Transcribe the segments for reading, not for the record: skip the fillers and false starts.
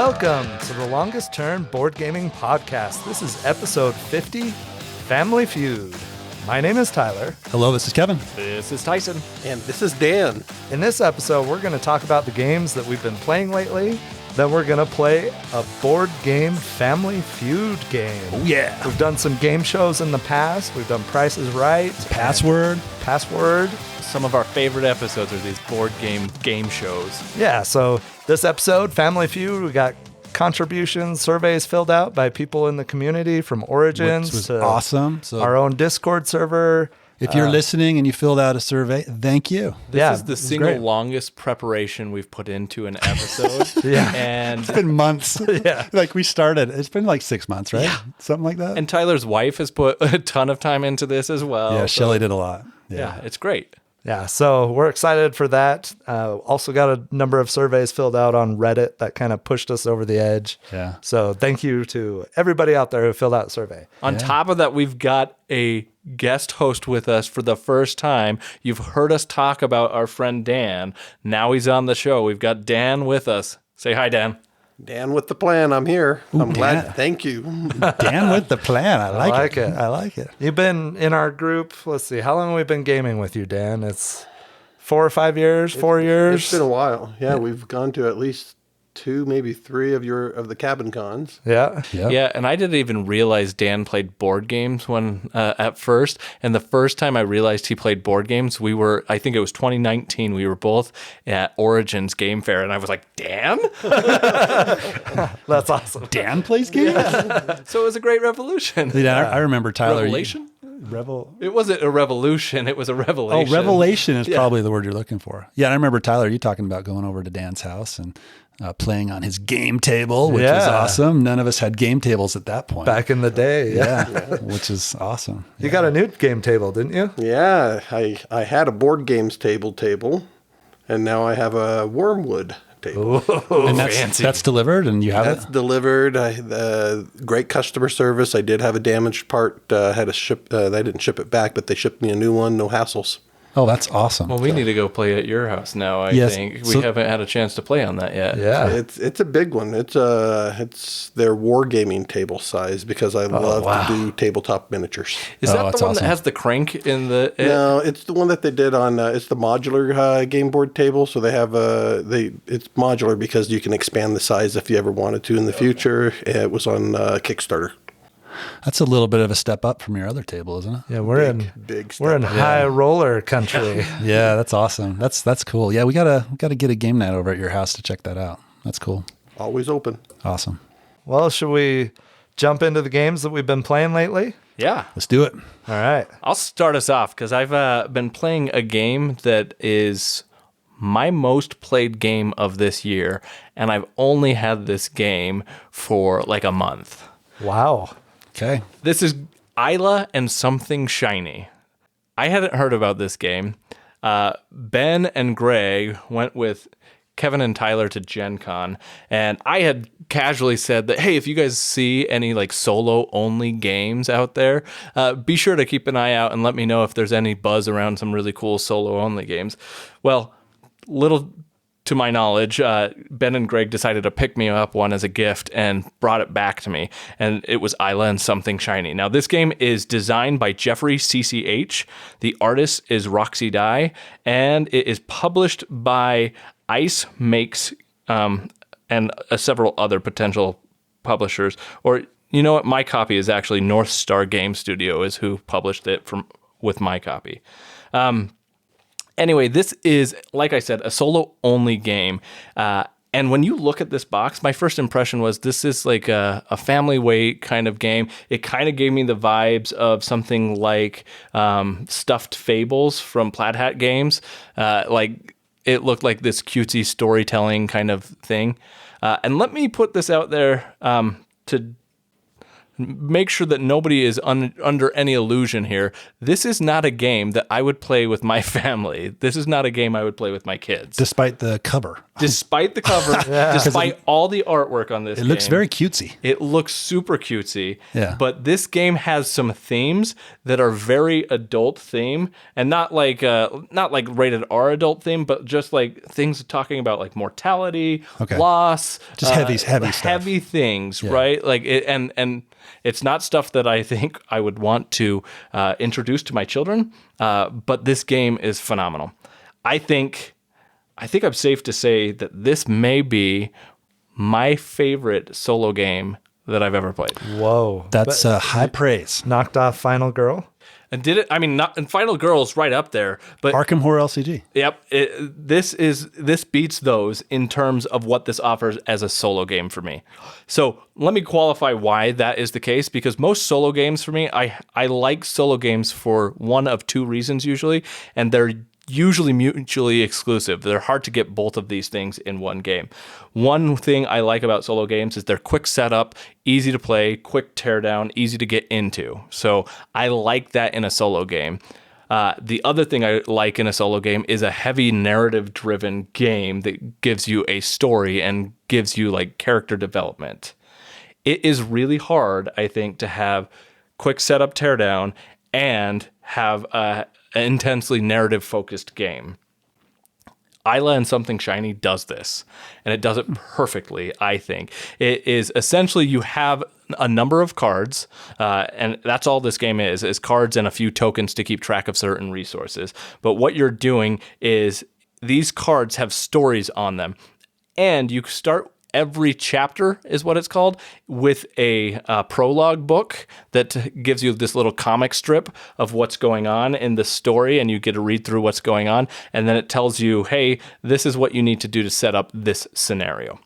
Welcome to the longest term board gaming podcast. This is episode 50, Family Feud. My name is Tyler. Hello, this is Kevin. This is Tyson. And this is Dan. In this episode, we're going to talk about the games that we've been playing lately. Then we're going to play a board game Family Feud game. Oh, yeah. We've done some game shows in the past. We've done Price is Right. Password. Some of our favorite episodes are these board game shows. Yeah, so this episode, Family Feud, we got contributions, surveys filled out by people in the community from Origins. Which was to awesome. So our own Discord server. if you're listening and you filled out a survey, thank you. This is the it's single great. longest prepreparation we've put into an episode. Yeah. And It's been months. Yeah. Like we started. It's been like 6 months, right? Yeah. Something like that. Tyler's wife has put a ton of time into this as well. yeah, so- Shelly did a lot. Yeah, it's great. Yeah, so we're excited for that. Also got a number of surveys filled out on Reddit that kind of pushed us over the edge. Yeah. So thank you to everybody out there who filled out a survey. On top of that, we've got a guest host with us for the first time. You've heard us talk about our friend Dan. Now he's on the show. We've got Dan with us. Say hi, Dan. Dan with the plan. I'm here. I'm Dan. glad. Thank you. Dan with the plan. I like it. I like it. You've been in our group. Let's see. How long have we been gaming with you, Dan? It's 4 or 5 years, 4 years. It's been a while. Yeah, we've gone to at least 2, maybe 3 of the cabin cons. Yeah. Yep. Yeah, and I didn't even realize Dan played board games when at first. And the first time I realized he played board games, I think it was 2019. We were both at Origins Game Fair, and I was like, Dan? That's awesome. Dan plays games? So it was a great revolution. Yeah, I remember Tyler. Revelation? Revel. It wasn't a revolution. It was a Oh, revelation. revelation is probably the word you're looking for. Yeah, I remember Tyler, you talking about going over to Dan's house and playing on his game table, which was Yeah. awesome. None of us had game tables at that point. Back in the day. Yeah. yeah, which is awesome. You got a new game table, didn't you? Yeah, I had a board games table, and now I have a wormwood table. And that's delivered, and you have That's it. delivered. Great customer service. I did have a damaged part. Had to ship. They didn't ship it back, but they shipped me a new one. No hassles. Oh, that's awesome. Well, we need to go play at your house now, I Yes, think. so- We haven't had a chance to play on that yet. Yeah. It's a big one. It's their wargaming table size because I love wow. to do tabletop miniatures. Is that that's the one awesome. that has the crank in the... No, it's the one that they did on. It's the modular game board table. So they have it's modular because you can expand the size if you ever wanted to in the future. It was on Kickstarter. That's a little bit of a step up from your other table, isn't it? Yeah, we're in Step. high roller country. Yeah, that's awesome. That's cool. Yeah, we gotta get a game night over at your house to check that out. That's cool. Always open. Awesome. Well, should we jump into the games that we've been playing lately? Yeah. Let's do it. All right. I'll start us off because I've been playing a game that is my most played game of this year, and I've only had this game for like a month. Wow. Okay. This is Eila and Something Shiny. I hadn't heard about this game. Ben and Greg went with Kevin and Tyler to Gen Con, and I had casually said that, hey, if you guys see any like solo-only games out there, be sure to keep an eye out and let me know if there's any buzz around some really cool solo-only games. Well, little to my knowledge, Ben and Greg decided to pick me up one as a gift and brought it back to me. And it was Eila and Something Shiny. Now, this game is designed by Jeffrey CCH. The artist is Roxy Dye. And it is published by Ice Makes and several other potential publishers. Or, you know what? My copy is actually North Star Game Studio is who published it with my copy. Anyway, this is, like I said, a solo-only game. And when you look at this box, my first impression was this is like a family weight kind of game. It kind of gave me the vibes of something like Stuffed Fables from Plaid Hat Games. Like it looked like this cutesy storytelling kind of thing. And let me put this out there to make sure that nobody is under any illusion here. This is not a game that I would play with my family. This is not a game I would play with my kids. Despite the cover. Despite the cover, despite all the artwork on this game. It looks very cutesy. It looks super cutesy. Yeah. But this game has some themes that are very adult theme, and not like rated R adult theme, but just like things talking about like mortality, loss, just heavy stuff. Heavy things, right? Like it, and it's not stuff that I think I would want to introduce to my children. But this game is phenomenal. I think I'm safe to say that this may be my favorite solo game that I've ever played. Whoa. That's high praise. Knocked off Final Girl? And did it? I mean, and Final Girl's right up there, but Arkham Horror LCG. Yep, this beats those in terms of what this offers as a solo game for me. So let me qualify why that is the case, because most solo games for me, I like solo games for one of two reasons usually, and they're usually mutually exclusive. They're hard to get both of these things in one game. One thing I like about solo games is they're quick setup, easy to play, quick teardown, easy to get into. So I like that in a solo game. The other thing I like in a solo game is a heavy narrative-driven game that gives you a story and gives you like character development. It is really hard, I think, to have quick setup, teardown, and have an intensely narrative-focused game. Eila and Something Shiny does this, and it does it perfectly, I think. It is essentially you have a number of cards, and that's all this game is cards and a few tokens to keep track of certain resources. But what you're doing is these cards have stories on them, and you start every chapter, is what it's called, with a prologue book that gives you this little comic strip of what's going on in the story, and you get to read through what's going on, and then it tells you, hey, this is what you need to do to set up this scenario.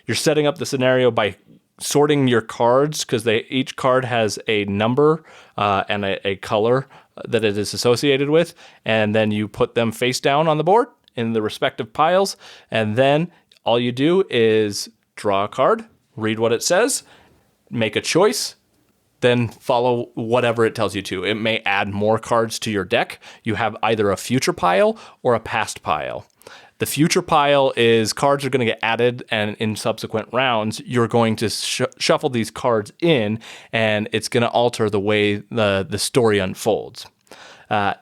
You're setting up the scenario by sorting your cards, because each card has a number and a color that it is associated with, and then you put them face down on the board in the respective piles, and then all you do is draw a card, read what it says, make a choice, then follow whatever it tells you to. It may add more cards to your deck. You have either a future pile or a past pile. The future pile is cards are going to get added, and in subsequent rounds, you're going to shuffle these cards in, and it's going to alter the way the story unfolds.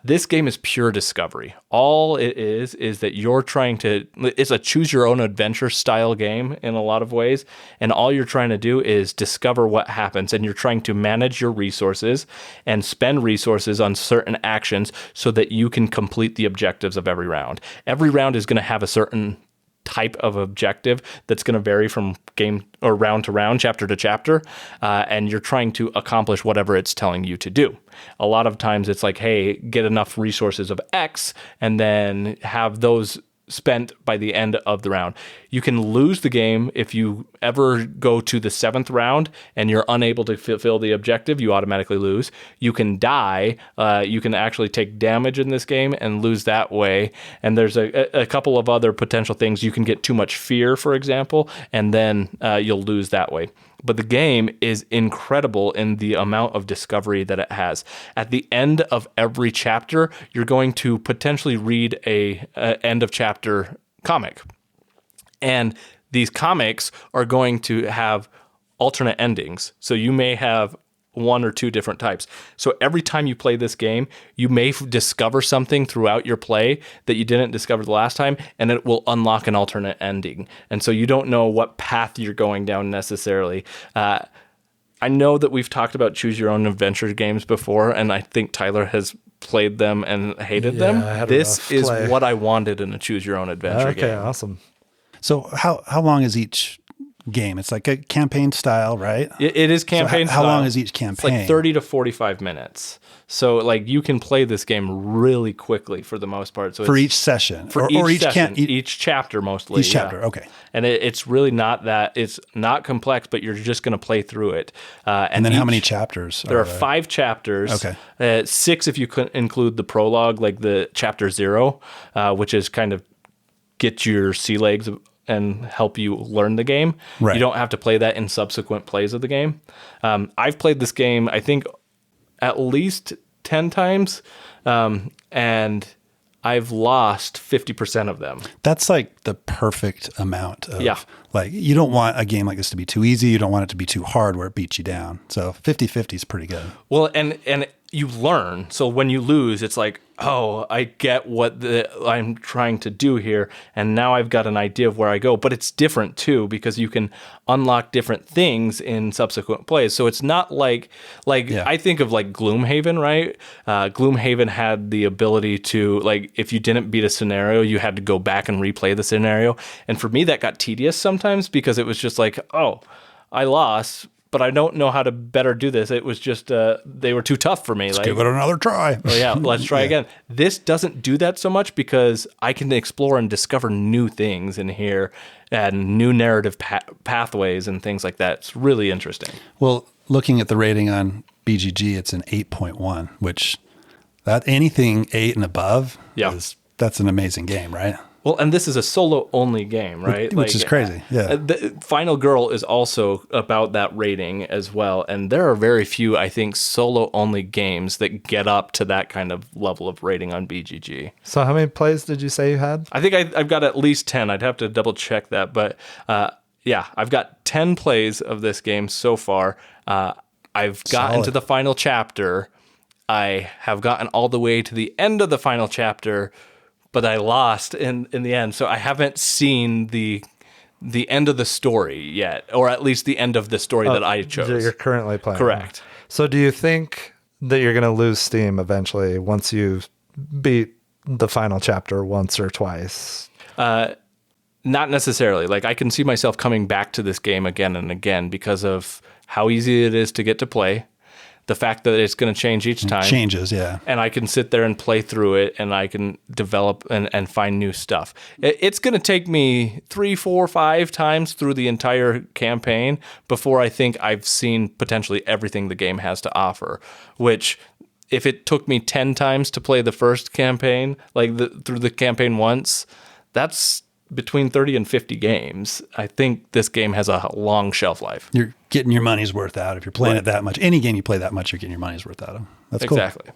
This game is pure discovery. All it is that you're trying to, it's a choose your own adventure style game in a lot of ways. And all you're trying to do is discover what happens. And you're trying to manage your resources and spend resources on certain actions so that you can complete the objectives of every round. Every round is going to have a certain type of objective that's going to vary from game or round to round, chapter to chapter, and you're trying to accomplish whatever it's telling you to do. A lot of times it's like, hey, get enough resources of X and then have those spent by the end of the round. You can lose the game if you ever go to the 7th round and you're unable to fulfill the objective. You automatically lose. You can die. You can actually take damage in this game and lose that way. And there's a couple of other potential things. You can get too much fear, for example, and then you'll lose that way. But the game is incredible in the amount of discovery that it has. At the end of every chapter, you're going to potentially read a end of chapter comic. And these comics are going to have alternate endings. So you may have one or two different types. So every time you play this game, you may discover something throughout your play that you didn't discover the last time, and it will unlock an alternate ending. And so you don't know what path you're going down necessarily. I know that we've talked about choose your own adventure games before, and I think Tyler has played them and hated them. This is what I wanted in a choose your own adventure game. Okay, awesome. So how long is each game? It's like a campaign style, right? It is campaign so style. How long is each campaign? It's like 30 to 45 minutes. So like you can play this game really quickly for the most part. So for each session? For each session, each chapter mostly. Each chapter, okay. And it's really not that, it's not complex, but you're just going to play through it. And then how many chapters? There are 5 chapters. Okay. 6 if you could include the prologue, like the chapter 0, which is kind of get your sea legs and help you learn the game. Right. You don't have to play that in subsequent plays of the game. I've played this game, I think, at least 10 times, and I've lost 50% of them. That's like the perfect amount of, Yeah. like, you don't want a game like this to be too easy. You don't want it to be too hard where it beats you down. So 50-50 is pretty good. Well, and you learn. So when you lose, it's like, oh, I get what I'm trying to do here, and now I've got an idea of where I go. But it's different too, because you can unlock different things in subsequent plays. So it's not like I think of like Gloomhaven, right? Gloomhaven had the ability to, like, if you didn't beat a scenario, you had to go back and replay the scenario. And for me, that got tedious sometimes, because it was just like, oh, I lost, but I don't know how to better do this. It was just, they were too tough for me. Let's give it another try. Oh yeah, let's try again. This doesn't do that so much, because I can explore and discover new things in here and new narrative pathways and things like that. It's really interesting. Well, looking at the rating on BGG, it's an 8.1, which that anything 8 and above, that's an amazing game, right? Well, and this is a solo-only game, right? Which is crazy, yeah. The Final Girl is also about that rating as well, and there are very few, I think, solo-only games that get up to that kind of level of rating on BGG. So how many plays did you say you had? I think I've got at least 10. I'd have to double-check that, but yeah, I've got 10 plays of this game so far. I've gotten to the final chapter. I have gotten all the way to the end of the final chapter, but I lost in the end. So I haven't seen the end of the story yet, or at least the end of the story that I chose. That you're currently playing. Correct. So do you think that you're going to lose steam eventually once you beat the final chapter once or twice? Not necessarily. Like, I can see myself coming back to this game again and again because of how easy it is to get to play. The fact that it's going to change each time. Changes, yeah. And I can sit there and play through it, and I can develop and find new stuff. It's going to take me 3, 4, 5 times through the entire campaign before I think I've seen potentially everything the game has to offer, which, if it took me 10 times to play the first campaign, through the campaign once, that's between 30 and 50 games. I think this game has a long shelf life. You're getting your money's worth out if you're playing it that much. Any game you play that much, you're getting your money's worth out of. That's cool. Exactly.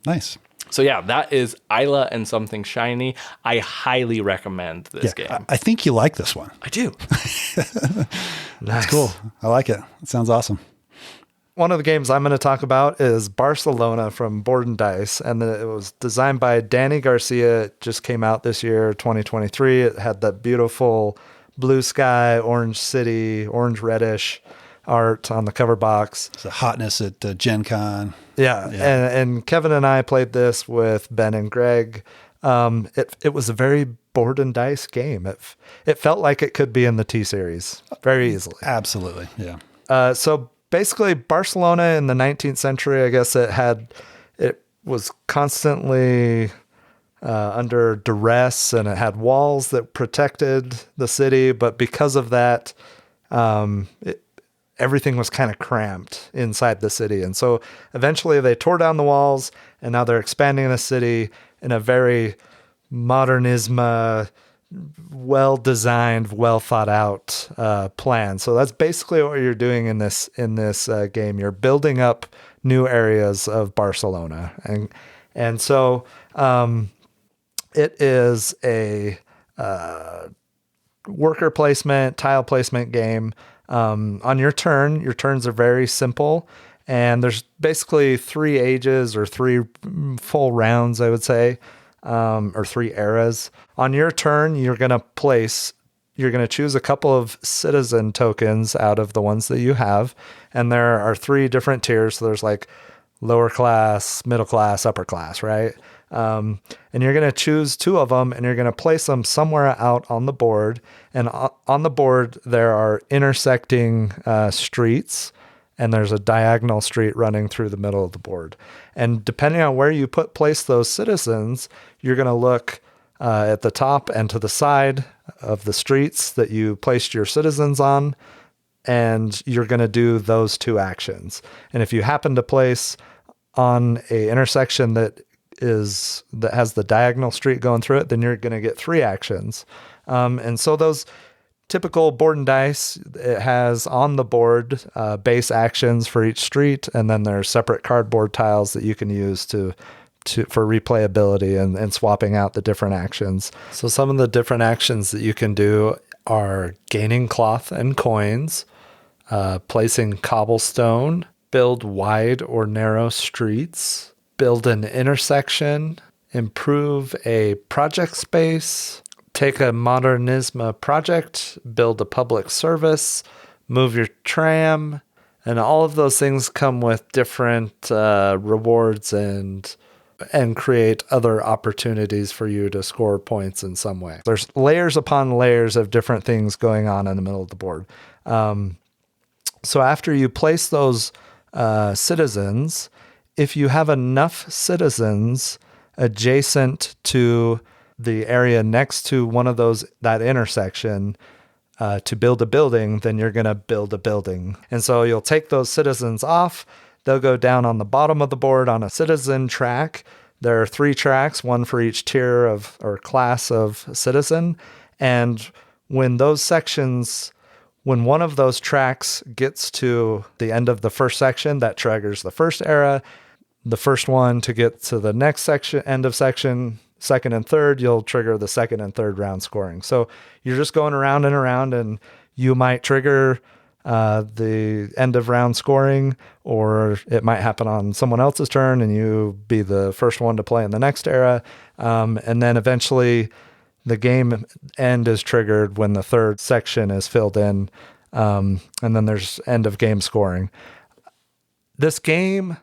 Nice. So yeah, that is Eila and Something Shiny. I highly recommend this game. I think you like this one. I do. That's cool. I like it. It sounds awesome. One of the games I'm going to talk about is Barcelona from Board and Dice, and it was designed by Danny Garcia. It just came out this year, 2023. It had that beautiful blue sky, orange city, orange reddish art on the cover box. It's a hotness at Gen Con. Yeah. And Kevin and I played this with Ben and Greg. It was a very Board and Dice game. It felt like it could be in the T-Series very easily. Absolutely, yeah. So basically, Barcelona in the 19th century, I guess it was constantly under duress, and it had walls that protected the city. But because of that, everything was kind of cramped inside the city. And so eventually they tore down the walls, and now they're expanding the city in a very modernism, well-designed, well-thought-out plan. So that's basically what you're doing in this game. You're building up new areas of Barcelona, and so it is a worker placement, tile placement game. On your turn, your turns are very simple, and there's basically 3 ages or 3 full rounds, I would say. Or 3 eras. On your turn, you're going to choose a couple of citizen tokens out of the ones that you have. And there are 3 different tiers. So there's like lower class, middle class, upper class, right? And you're going to choose 2 of them, and you're going to place them somewhere out on the board. And on the board, there are intersecting streets, and there's a diagonal street running through the middle of the board. And depending on where you place those citizens, you're going to look at the top and to the side of the streets that you placed your citizens on, and you're going to do those 2 actions. And if you happen to place on a intersection that has the diagonal street going through it, then you're going to get 3 actions. And so those typical board and dice. It has on the board base actions for each street, and then there's separate cardboard tiles that you can use for replayability and swapping out the different actions. So some of the different actions that you can do are gaining cloth and coins, placing cobblestone, build wide or narrow streets, build an intersection, improve a project space, take a Modernisma project, build a public service, move your tram, and all of those things come with different rewards and create other opportunities for you to score points in some way. There's layers upon layers of different things going on in the middle of the board. So after you place those citizens, if you have enough citizens adjacent to the area next to one of that intersection to build a building, then you're going to build a building. And so you'll take those citizens off. They'll go down on the bottom of the board on a citizen track. There are 3 tracks, one for each tier or class of citizen. And when one of those tracks gets to the end of the first section, that triggers the first era. The first one to get to the next section, end of section, second and third, you'll trigger the second and third round scoring. So you're just going around and around, and you might trigger the end of round scoring, or it might happen on someone else's turn and you be the first one to play in the next era. And then eventually the game end is triggered when the third section is filled in. And then there's end of game scoring. This game,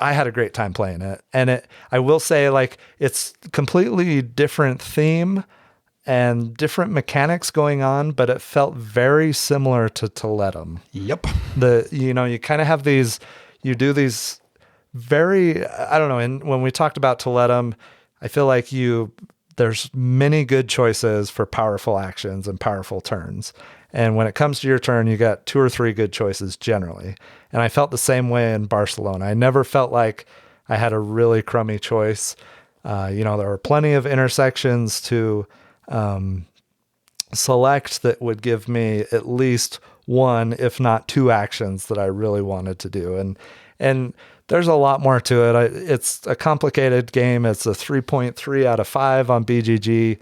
I had a great time playing it. And I will say, like, it's completely different theme and different mechanics going on, but it felt very similar to Toletum. Yep. You kind of have you do these very, I don't know. And when we talked about Toletum, I feel like there's many good choices for powerful actions and powerful turns. And when it comes to your turn, you got 2 or 3 good choices generally. And I felt the same way in Barcelona. I never felt like I had a really crummy choice. There were plenty of intersections to select that would give me at least 1, if not 2 actions that I really wanted to do. And there's a lot more to it. It's a complicated game. It's a 3.3 out of 5 on BGG.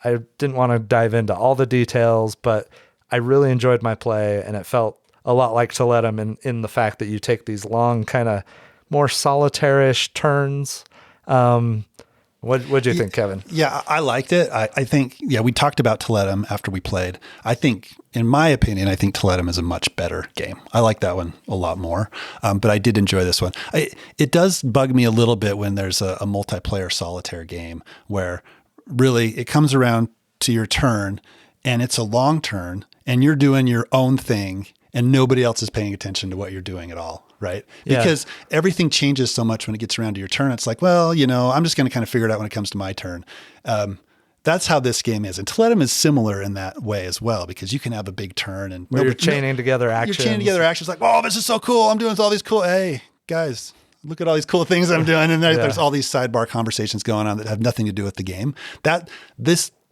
I didn't want to dive into all the details, but I really enjoyed my play, and it felt a lot like Toletum in the fact that you take these long, kind of more solitaire-ish turns. What do you think, Kevin? Yeah, I liked it. I think, we talked about Toletum after we played. I think, in my opinion, Toletum is a much better game. I like that one a lot more, but I did enjoy this one. It does bug me a little bit when there's a multiplayer solitaire game where really it comes around to your turn and it's a long turn and you're doing your own thing and nobody else is paying attention to what you're doing at all. Right. Yeah. Because everything changes so much when it gets around to your turn. It's like, well, I'm just going to kind of figure it out when it comes to my turn. That's how this game is. And Toletum is similar in that way as well, because you can have a big turn and you're chaining together actions. You're chaining together actions like, oh, this is so cool. I'm doing all these cool, hey, guys, look at all these cool things I'm doing. And there's all these sidebar conversations going on that have nothing to do with the game.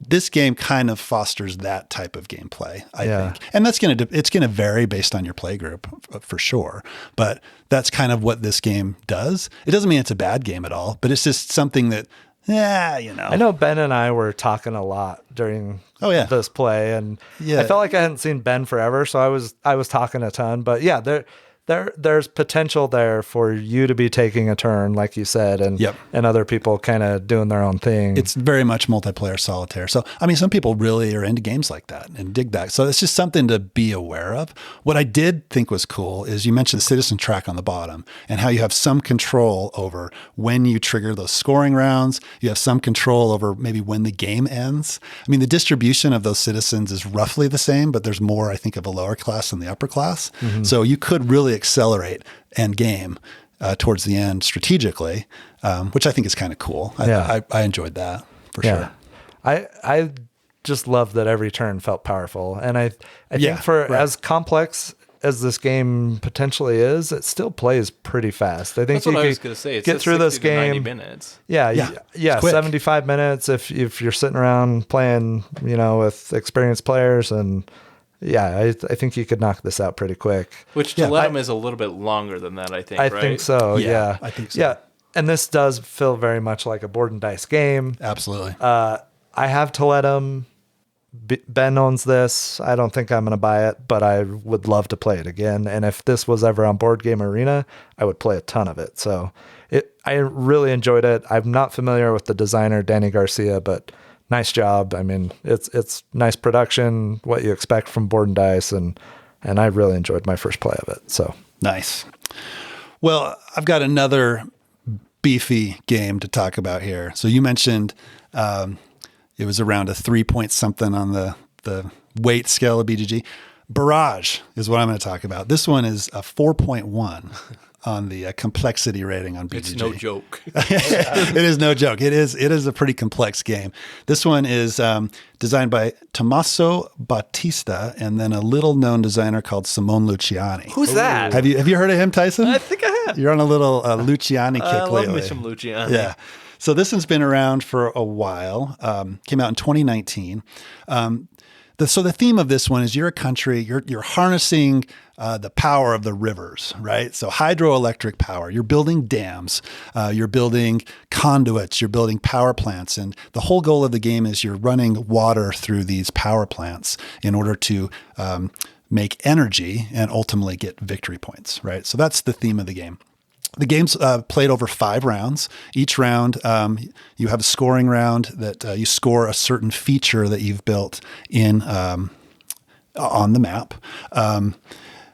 This game kind of fosters that type of gameplay, I think. And it's going to vary based on your play group for sure. But that's kind of what this game does. It doesn't mean it's a bad game at all, but it's just something that, I know Ben and I were talking a lot during this play, and I felt like I hadn't seen Ben forever. So I was talking a ton, but there's potential there for you to be taking a turn, like you said, and other people kind of doing their own thing. It's very much multiplayer solitaire. So, some people really are into games like that and dig that. So it's just something to be aware of. What I did think was cool is you mentioned the citizen track on the bottom and how you have some control over when you trigger those scoring rounds. You have some control over maybe when the game ends. The distribution of those citizens is roughly the same, but there's more, I think, of a lower class than the upper class. Mm-hmm. So you could really accelerate end game towards the end strategically, which I think is kind of cool. I enjoyed that for sure. I just love that every turn felt powerful. And I think as complex as this game potentially is, it still plays pretty fast. I think That's what I you was could going to say. It's get through this 60 to 90 game. minutes. Yeah, it's quick. 75 minutes if you're sitting around playing, with experienced players, and I think you could knock this out pretty quick. Which to let them is a little bit longer than that, I think, I right? think so. Yeah, I think so. Yeah, and this does feel very much like a board and dice game. Absolutely. I have to let him. Ben owns this. I don't think I'm going to buy it, but I would love to play it again. And if this was ever on Board Game Arena, I would play a ton of it. So I really enjoyed it. I'm not familiar with the designer, Danny Garcia, but nice job. I mean, it's nice production, what you expect from Board and Dice, and I really enjoyed my first play of it. So nice. Well, I've got another beefy game to talk about here. So you mentioned it was around a 3 point something on the weight scale of BGG. Barrage is what I'm going to talk about. This one is a 4.1 on the complexity rating on BGG. It's no joke. It is no joke. It is a pretty complex game. This one is designed by Tommaso Battista and then a little known designer called Simone Luciani. Who's that? Have you heard of him, Tyson? I think I have. You're on a little Luciani kick I love lately. me some Luciani. Yeah. So this one's been around for a while. Came out in 2019. So the theme of this one is you're a country, you're harnessing the power of the rivers, right? So hydroelectric power, you're building dams, you're building conduits, you're building power plants. And the whole goal of the game is you're running water through these power plants in order to make energy and ultimately get victory points, right? So that's the theme of the game. The game's played over 5 rounds. Each round, you have a scoring round that you score a certain feature that you've built in on the map.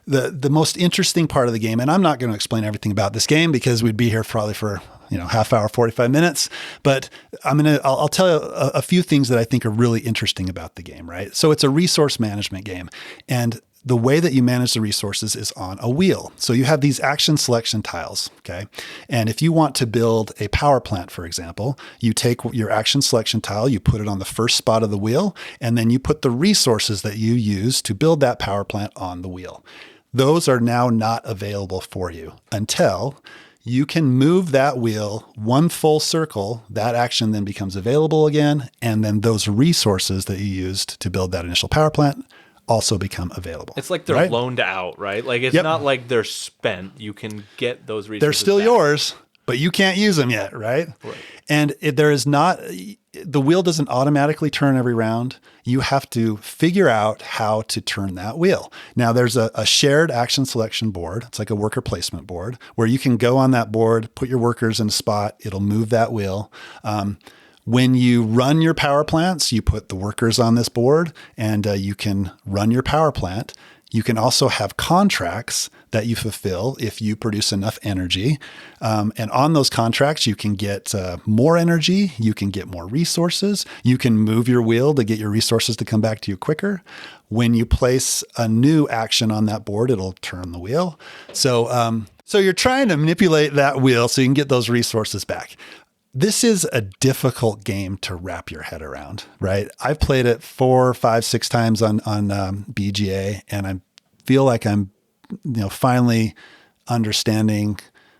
The most interesting part of the game, and I'm not going to explain everything about this game because we'd be here probably for half hour, 45 minutes. But I'll tell you a few things that I think are really interesting about the game. Right, so it's a resource management game, and the way that you manage the resources is on a wheel. So you have these action selection tiles, okay? And if you want to build a power plant, for example, you take your action selection tile, you put it on the first spot of the wheel, and then you put the resources that you use to build that power plant on the wheel. Those are now not available for you until you can move that wheel one full circle. That action then becomes available again, and then those resources that you used to build that initial power plant also become available. It's like they're loaned out, right? Like it's not like they're spent. You can get those resources. They're still back. Yours, but you can't use them yet, right? And the wheel doesn't automatically turn every round. You have to figure out how to turn that wheel. Now there's a shared action selection board. It's like a worker placement board where you can go on that board, put your workers in a spot. It'll move that wheel. When you run your power plants, you put the workers on this board and you can run your power plant. You can also have contracts that you fulfill if you produce enough energy. And on those contracts, you can get more energy. You can get more resources. You can move your wheel to get your resources to come back to you quicker. When you place a new action on that board, it'll turn the wheel. So you're trying to manipulate that wheel so you can get those resources back. This is a difficult game to wrap your head around, right? I've played it 4, 5, 6 times on BGA, and I feel like I'm, finally understanding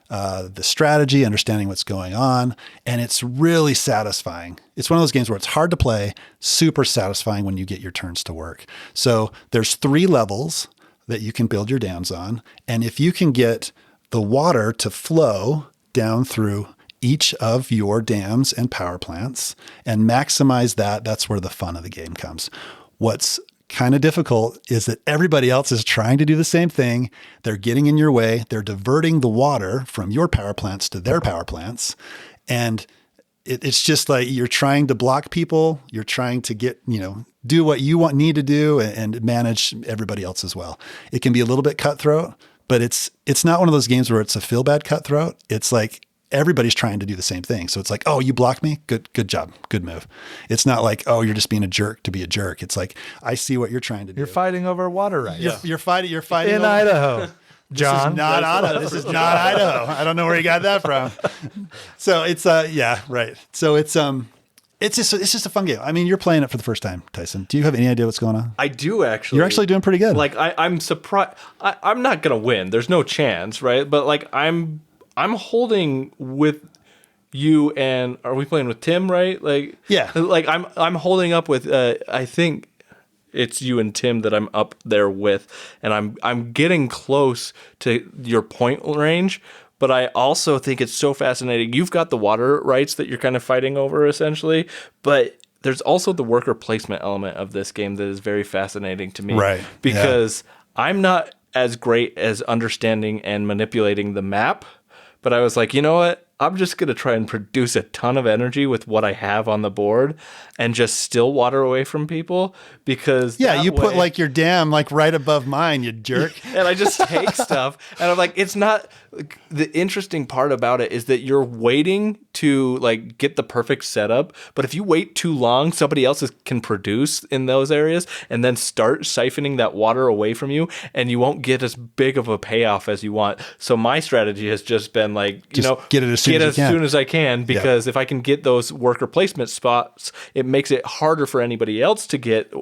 the strategy, understanding what's going on, and it's really satisfying. It's one of those games where it's hard to play, super satisfying when you get your turns to work. So there's 3 levels that you can build your dams on, and if you can get the water to flow down through each of your dams and power plants and maximize that, that's where the fun of the game comes. What's kind of difficult is that everybody else is trying to do the same thing. They're getting in your way. They're diverting the water from your power plants to their power plants. And it's just like you're trying to block people. You're trying to get, do what you need to do and manage everybody else as well. It can be a little bit cutthroat, but it's not one of those games where it's a feel bad cutthroat. It's like everybody's trying to do the same thing. So it's like, oh, you blocked me? Good job. Good move. It's not like, oh, you're just being a jerk to be a jerk. It's like, I see what you're trying to do. You're fighting over water rights. You're fighting in Idaho. John. This is not Idaho. I don't know where you got that from. So it's, yeah, right. So it's it's just a fun game. I mean, you're playing it for the first time, Tyson. Do you have any idea what's going on? I do actually. You're actually doing pretty good. Like I'm surprised. I'm not gonna win. There's no chance, right? But like I'm holding with you, and are we playing with Tim? Right? Like yeah. Like I'm holding up with. I think it's you and Tim that I'm up there with, and I'm getting close to your point range. But I also think it's so fascinating. You've got the water rights that you're kind of fighting over, essentially. But there's also the worker placement element of this game that is very fascinating to me. Right. Because I'm not as great as understanding and manipulating the map. But I was like, you know what? I'm just going to try and produce a ton of energy with what I have on the board and just still water away from people because you put like your dam like right above mine, you jerk. And I just take stuff and I'm like, it's not the interesting part about it is that you're waiting to like get the perfect setup. But if you wait too long, somebody else can produce in those areas and then start siphoning that water away from you and you won't get as big of a payoff as you want. So my strategy has just been like, get it as soon as I can, because if I can get those worker placement spots, it makes it harder for anybody else to get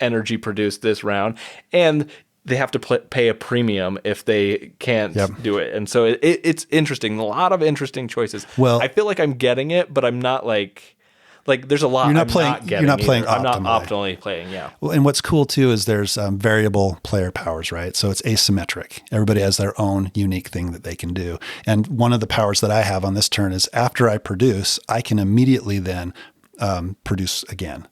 energy produced this round, and they have to pay a premium if they can't do it. And so it's interesting. A lot of interesting choices. Well, I feel like I'm getting it, but I'm not like there's a lot. You're not playing. You're not playing. I'm not optimally playing. Yeah. Well, and what's cool too is there's variable player powers, right? So it's asymmetric. Everybody has their own unique thing that they can do. And one of the powers that I have on this turn is after I produce, I can immediately then produce again,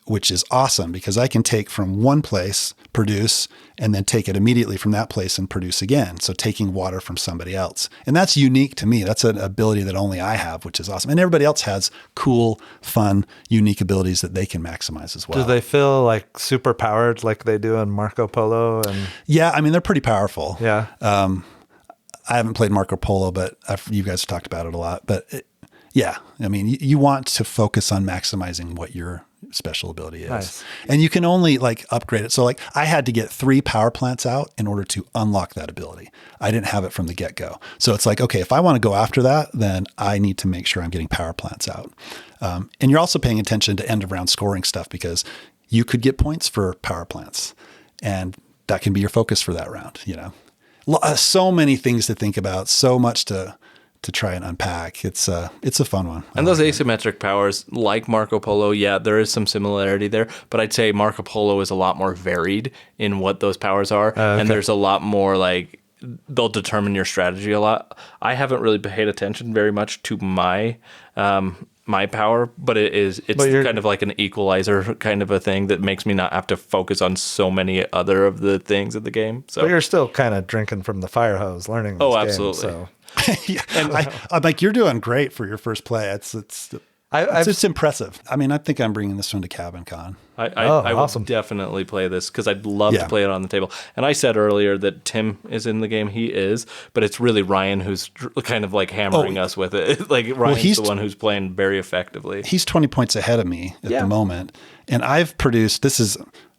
which is awesome because I can take from one place, produce, and then take it immediately from that place and produce again. So taking water from somebody else. And that's unique to me. That's an ability that only I have, which is awesome. And everybody else has cool, fun, unique abilities that they can maximize as well. Do they feel like super powered like they do in Marco Polo? And yeah, I mean, they're pretty powerful. Yeah. I haven't played Marco Polo, but you guys have talked about it a lot. But yeah, I mean, you want to focus on maximizing what your special ability is. Nice. And you can only like upgrade it. So like I had to get 3 power plants out in order to unlock that ability. I didn't have it from the get-go. So it's like, okay, if I want to go after that, then I need to make sure I'm getting power plants out. And you're also paying attention to end of round scoring stuff because you could get points for power plants and that can be your focus for that round, So many things to think about, so much to try and unpack. It's a fun one. And those asymmetric powers, like Marco Polo, yeah, there is some similarity there, but I'd say Marco Polo is a lot more varied in what those powers are, and there's a lot more like they'll determine your strategy a lot. I haven't really paid attention very much to my power, but it's kind of like an equalizer kind of a thing that makes me not have to focus on so many other of the things of the game. So, but you're still kind of drinking from the fire hose, learning. This absolutely. Game, so. Yeah, and I'm like, you're doing great for your first play. It's impressive. I mean, I think I'm bringing this one to Cabin Con. I awesome. would definitely play this because I'd love to play it on the table. And I said earlier that Tim is in the game. He is, but it's really Ryan who's kind of like hammering us with it. Like Ryan's the one who's playing very effectively. He's 20 points ahead of me at the moment. And I've produced,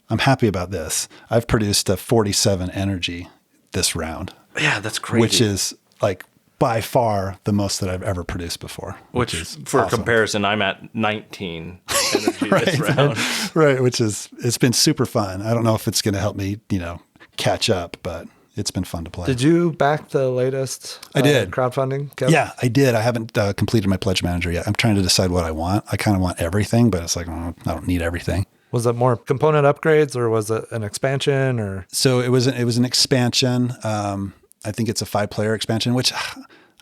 I'm happy about this. I've produced a 47 energy this round. Yeah, that's crazy. Which is like by far the most that I've ever produced before. Which is for awesome. Comparison, I'm at 19 energy this round. Right, it's been super fun. I don't know if it's going to help me, catch up, but it's been fun to play. Did you back the latest I did. Crowdfunding, Kevin? Yeah, I did. I haven't completed my pledge manager yet. I'm trying to decide what I want. I kind of want everything, but it's like, I don't need everything. Was it more component upgrades or was it an expansion or? So it was an expansion. I think it's a 5-player expansion, which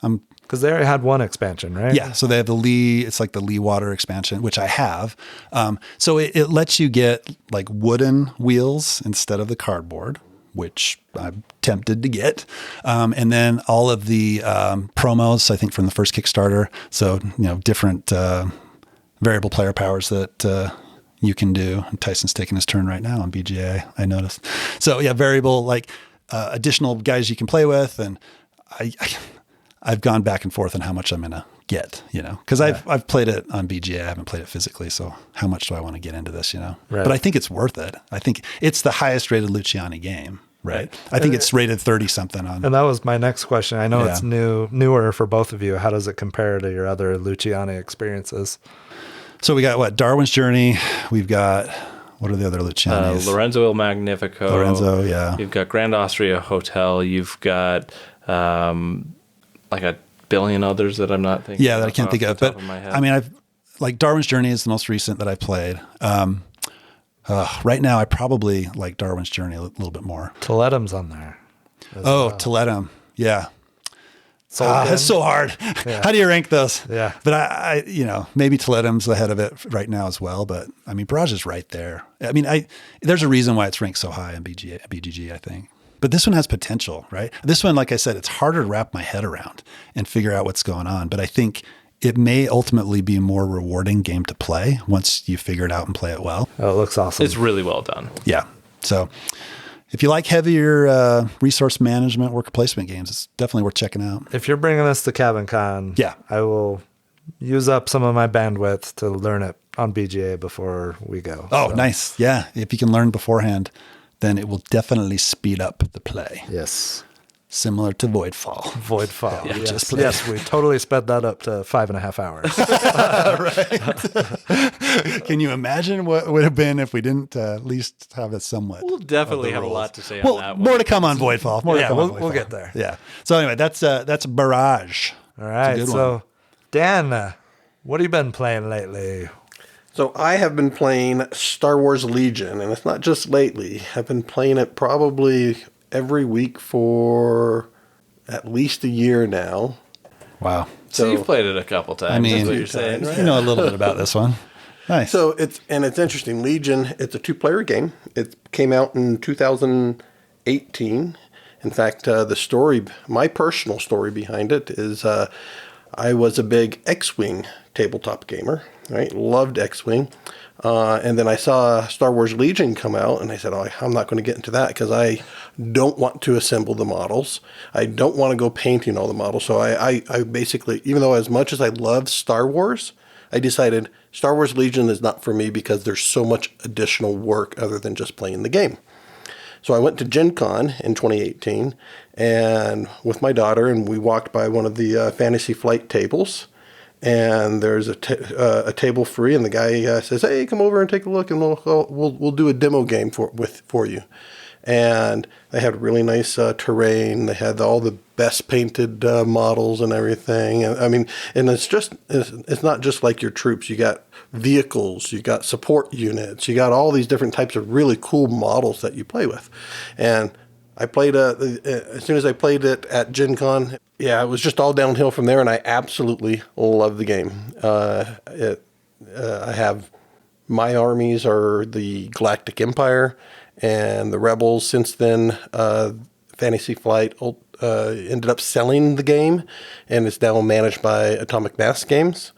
because they already had one expansion, right? Yeah. So they have it's like the Lee Water expansion, which I have. So it lets you get like wooden wheels instead of the cardboard, which I'm tempted to get. And then all of the promos, I think from the first Kickstarter. So, different variable player powers that you can do. And Tyson's taking his turn right now on BGA, I noticed. So yeah, variable, like additional guys you can play with. And I've gone back and forth on how much I'm going to get, because I've played it on BGA. I haven't played it physically. So how much do I want to get into this, Right. But I think it's worth it. I think it's the highest rated Luciani game. Right. I think it's rated 30 something on. And that was my next question. I know it's newer for both of you. How does it compare to your other Luciani experiences? So we got what? Darwin's Journey. We've got, what are the other Lucianis? Lorenzo Il Magnifico. Lorenzo, yeah. You've got Grand Austria Hotel. You've got like a billion others that I'm not thinking. Yeah, that I can't think of. But I mean, like Darwin's Journey is the most recent that I played. Right now, I probably like Darwin's Journey a little bit more. Toledom's on there. Toledum. Yeah. That's so hard. Yeah. How do you rank those? Yeah. But I maybe Toledom's ahead of it right now as well. But I mean, Barrage is right there. I mean, there's a reason why it's ranked so high in BGG, I think. But this one has potential, right? This one, like I said, it's harder to wrap my head around and figure out what's going on. But I think it may ultimately be a more rewarding game to play once you figure it out and play it well. Oh, it looks awesome. It's really well done. Yeah. So if you like heavier resource management, worker placement games, it's definitely worth checking out. If you're bringing us to Cabin Con, yeah, I will use up some of my bandwidth to learn it on BGA before we go. Oh, so. Nice. Yeah. If you can learn beforehand, then it will definitely speed up the play. Yes. Similar to Voidfall. Voidfall. Yeah, yes, we totally sped that up to 5.5 hours. Right. Can you imagine what would have been if we didn't at least have it somewhat? We'll definitely have a lot to say on that one. More to come on Voidfall. We'll get there. Yeah. So anyway, that's Barrage. All right. So, Dan, what have you been playing lately? So I have been playing Star Wars Legion, and it's not just lately. I've been playing it probably every week for at least a year now. Wow. So you've played it a couple times. I mean, that's what you're saying, right? You know a little bit about this one. Nice. So it's interesting. Legion, it's a 2-player game. It came out in 2018. In fact, the story, my personal story behind it is I was a big X-Wing tabletop gamer, right? Loved X-Wing. And then I saw Star Wars Legion come out, and I said, I'm not going to get into that because I don't want to assemble the models. I don't want to go painting all the models. So I basically, even though as much as I love Star Wars, I decided Star Wars Legion is not for me because there's so much additional work other than just playing the game. So I went to Gen Con in 2018 and with my daughter, and we walked by one of the Fantasy Flight tables. And there's a table free, and the guy says, "Hey, come over and take a look, and we'll do a demo game for you." And they had really nice terrain. They had all the best painted models and everything. And I mean, and it's not just like your troops. You got vehicles, you got support units, you got all these different types of really cool models that you play with. And I played as soon as I played it at Gen Con, yeah, it was just all downhill from there, and I absolutely love the game. I have my armies are the Galactic Empire and the Rebels. Since then, Fantasy Flight ended up selling the game, and it's now managed by Atomic Mass Games.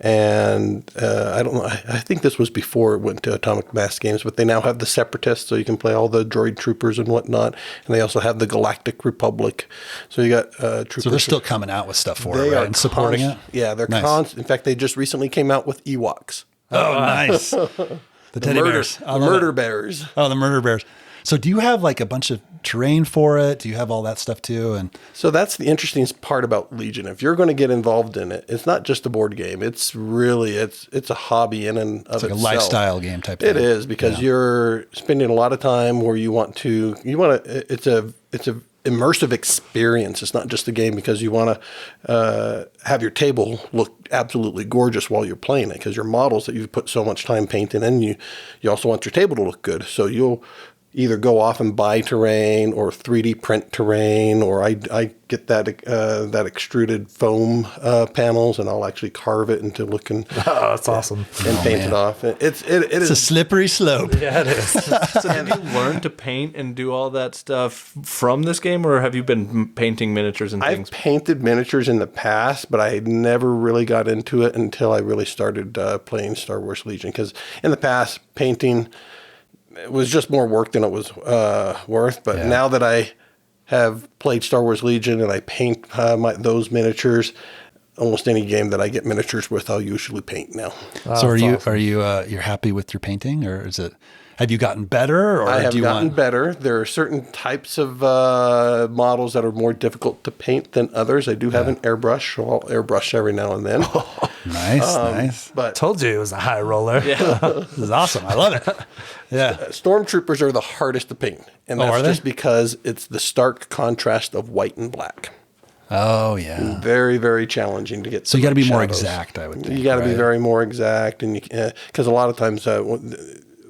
And I don't know. I think this was before it went to Atomic Mass Games, but they now have the Separatists, so you can play all the droid troopers and whatnot. And they also have the Galactic Republic. So you got troopers. So they're still coming out with stuff for it, right? And supporting it. Yeah, they're nice. In fact, they just recently came out with Ewoks. Oh, nice. The teddy bears. The murder bears. Oh, the murder bears. So do you have like a bunch of terrain for it? Do you have all that stuff too? And so that's the interesting part about Legion. If you're going to get involved in it, it's not just a board game. It's really it's a hobby in and of itself. It's like a lifestyle game type thing. It is because you're spending a lot of time where you want to. It's a immersive experience. It's not just a game because you want to have your table look absolutely gorgeous while you're playing it, because your models that you've put so much time painting in, you also want your table to look good. So you'll either go off and buy terrain or 3D print terrain, or I get that extruded foam panels, and I'll actually carve it into looking. Oh, that's awesome! And paint it off. It's a slippery slope. Yeah, it is. So did you learn to paint and do all that stuff from this game, or have you been painting miniatures and things? I've painted miniatures in the past, but I never really got into it until I really started playing Star Wars Legion. Because in the past, painting, it was just more work than it was worth. But now that I have played Star Wars Legion and I paint those miniatures, almost any game that I get miniatures with, I'll usually paint now. So are you awesome. you're happy with your painting, or have you gotten better, or I have do you gotten want? better. There are certain types of models that are more difficult to paint than others. I do have an airbrush, so I'll airbrush every now and then. Nice. But Told you it was a high roller. This is awesome. I love it. Yeah. stormtroopers are the hardest to paint, and that's are they? just because it's the stark contrast of white and black. Oh yeah. Very, very challenging to get. So you got to be more shadows. exact, I would think. You got to be right? very more exact, and because a lot of times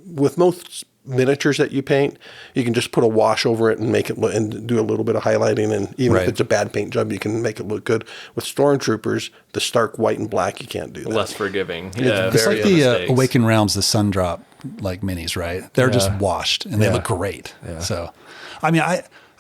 with most miniatures that you paint, you can just put a wash over it and make it look, and do a little bit of highlighting, and even Right. if it's a bad paint job, you can make it look good. With stormtroopers, the stark white and black, you can't do that. Less forgiving. Yeah, It's like the mistakes. Awakened Realms, the Sundrop like minis, right? They're just Yeah. washed and they Yeah. look great. Yeah. So, I mean,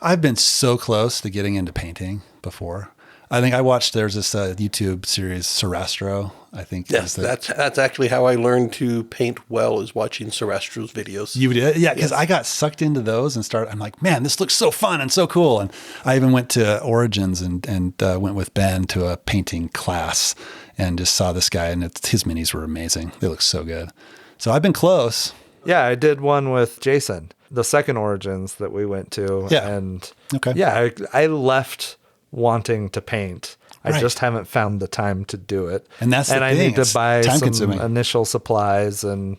I've been so close to getting into painting before. I think I watched, there's this YouTube series, Sarastro, I think. Yes, is the- that's actually how I learned to paint well, is watching Sarastro's videos. You did? Yeah, because I got sucked into those and I'm like, man, this looks so fun and so cool. And I even went to Origins and went with Ben to a painting class and just saw this guy, and his minis were amazing. They look so good. So I've been close. Yeah, I did one with Jason, the second Origins that we went to. Yeah. And Okay. yeah, I left wanting to paint. I Right. just haven't found the time to do it. And that's the I thing, need it's to buy some time-consuming. initial supplies and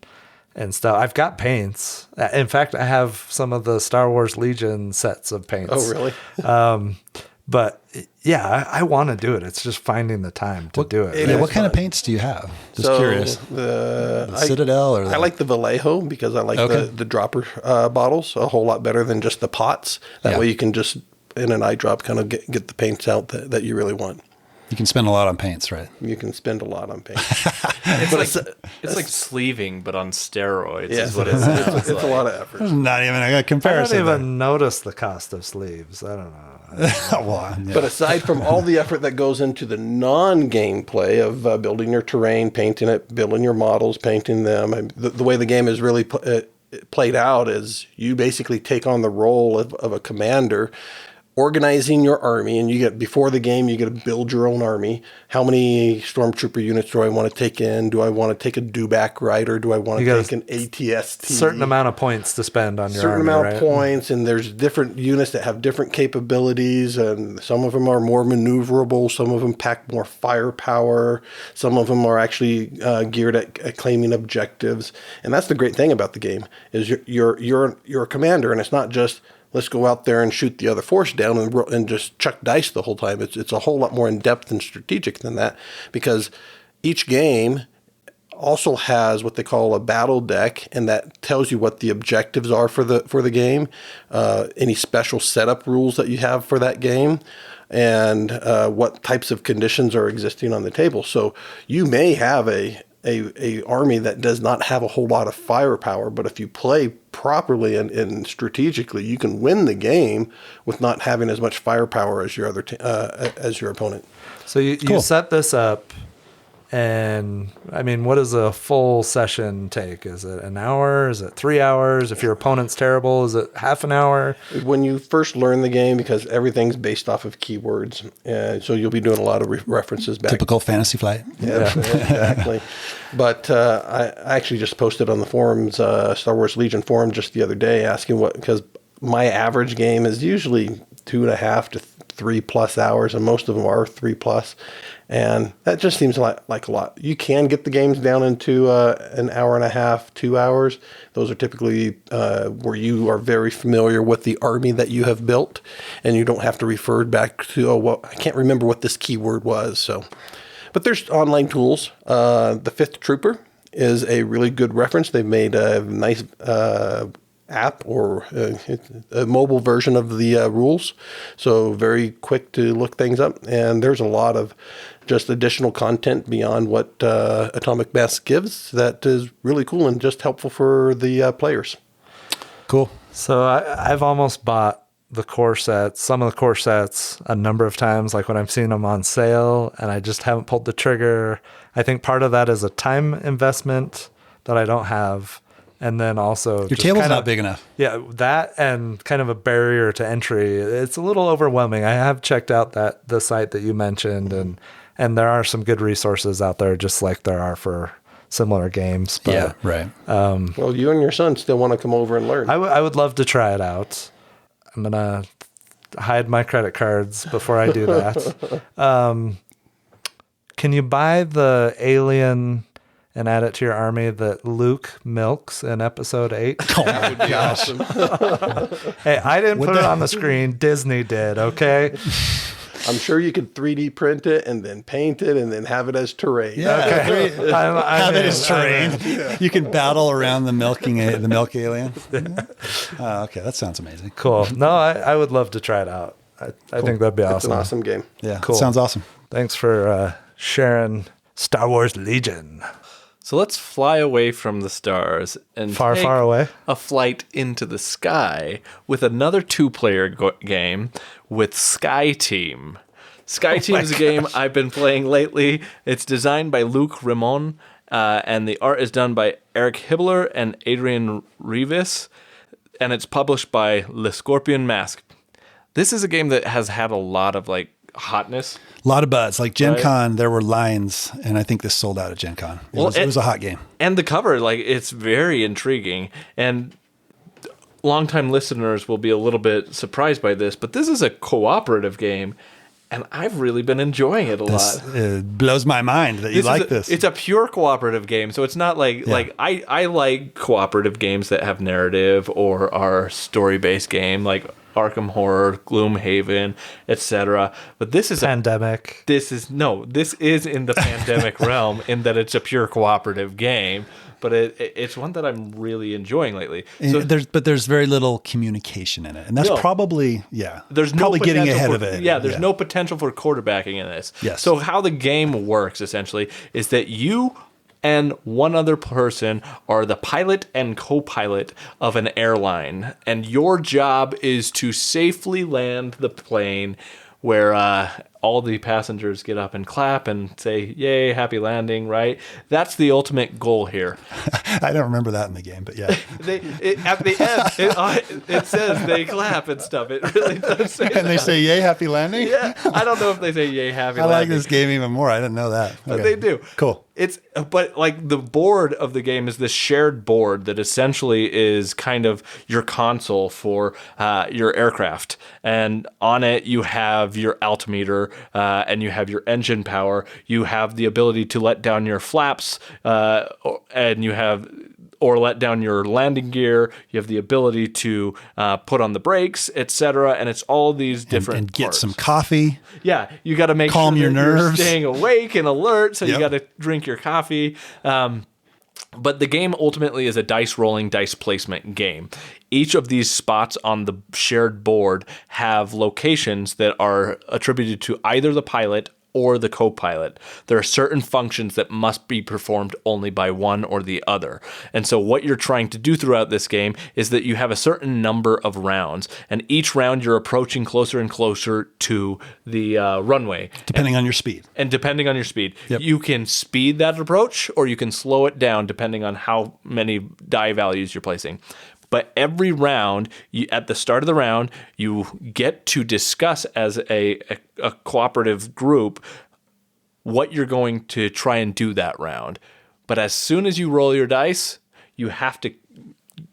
stuff. I've got paints. In fact, I have some of the Star Wars Legion sets of paints. Oh, really? But yeah, I want to do it. It's just finding the time to do it. it Yeah, is what kind of fun. paints do you have? Just So curious. The Citadel or I like the Vallejo because I like Okay. the dropper bottles a whole lot better than just the pots. That Yeah. way you can just in an eye drop kind of get the paints out that you really want. You can spend a lot on paints, right? You can spend a lot on paint. It's like sleeving, but on steroids. Yes, Is what it sounds it's a like. lot of effort. Not even a I don't comparison. even notice the cost of sleeves. I don't know. Well, yeah. But aside from all the effort that goes into the non-game play of building your terrain, painting it, building your models, painting them, the way the game is really played out is you basically take on the role of a commander, organizing your army, and you get before the game you get to build your own army. How many stormtrooper units do I want to take in? Do I want to take a Dewback rider? Do I want You to got take an ATST? Certain amount of points to spend on your Certain army, amount right? of points, and there's different units that have different capabilities, and some of them are more maneuverable, some of them pack more firepower, some of them are actually geared at claiming objectives. And that's the great thing about the game is you're a commander, and it's not just let's go out there and shoot the other force down and just chuck dice the whole time. It's a whole lot more in depth and strategic than that, because each game also has what they call a battle deck, and that tells you what the objectives are for the game, any special setup rules that you have for that game, and what types of conditions are existing on the table. So you may have a army that does not have a whole lot of firepower, but if you play properly and strategically, you can win the game with not having as much firepower as your as your opponent. So you Cool. set this up, and I mean, what does a full session take? Is it an hour? Is it 3 hours? If your opponent's terrible, is it half an hour? When you first learn the game, because everything's based off of keywords, so you'll be doing a lot of references back. Typical Fantasy Flight. Yeah, exactly. But I actually just posted on the forums, Star Wars Legion forum just the other day, asking because my average game is usually 2.5 to 3+ hours, and most of them are 3+. And that just seems like a lot. You can get the games down into an hour and a half, 2 hours. Those are typically where you are very familiar with the army that you have built, and you don't have to refer back to, I can't remember what this keyword was. So, but there's online tools. The Fifth Trooper is a really good reference. They've made a nice app or a mobile version of the rules, so very quick to look things up, and there's a lot of just additional content beyond what Atomic Mass gives that is really cool and just helpful for the players. Cool. So I've almost bought the core sets, some of the core sets, a number of times, like when I've seen them on sale, and I just haven't pulled the trigger. I think part of that is a time investment that I don't have. And then also Your table's not big enough. Yeah, that and kind of a barrier to entry. It's a little overwhelming. I have checked out the site that you mentioned, and And there are some good resources out there, just like there are for similar games. But, Yeah, right. Well, you and your son still want to come over and learn. I would love to try it out. I'm going to hide my credit cards before I do that. Can you buy the alien and add it to your army that Luke milks in episode 8? Oh That would be awesome. Hey, I didn't put it on the screen. Disney did, okay? I'm sure you could 3D print it and then paint it and then have it as terrain. Yeah, have it as I'm terrain. You can battle around the milk alien. Okay, that sounds amazing. Cool. No, I would love to try it out. I think that'd be It's awesome. an awesome game. Yeah, Cool. sounds awesome. Thanks for sharing Star Wars Legion. So let's fly away from the stars and Far, take far away. a flight into the sky with another 2-player game with Sky Team. Sky Team is a game I've been playing lately. It's designed by Luc Ramon, and the art is done by Eric Hibbler and Adrian Revis, and it's published by Le Scorpion Mask. This is a game that has had a lot of hotness. A lot of buzz. Like Gen Right. Con, there were lines, and I think this sold out at Gen Con. It was a hot game. And the cover, it's very intriguing. And longtime listeners will be a little bit surprised by this, but this is a cooperative game, and I've really been enjoying it a lot. It blows my mind that you like this. It's a pure cooperative game, so it's not I like cooperative games that have narrative or are story-based game, like Arkham Horror, Gloomhaven, etc. But this is Pandemic. this is in the pandemic realm in that it's a pure cooperative game, but it's one that I'm really enjoying lately. So there's very little communication in it, and that's No. probably there's no probably getting potential ahead for, of it. Yeah, there's no potential for quarterbacking in this. Yes. So how the game works essentially is that you and one other person are the pilot and co-pilot of an airline, and your job is to safely land the plane where all the passengers get up and clap and say, "Yay, happy landing!" Right? That's the ultimate goal here. I don't remember that in the game, but yeah. At the end, it says they clap and stuff. It really does say. And they say, "Yay, happy landing." Yeah, I don't know if they say "Yay, happy I landing." like this game even more. I didn't know that. But Okay. they do. Cool. But the board of the game is this shared board that essentially is kind of your console for your aircraft, and on it you have your altimeter and you have your engine power. You have the ability to let down your flaps, and you have. Or let down your landing gear. You have the ability to put on the brakes, etc. And it's all these different and get parts. some coffee. Yeah, you got to make Calm sure your that you're nerves. staying awake and alert. So you Yep. got to drink your coffee. But the game ultimately is a dice rolling, dice placement game. Each of these spots on the shared board have locations that are attributed to either the pilot or the co-pilot. There are certain functions that must be performed only by one or the other. And so what you're trying to do throughout this game is that you have a certain number of rounds, and each round you're approaching closer and closer to the runway. Depending on your speed. And depending on your speed, Yep. you can speed that approach or you can slow it down depending on how many die values you're placing. But every round, at the start of the round, you get to discuss as a cooperative group what you're going to try and do that round. But as soon as you roll your dice, you have to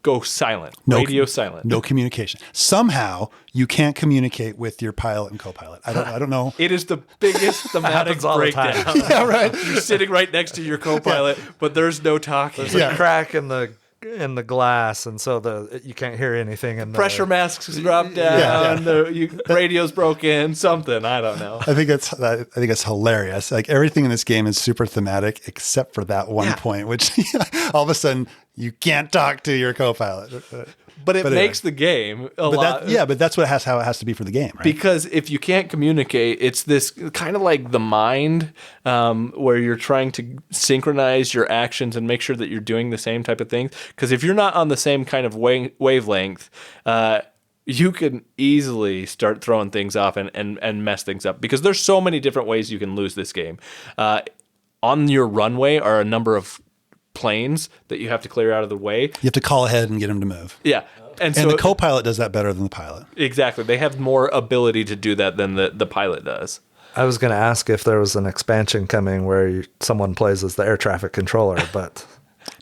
go silent, radio silent. No communication. Somehow you can't communicate with your pilot and co-pilot. I don't know. It is the biggest thematic happens all the time. breakdown. Yeah, right. You're sitting right next to your co-pilot, but there's no talking. There's a crack in the glass, and so you can't hear anything. And Pressure masks drop down. The radio's broken. Something I don't know. I think it's hilarious. Like everything in this game is super thematic except for that one point, which all of a sudden you can't talk to your co-pilot. But it anyway. makes the game a lot. But that's how it has to be for the game, right? Because if you can't communicate, it's this kind of like the mind, where you're trying to synchronize your actions and make sure that you're doing the same type of things. Because if you're not on the same kind of wavelength, you can easily start throwing things off and mess things up. Because there's so many different ways you can lose this game. On your runway are a number of planes that you have to clear out of the way. You have to call ahead and get them to move. Yeah. And so the co-pilot does that better than the pilot. exactly. They have more ability to do that than the pilot does. I was going to ask if there was an expansion coming where someone plays as the air traffic controller, but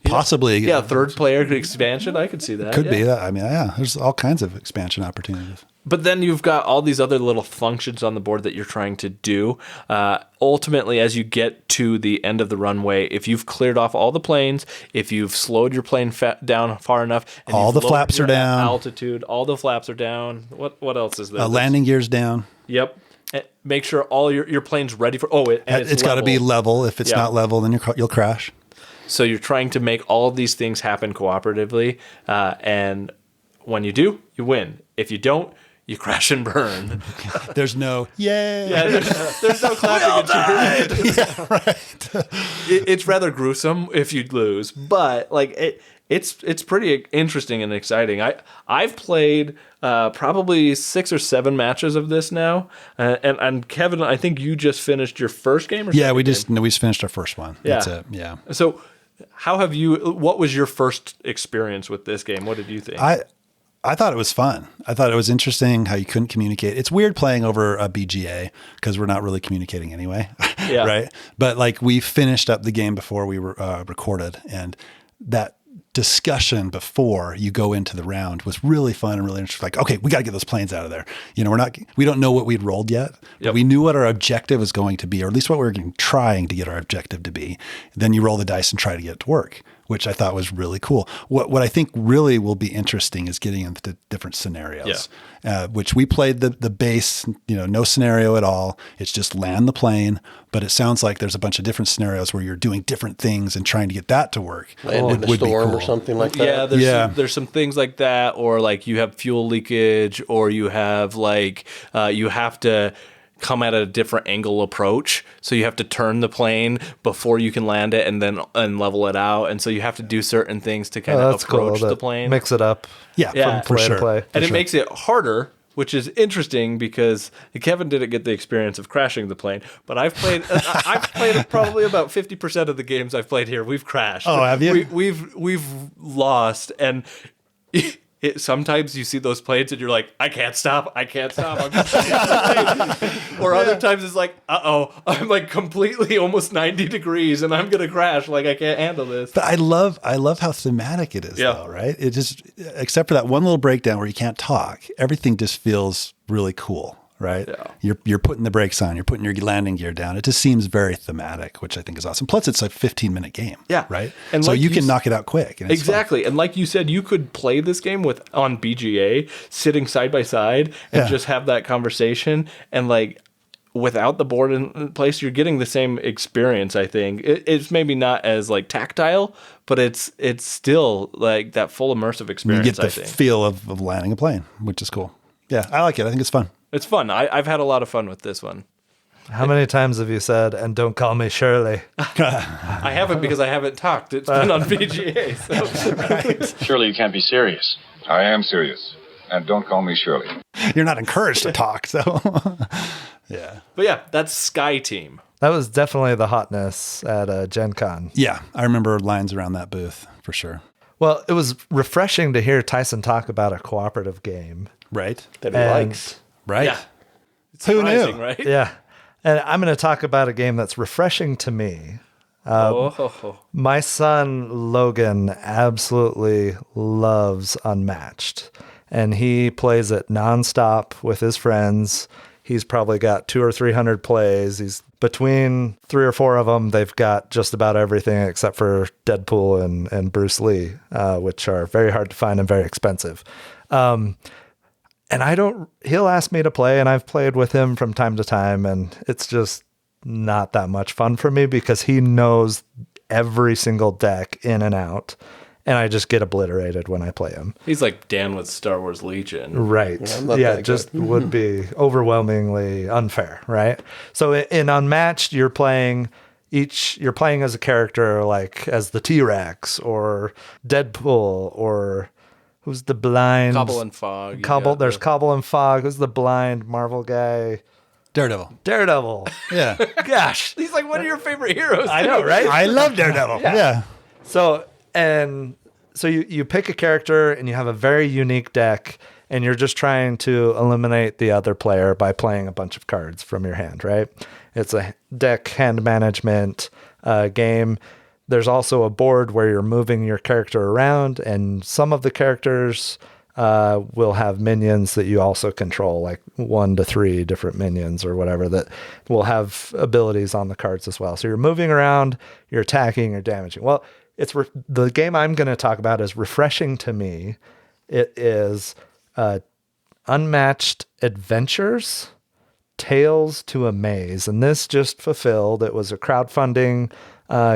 Possibly. Yeah, third player expansion. I could see that. Could be that. I mean, yeah, there's all kinds of expansion opportunities. But then you've got all these other little functions on the board that you're trying to do. Ultimately, as you get to the end of the runway, if you've cleared off all the planes, if you've slowed your plane down far enough, and all you've the lowered flaps your are down. Altitude, all the flaps are down. What else is there? Landing gear's down. Yep. Make sure all your plane's ready for. It's got to be level. If it's not level, then you'll crash. So you're trying to make all of these things happen cooperatively, and when you do, you win. If you don't, you crash and burn. There's no yay. Yeah, there's no clapping. Yeah, right. It's rather gruesome if you lose, but like it's pretty interesting and exciting. I've played probably 6 or 7 matches of this now, and Kevin, I think you just finished your first game. Yeah, we just finished our first one. Yeah. That's it. Yeah. So, what was your first experience with this game? What did you think? I thought it was fun. I thought it was interesting how you couldn't communicate. It's weird playing over a BGA because we're not really communicating anyway. Yeah. Right. But like we finished up the game before we were recorded, and that discussion before you go into the round was really fun and really interesting. Like, okay, we got to get those planes out of there. We don't know what we'd rolled yet, but we knew what our objective was going to be, or at least what we were trying to get our objective to be. Then you roll the dice and try to get it to work, which I thought was really cool. What I think really will be interesting is getting into different scenarios, which we played the base, no scenario at all. It's just land the plane, but it sounds like there's a bunch of different scenarios where you're doing different things and trying to get that to work. Land in a storm or something like that. Yeah, there's some things like that, or like you have fuel leakage, or you have like you have to come at a different angle approach, so you have to turn the plane before you can land it and then level it out, and so you have to do certain things to kind of approach the plane, mix it up. Yeah, from play to play. And it makes it harder, which is interesting because Kevin didn't get the experience of crashing the plane, but I've played probably about 50% of the games I've played here. We've crashed. Oh, have you? We've lost, and sometimes you see those planes and you're like, I can't stop. I'm just or other times it's like, I'm like completely almost 90 degrees and I'm gonna crash. Like I can't handle this. But I love how thematic it is, though, right? It just, except for that one little breakdown where you can't talk, everything just feels really cool. Right? Yeah. You're putting the brakes on, you're putting your landing gear down. It just seems very thematic, which I think is awesome. Plus, it's a 15-minute game. Yeah. Right? And so like you can knock it out quick. And exactly. Fun. And like you said, you could play this game on BGA, sitting side by side, and just have that conversation. And like without the board in place, you're getting the same experience, I think. It's maybe not as like tactile, but it's still like that full immersive experience, you get the feel of landing a plane, which is cool. Yeah, I like it. I think it's fun. It's fun. I've had a lot of fun with this one. How many times have you said, and don't call me Shirley? I haven't because I haven't talked. It's been on VGA. So. Right. Surely you can't be serious. I am serious. And don't call me Shirley. You're not encouraged to talk, so. Yeah. But yeah, that's Sky Team. That was definitely the hotness at Gen Con. Yeah, I remember lines around that booth for sure. Well, it was refreshing to hear Tyson talk about a cooperative game. Right. That he likes. Right. Yeah. It's Who knew? Right? Yeah. And I'm going to talk about a game that's refreshing to me. My son, Logan, absolutely loves Unmatched. And he plays it nonstop with his friends. He's probably got 200 or 300 plays. He's between 3 or 4 of them. They've got just about everything except for Deadpool and Bruce Lee, which are very hard to find and very expensive. And he'll ask me to play, and I've played with him from time to time, and it's just not that much fun for me because he knows every single deck in and out, and I just get obliterated when I play him. He's like Dan with Star Wars Legion. Right. Yeah, just would be overwhelmingly unfair, right? So in Unmatched, you're playing as a character like as the T-Rex or Deadpool or who's the blind? Cobble and Fog. There's Cobble and Fog. Who's the blind Marvel guy? Daredevil. Yeah. Gosh. He's like one of your favorite heroes. I know, right? I love Daredevil. Yeah. So you pick a character and you have a very unique deck, and you're just trying to eliminate the other player by playing a bunch of cards from your hand, right? It's a deck hand management game. There's also a board where you're moving your character around, and some of the characters will have minions that you also control, like 1 to 3 different minions or whatever that will have abilities on the cards as well. So you're moving around, you're attacking, you're damaging. Well, the game I'm going to talk about is refreshing to me. It is Unmatched Adventures, Tales to Amaze. And this just fulfilled. It was a crowdfunding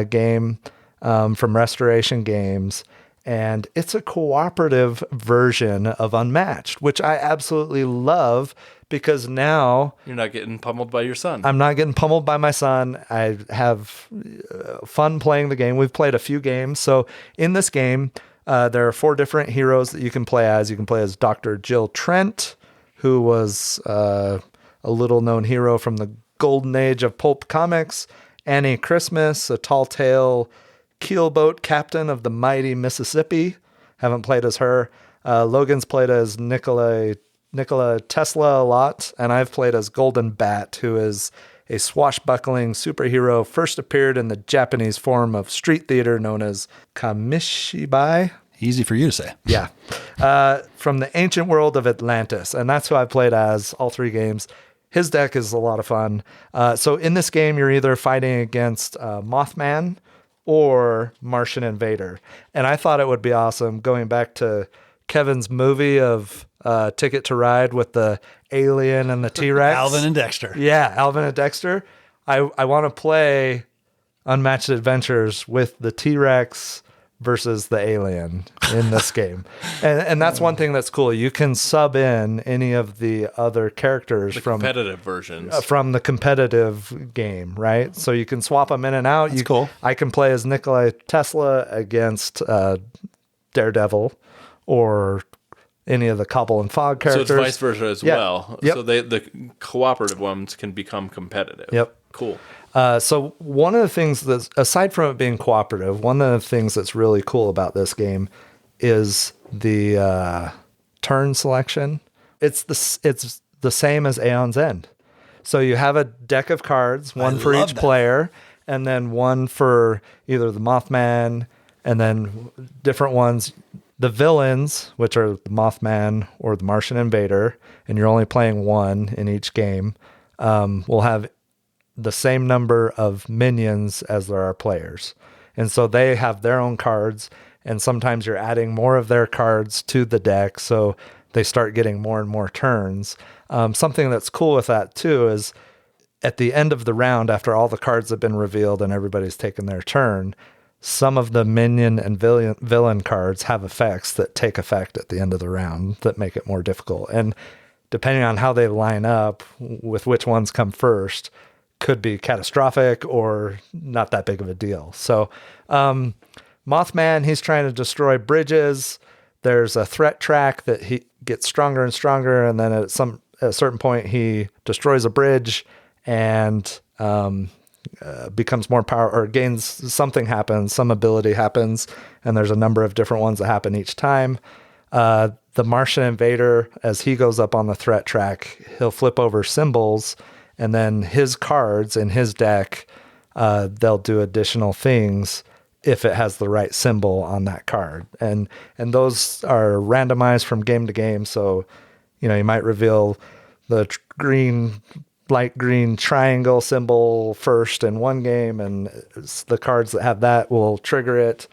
game from Restoration Games. And it's a cooperative version of Unmatched, which I absolutely love because now You're not getting pummeled by your son. I'm not getting pummeled by my son. I have fun playing the game. We've played a few games. So in this game, there are 4 different heroes that you can play as. You can play as Dr. Jill Trent, who was a little known hero from the golden age of pulp comics. Annie Christmas, a tall tale keelboat captain of the mighty Mississippi. Haven't played as her. Logan's played as Nikola Tesla a lot, and I've played as Golden Bat, who is a swashbuckling superhero, first appeared in the Japanese form of street theater known as Kamishibai. Easy for you to say. Yeah. From the ancient world of Atlantis, and that's who I played as all 3 games. His deck is a lot of fun. So in this game, you're either fighting against Mothman or Martian Invader. And I thought it would be awesome going back to Kevin's movie of Ticket to Ride with the alien and the T-Rex. Alvin and Dexter. Yeah, Alvin and Dexter. I want to play Unmatched Adventures with the T-Rex versus the alien in this game. And that's one thing that's cool. You can sub in any of the other characters from competitive versions from the competitive game, right? So you can swap them in and out. That's cool. I can play as Nikola Tesla against Daredevil or any of the Cobble and Fog characters. So it's vice versa as well. Yep. So the cooperative ones can become competitive. Yep. Cool. So one of the things that's, aside from it being cooperative, one of the things that's really cool about this game is the turn selection. It's the same as Aeon's End. So you have a deck of cards, one for each player, and then one for either the Mothman, and then different ones. The villains, which are the Mothman or the Martian Invader, and you're only playing one in each game, will have the same number of minions as there are players. And so they have their own cards, and sometimes you're adding more of their cards to the deck, so they start getting more and more turns. Something that's cool with that too is at the end of the round, after all the cards have been revealed and everybody's taken their turn, some of the minion and villain cards have effects that take effect at the end of the round that make it more difficult. And depending on how they line up with which ones come first, could be catastrophic or not that big of a deal. So Mothman, he's trying to destroy bridges. There's a threat track that he gets stronger and stronger, and then at a certain point he destroys a bridge and becomes more power, or gains something happens, some ability happens, and there's a number of different ones that happen each time. The Martian Invader, as he goes up on the threat track, he'll flip over symbols, and then his cards in his deck, they'll do additional things if it has the right symbol on that card. And those are randomized from game to game. So, you might reveal the light green triangle symbol first in one game, and the cards that have that will trigger it.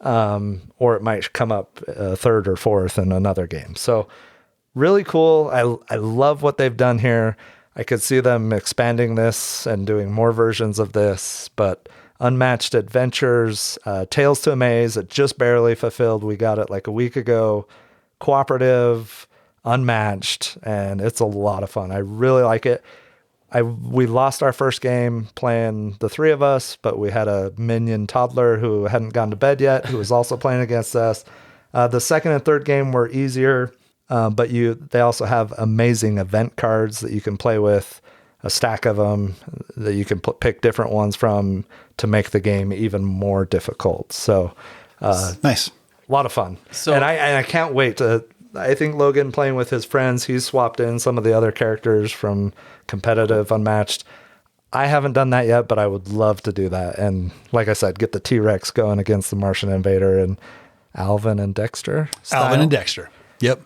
Or it might come up third or fourth in another game. So really cool. I love what they've done here. I could see them expanding this and doing more versions of this, but Unmatched Adventures, Tales to Amaze, it just barely fulfilled. We got it like a week ago. Cooperative, Unmatched, and it's a lot of fun. I really like it. We lost our first game playing the 3 of us, but we had a minion toddler who hadn't gone to bed yet, who was also playing against us. The second and third game were easier, but they also have amazing event cards that you can play with, a stack of them that you can pick different ones from to make the game even more difficult. So nice. A lot of fun. So- and I can't wait to I think Logan playing with his friends, he's swapped in some of the other characters from competitive Unmatched. I haven't done that yet, but I would love to do that. And like I said, get the T-Rex going against the Martian Invader and Alvin and Dexter style. Alvin and Dexter. Yep.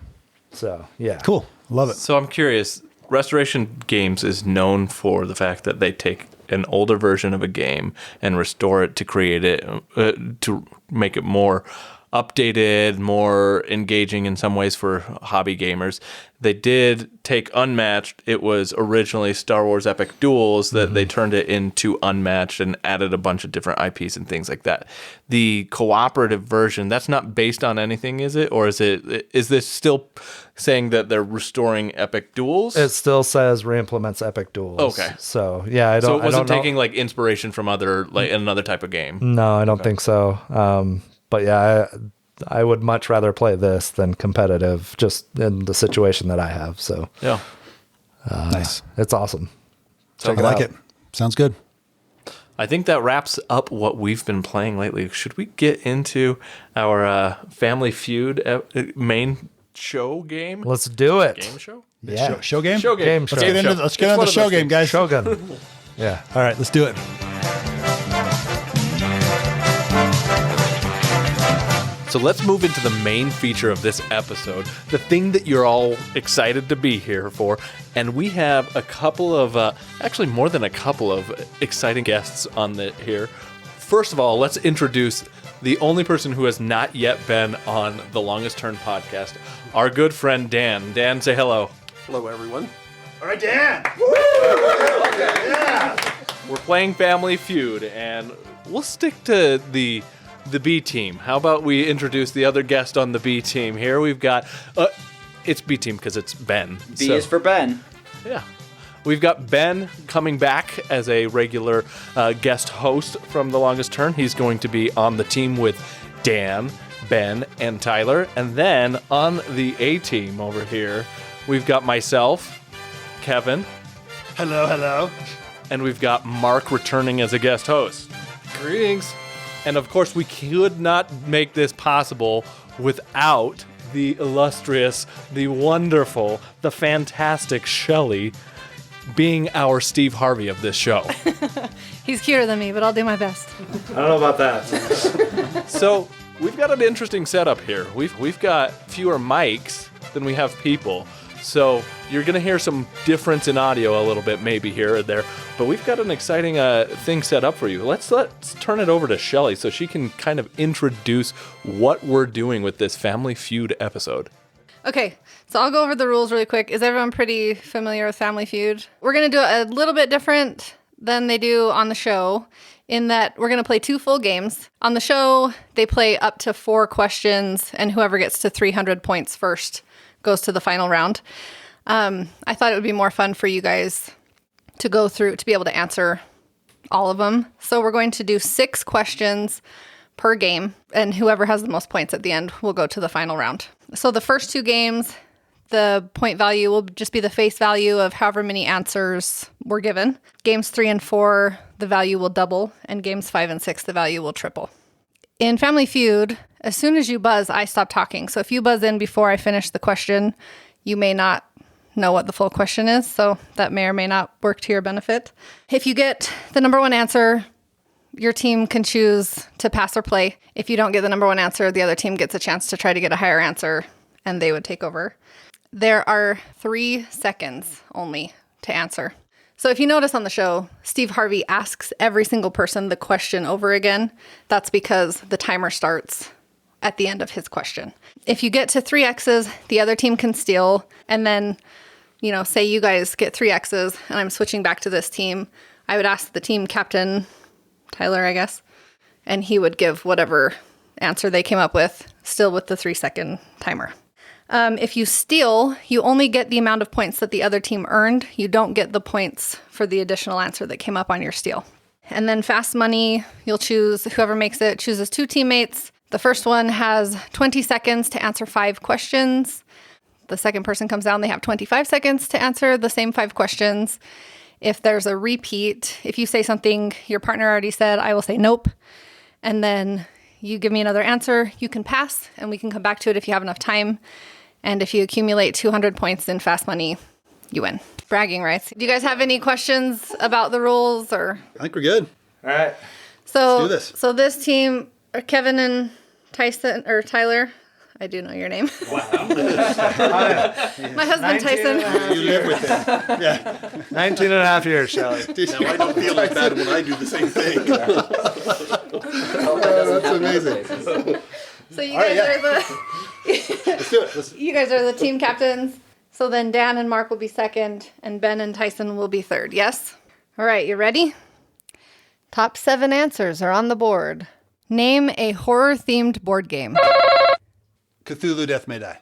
So, yeah. Cool. Love it. So I'm curious, Restoration Games is known for the fact that they take an older version of a game and restore it to create it, to make it more updated, more engaging in some ways for hobby gamers. They did take Unmatched. It was originally Star Wars Epic Duels that they turned it into Unmatched and added a bunch of different IPs and things like that. The cooperative version, that's not based on anything, is it? Or is this still saying that they're restoring Epic Duels? It still says reimplements Epic Duels. Okay. So, yeah, I don't So it wasn't I don't know. taking like inspiration from other, like another type of game. No, I don't think so. But yeah, I would much rather play this than competitive, just in the situation that I have. So Yeah. Nice. it's awesome. I like it. Sounds good. I think that wraps up what we've been playing lately. Should we get into our Family Feud main show game? Let's do it. Game show? Yeah. Show game? Show game. Game show. Let's get into It's the one of show those game, guys. Shogun. Yeah. All right, let's do it. So let's move into the main feature of this episode, the thing that you're all excited to be here for. And we have a couple of, actually more than a couple of exciting guests on here. First of all, let's introduce the only person who has not yet been on the Longest Turn podcast, our good friend Dan. Dan, say hello. Hello, everyone. All right, Dan. We're playing Family Feud, and we'll stick to the B team. How about we introduce the other guest on the B team here? We've got, it's B team because it's Ben. B is for Ben. Yeah. We've got Ben coming back as a regular guest host from The Longest Turn. He's going to be on the team with Dan, Ben, and Tyler. And then on the A team over here, we've got myself, Kevin. Hello. And we've got Mark returning as a guest host. Greetings. And of course, we could not make this possible without the illustrious, the wonderful, the fantastic Shelley being our Steve Harvey of this show. He's cuter than me, but I'll do my best. I don't know about that. So we've got an interesting setup here. We've got fewer mics than we have people. So you're going to hear some difference in audio a little bit maybe here or there. But we've got an exciting thing set up for you. Let's turn it over to Shelley so she can kind of introduce what we're doing with this Family Feud episode. Okay, so I'll go over the rules really quick. Is everyone pretty familiar with Family Feud? We're going to do it a little bit different than they do on the show in that we're going to play 2 full games. On the show, they play up to 4 questions, and whoever gets to 300 points first goes to the final round. I thought it would be more fun for you guys to go through, to be able to answer all of them. So we're going to do 6 questions per game, and whoever has the most points at the end will go to the final round. So the first 2 games, the point value will just be the face value of however many answers were given. Games 3 and 4, the value will double, and games 5 and 6, the value will triple. In Family Feud, as soon as you buzz, I stop talking. So if you buzz in before I finish the question, you may not know what the full question is, so that may or may not work to your benefit. If you get the number 1 answer, your team can choose to pass or play. If you don't get the number 1 answer, the other team gets a chance to try to get a higher answer, and they would take over. There are 3 seconds only to answer. So if you notice on the show, Steve Harvey asks every single person the question over again. That's because the timer starts at the end of his question. If you get to 3 X's, the other team can steal, and then, say you guys get 3 X's, and I'm switching back to this team, I would ask the team captain, Tyler, I guess, and he would give whatever answer they came up with, still with the 3-second timer. If you steal, you only get the amount of points that the other team earned. You don't get the points for the additional answer that came up on your steal. And then fast money, you'll choose, whoever makes it chooses 2 teammates. The first one has 20 seconds to answer 5 questions. The second person comes down, they have 25 seconds to answer the same 5 questions. If there's a repeat, if you say something your partner already said, I will say nope. And then you give me another answer, you can pass, and we can come back to it if you have enough time. And if you accumulate 200 points in fast money, you win. Bragging rights. Do you guys have any questions about the rules or? I think we're good. All right. So, Let's do this. So this team, Kevin and Tyson or Tyler, I do know your name. Wow. My husband Tyson. You live with it. Yeah. 19 and a half years, Shelly. Now, I don't feel as bad when I do the same thing. That's amazing. So you guys are the Let's do it. you guys are the team captains. So then Dan and Mark will be second, and Ben and Tyson will be third. Yes. All right. You ready? Top 7 answers are on the board. Name a horror-themed board game. Cthulhu Death May Die.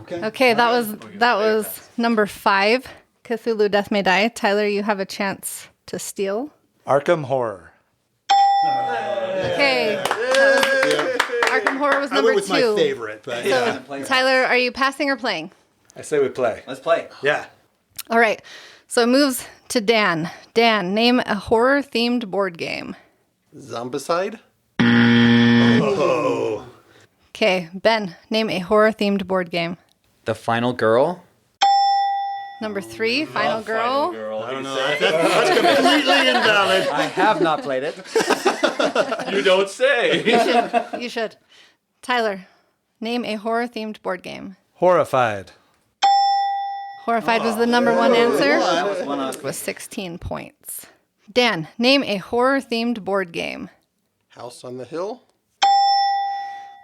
Okay. Okay, that was number 5. Cthulhu Death May Die. Tyler, you have a chance to steal. Arkham Horror. Okay. Arkham Horror was I number went with 2. my favorite, but So, Tyler, are you passing or playing? I say we play. Let's play. Yeah. All right. So it moves to Dan. Dan, name a horror-themed board game. Zombicide? Okay, Ben, name a horror-themed board game. The Final Girl. Number 3, Final Girl. I don't know. That's completely invalid. I have not played it. You don't say. You should. Tyler, name a horror-themed board game. Horrified. Horrified was the number 1 answer. That was one off. With 16 points. Dan, name a horror-themed board game. House on the Hill?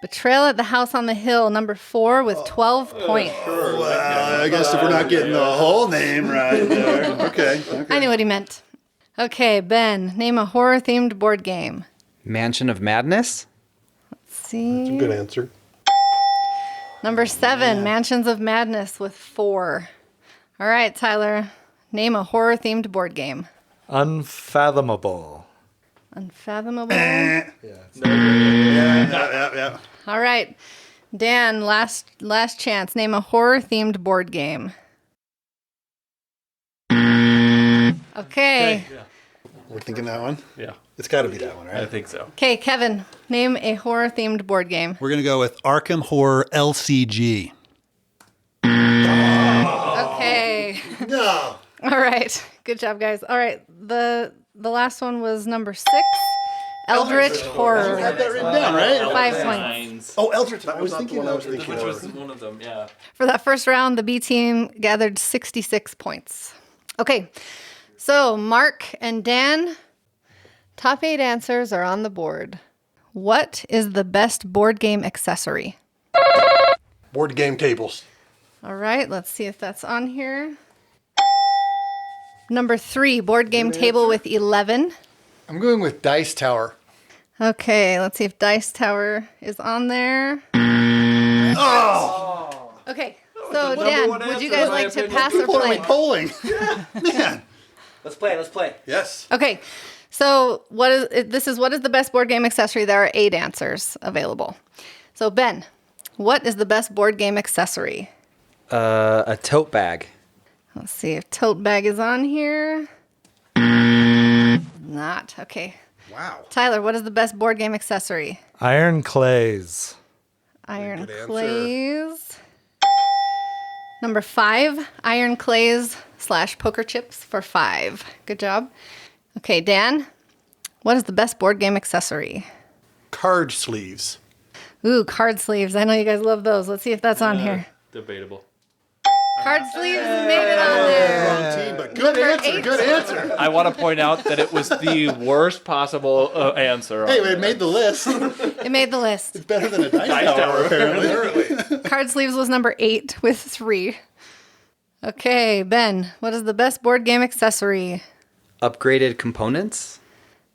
Betrayal at the House on the Hill, number 4 with 12 points. I guess if we're not getting the whole name right there. Okay. I knew what he meant. Okay, Ben, name a horror-themed board game. Mansion of Madness. Let's see. Good answer. Number 7, Mansions of Madness with 4. All right, Tyler, name a horror-themed board game. Unfathomable. Unfathomable. Yeah. All right, Dan, last chance. Name a horror-themed board game. Okay. We're thinking that one? Yeah, It's got to be that one, I right? think so. Okay, Kevin, name a horror-themed board game. We're going to go with Arkham Horror LCG. Okay. No. All right. Good job, guys. All right. The last one was number 6, Eldritch Horror. Got that written down, right? 5 points. Oh, Eldritch. That was not the one I was thinking Which of. was one of them, yeah. For that first round, the B team gathered 66 points. Okay. So, Mark and Dan, top 8 answers are on the board. What is the best board game accessory? Board game tables. All right, let's see if that's on here. Number 3, board game table with 11. I'm going with Dice Tower. Okay, let's see if Dice Tower is on there. Oh! Okay, so Dan, would you guys like to pass or People are play? polling. Man. Let's play. Yes. Okay, so what is the best board game accessory? There are 8 answers available. So Ben, what is the best board game accessory? A tote bag. Let's see if tote bag is on here. Not. Okay. Wow. Tyler, what is the best board game accessory? Iron clays. Iron Good answer. clays. Number 5, iron clays / poker chips for 5. Good job. Okay, Dan, what is the best board game accessory? Card sleeves. Ooh, card sleeves. I know you guys love those. Let's see if that's on here. Debatable. Card sleeves made it on there. Wrong team, but good answer. 8. Good answer. I want to point out that it was the worst possible answer. Hey, it made the list. It made the list. It's better than a dice tower, apparently. Card sleeves was number 8 with 3. Okay, Ben, what is the best board game accessory? Upgraded components.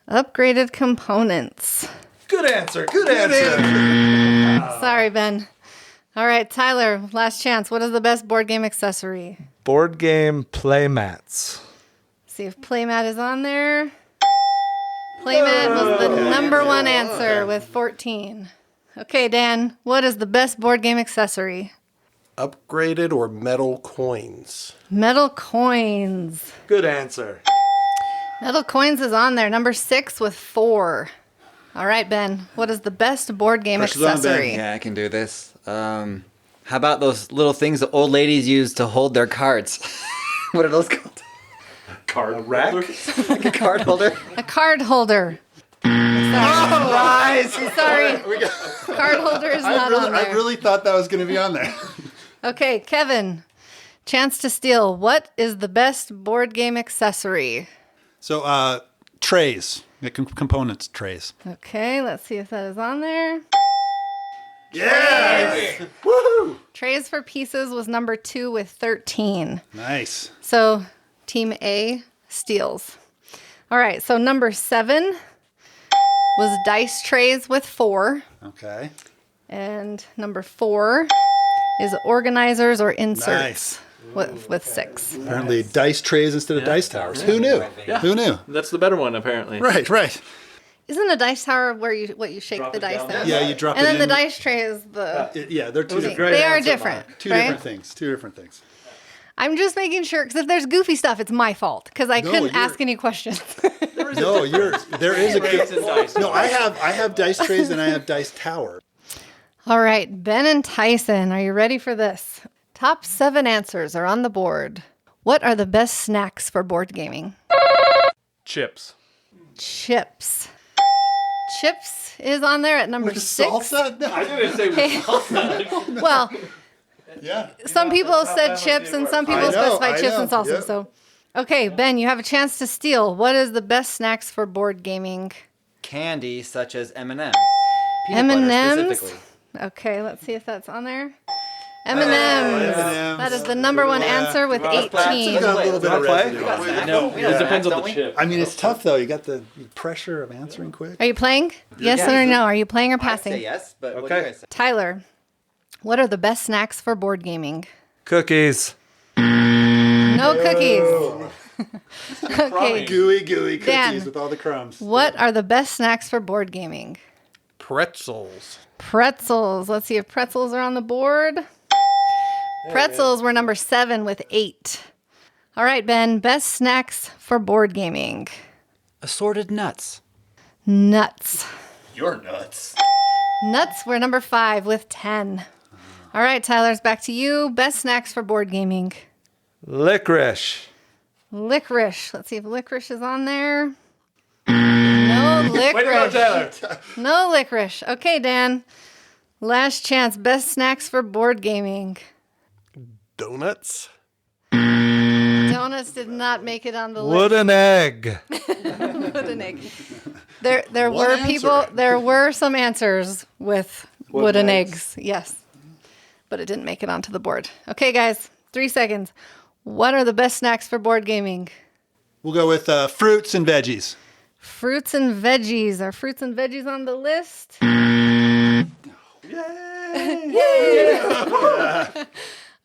Upgraded components. Good answer. Good answer. Sorry, Ben. All right, Tyler, last chance. What is the best board game accessory? Board game play mats. See if playmat is on there. Playmat was the number 1 answer with 14. Okay, Dan, what is the best board game accessory? Upgraded or metal coins. Metal coins. Good answer. Metal coins is on there. Number 6 with 4. All right, Ben. What is the best board game Pressure's on, Ben. accessory? Yeah, I can do this. How about those little things that old ladies use to hold their cards? What are those called? Card rack? Like a card holder? A card holder. Rise! Sorry. Card holder is not on there. I really thought that was going to be on there. Okay, Kevin. Chance to steal. What is the best board game accessory? So, trays. Components, trays. Okay, let's see if that is on there. Yes! Woohoo! Trays for Pieces was number 2 with 13. Nice. So Team A steals. All right, so number 7 was Dice Trays with 4. Okay. And number 4 is Organizers or Inserts Nice. with 6. Apparently, dice trays instead of dice towers. Who knew? Yeah. Who knew? That's the better one, apparently. Right, right. Isn't a dice tower where you shake the dice down? Yeah, you drop And it then in. the dice tray is the... Yeah, they're two different. They are different, Two right? different things. Two different things. I'm just making sure, because if there's goofy stuff, it's my fault, because I couldn't you're- ask any questions. No, there is a Trays and dice. No, I have dice trays and I have dice tower. All right, Ben and Tyson, are you ready for this? Top 7 answers are on the board. What are the best snacks for board gaming? Chips. Chips. Chips is on there at number 6. Salsa? No. I didn't say with Well, Yeah. some people said chips and some people I know, specified I chips know, and salsa. yep. So, okay, Ben, you have a chance to steal. What is the best snacks for board gaming? Candy such as M&Ms. M&Ms? Specifically. Okay, let's see if that's on there. M&Ms. That is the number 1 answer with 18. Got a little bit of residue. No, it depends on the chip. I mean, it's tough though. You got the pressure of answering quick. Are you playing? Yes or no? Are you playing or I'd passing? say yes, but what do you guys say? Tyler, what are the best snacks for board gaming? Cookies. No cookies. Okay. Gooey cookies Dan. with all the crumbs. What are the best snacks for board gaming? Pretzels. Pretzels. Let's see if pretzels are on the board. Pretzels were number 7 with 8. All right, Ben, best snacks for board gaming. Assorted nuts. Nuts. You're nuts. Nuts were number 5 with 10. All right, Tyler, it's back to you. Best snacks for board gaming. Licorice. Licorice. Let's see if licorice is on there. No licorice. Tyler. No licorice. Okay, Dan. Last chance. Best snacks for board gaming. Donuts. Donuts did not make it on the list. Wooden egg. Wooden egg. There One were answer. people. There were some answers with wooden eggs. Yes, but it didn't make it onto the board. Okay, guys. 3 seconds. What are the best snacks for board gaming? We'll go with fruits and veggies. Fruits and veggies. Are fruits and veggies on the list?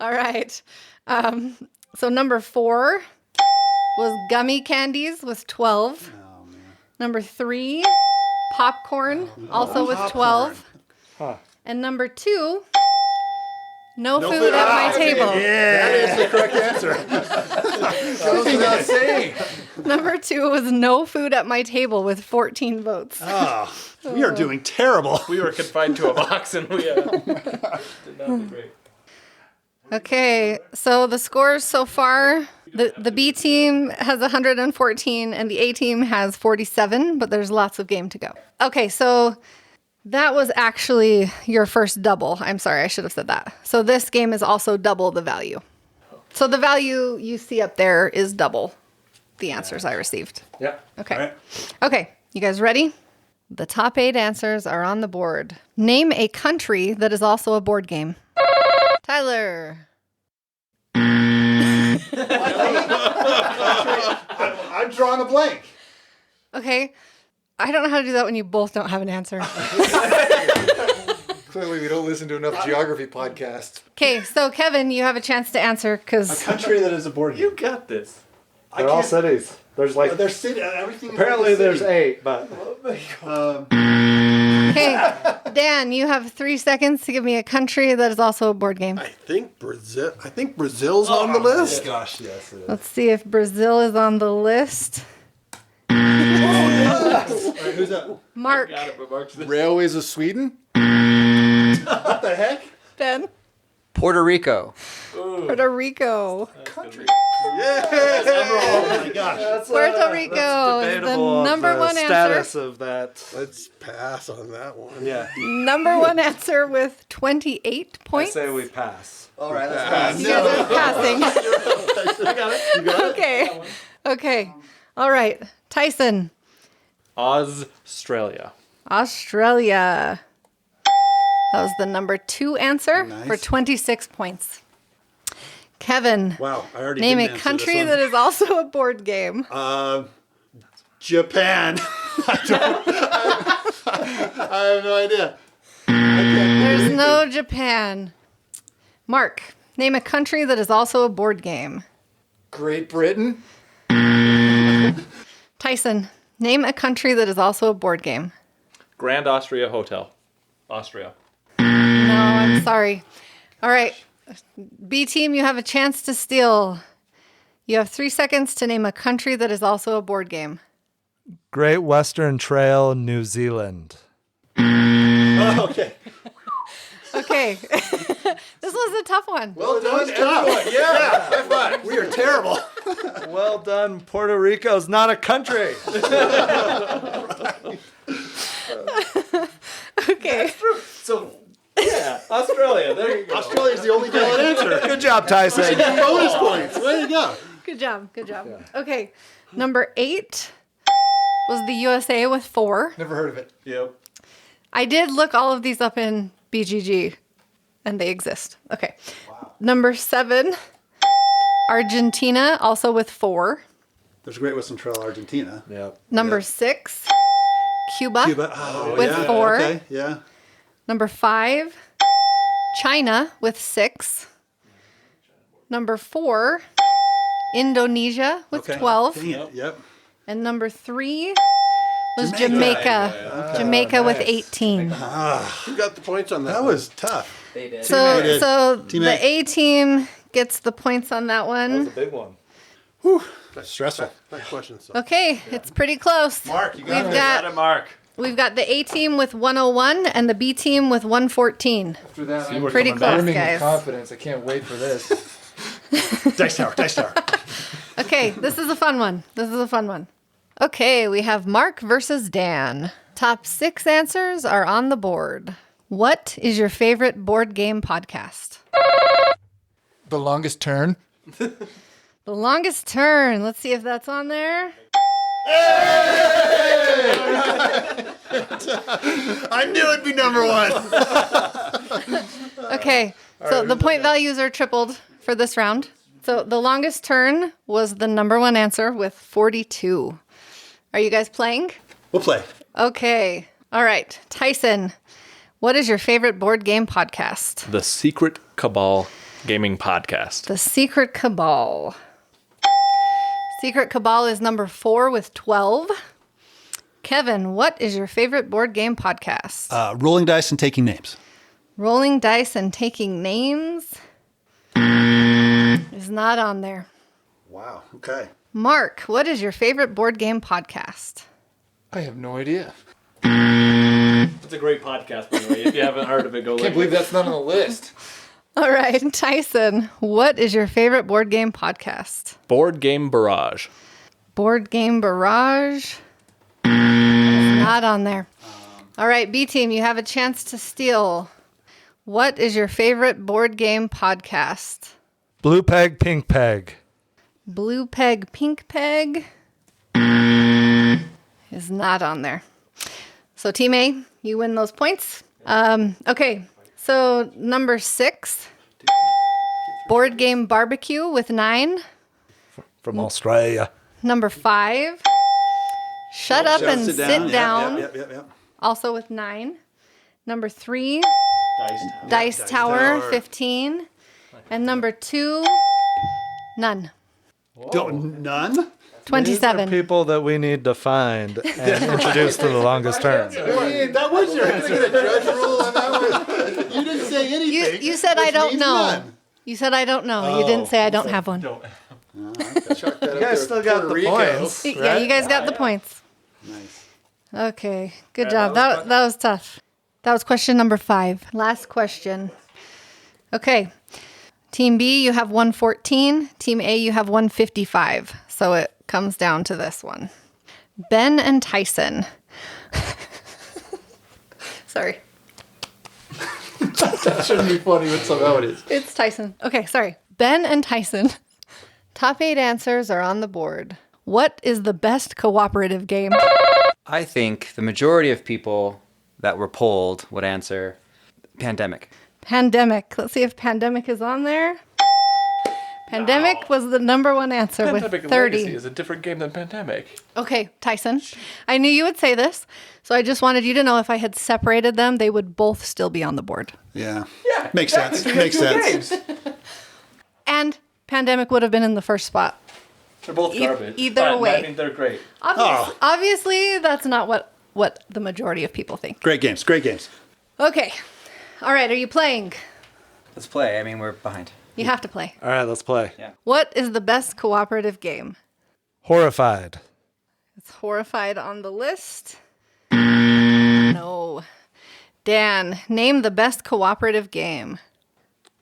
All right. So number 4 was gummy candies with 12. Number 3, popcorn, also with 12. And number 2, no food at my table. That is the correct answer. Goes without saying. Number 2 was no food at my table with 14 votes. Oh, we are doing terrible. We were confined to a box and we did not do great. Okay, so the scores so far, the B team has 114 and the A team has 47, but there's lots of game to go. Okay, so that was actually your first double. I'm sorry, I should have said that. So this game is also double the value. So the value you see up there is double the answers I received. Yeah. Okay. All right. Okay, you guys ready? The top 8 answers are on the board. Name a country that is also a board game. Tyler. I'm drawing a blank. Okay. I don't know how to do that when you both don't have an answer. Clearly, we don't listen to enough geography podcasts. Okay, so Kevin, you have a chance to answer because Country that is a board game. You got this. They're all cities. There's like They're city. Everything. apparently there's 8, but okay, Dan, you have 3 seconds to give me a country that is also a board game. I think Brazil's on the list. Gosh, yes. It is. Let's see if Brazil is on the list. Who's up? Mark. Railways of Sweden? What the heck? Ben. Puerto Rico. Puerto Rico. Oh my gosh. Puerto Rico is the number one status answer. of that. Let's pass on that one. Yeah. Number one answer with 28 I points. say we pass. All right, let's pass. You guys are passing. Okay. Okay. All right. Tyson. Australia. Australia. That was the number 2 answer Nice. for 26 points. Kevin. Wow, I already Name a didn't answer country this that is also a board game. one. Japan. I have no idea. There's no Japan. Mark. Name a country that is also a board game. Great Britain? Tyson. Name a country that is also a board game. Grand Austria Hotel. Austria. No, I'm sorry. All right. B team, you have a chance to steal. You have 3 seconds to name a country that is also a board game. Great Western Trail, New Zealand. Oh, okay. Okay. This was a tough one. Well done, everyone. Yeah, high five. We are terrible. Well done. Puerto Rico's not a country. Okay. So, yeah, Australia. There you go. Australia's the only valid answer. Good job, Tyson. Bonus points. Way to go. Good job. Good job. Okay. Number 8 was the USA with 4. Never heard of it. Yep. I did look all of these up in BGG, and they exist. Okay. Number 7, Argentina, also with 4. There's Great Western Trail, Argentina. Yep. Number 6, Cuba, Cuba. Oh, with yeah. 4. Okay, yeah. Number 5, China with 6. Number 4, Indonesia with Okay. 12. Dang it. Yep. And number 3 was Jamaica. Jamaica with 18. Who got the points on that? That one? was tough. They did. So, did. so Team the A. A team gets the points on that one. Big one. Stressful. That question. So. Okay, it's pretty close. Mark, you got We've it. got Mark. we've got the A team with 101 and the B team with 114. After that, I'm Pretty close, brimming guys. with confidence. I can't wait for this. Dice Tower, Dice Tower. Okay, this is a fun one. This is a fun one. Okay, we have Mark versus Dan. Top 6 answers are on the board. What is your favorite board game podcast? The Longest Turn? The Longest Turn. Let's see if that's on there. I knew it'd be number 1. Okay, so the point values are tripled for this round. So the Longest Turn was the number 1 answer with 42. Are you guys playing? We'll play. Okay. All right. Tyson, what is your favorite board game podcast? The Secret Cabal Gaming Podcast. The Secret Cabal. Secret Cabal is number 4 with 12. Kevin, what is your favorite board game podcast? Rolling dice and taking names. Rolling Dice and Taking Names is not on there. Wow. Okay. Mark, what is your favorite board game podcast? I have no idea. It's a great podcast, by the way. If you haven't heard of it, go Can't believe that's not on the list. All right, Tyson, what is your favorite board game podcast? Board Game Barrage. Board Game Barrage is not on there. All right, B team, you have a chance to steal. What is your favorite board game podcast? Blue Peg, Pink Peg. Blue Peg, Pink Peg is not on there. So Team A, you win those points. Okay, so number 6, Board Game Barbecue with 9. From Australia. Number 5, Shut Up and Sit Down, Yep. also with 9. Number 3, Dice Tower, 15. And number 2, none. None? 27. People that we need to find and introduce to the Longest Turn. That was your answer. Get a judge rule on that one. You didn't say anything. You said I which don't means know. none. You said I don't know. You didn't say I don't have one. Chalk that You up guys there, still got Puerto the Rico. points. Yeah, you guys got the points. Nice. Okay, good job. That was tough. That was question number 5. Last question. Okay. Team B, you have 114. Team A, you have 155. So it comes down to this one. Ben and Tyson. Sorry. That shouldn't be funny, but somehow it is. It's Tyson. Okay, sorry. Ben and Tyson. Top 8 answers are on the board. What is the best cooperative game? I think the majority of people that were polled would answer Pandemic. Pandemic. Let's see if Pandemic is on there. Pandemic was the number 1 answer Pandemic with 30. Legacy is a different game than Pandemic. Okay, Tyson. I knew you would say this, so I just wanted you to know if I had separated them, they would both still be on the board. Yeah. Makes sense. Makes sense. And Pandemic would have been in the first spot. They're both garbage. Either but way. I think they're great. Obviously, that's not what the majority of people think. Great games. Great games. Okay. All right, are you playing? Let's play. I mean, we're behind. You have to play. All right, let's play. Yeah. What is the best cooperative game? Horrified. It's Horrified on the list. No. Dan, name the best cooperative game.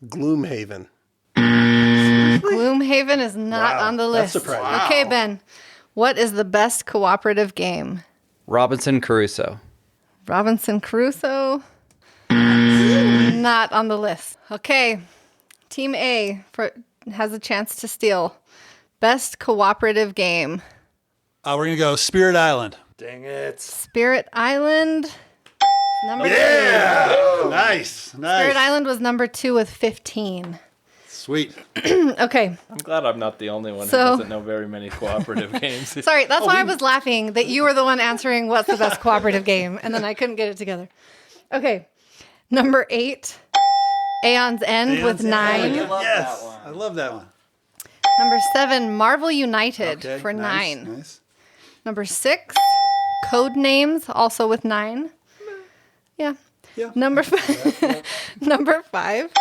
Gloomhaven. Gloomhaven is not on the that's list. surprising. Okay, Ben. What is the best cooperative game? Robinson Crusoe. Robinson Crusoe. Not on the list. Okay. Team A has a chance to steal. Best cooperative game. We're going to go Spirit Island. Dang it. Spirit Island. Number 2. Nice. Nice. Spirit Island was number 2 with 15. Sweet. Okay. I'm glad I'm not the only one So- who doesn't know very many cooperative games. Sorry, that's why I was laughing that you were the one answering what's the best cooperative game, and then I couldn't get it together. Okay. Number 8, Aeon's End with 9. Yes. I love that one. Number 7, Marvel United Okay, for nice, 9. Nice. Number 6, Code Names, also with 9. Yeah. Yeah. Number 5, number 5,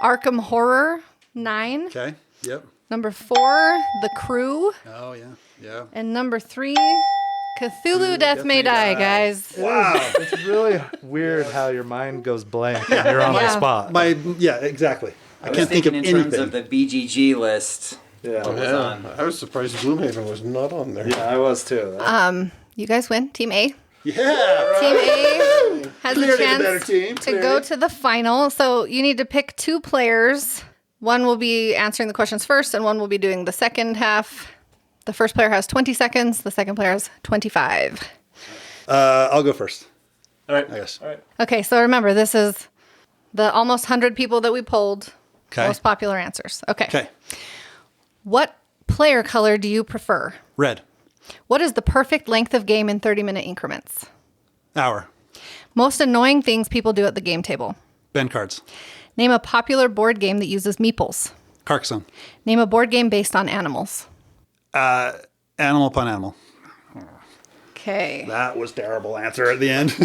Arkham Horror, 9. Okay. Yep. Number 4, The Crew. Oh, yeah. Yeah. And number 3, Cthulhu Death May Die, guys. Wow. It's really weird how your mind goes blank and you're on the Yeah. spot. Yeah, exactly. I was can't think of thinking in terms anything. of the BGG list. Yeah. on. I was surprised Gloomhaven was not on there. Yeah, I was too. You guys win. Team A. Yeah. Team A has a Clearly the chance better team, to clearly. go to the final. So you need to pick 2 players. One will be answering the questions first, and one will be doing the second half. The first player has 20 seconds. The second player has 25. I'll go first. All right. I guess. All right. Okay, so remember, this is the almost 100 people that we polled. Okay. Most popular answers. Okay. Okay. What player color do you prefer? Red. What is the perfect length of game in 30-minute increments? Hour. Most annoying things people do at the game table. Ben cards. Name a popular board game that uses meeples. Carcassonne. Name a board game based on animals. Animal upon animal. Okay. That was terrible answer at the end.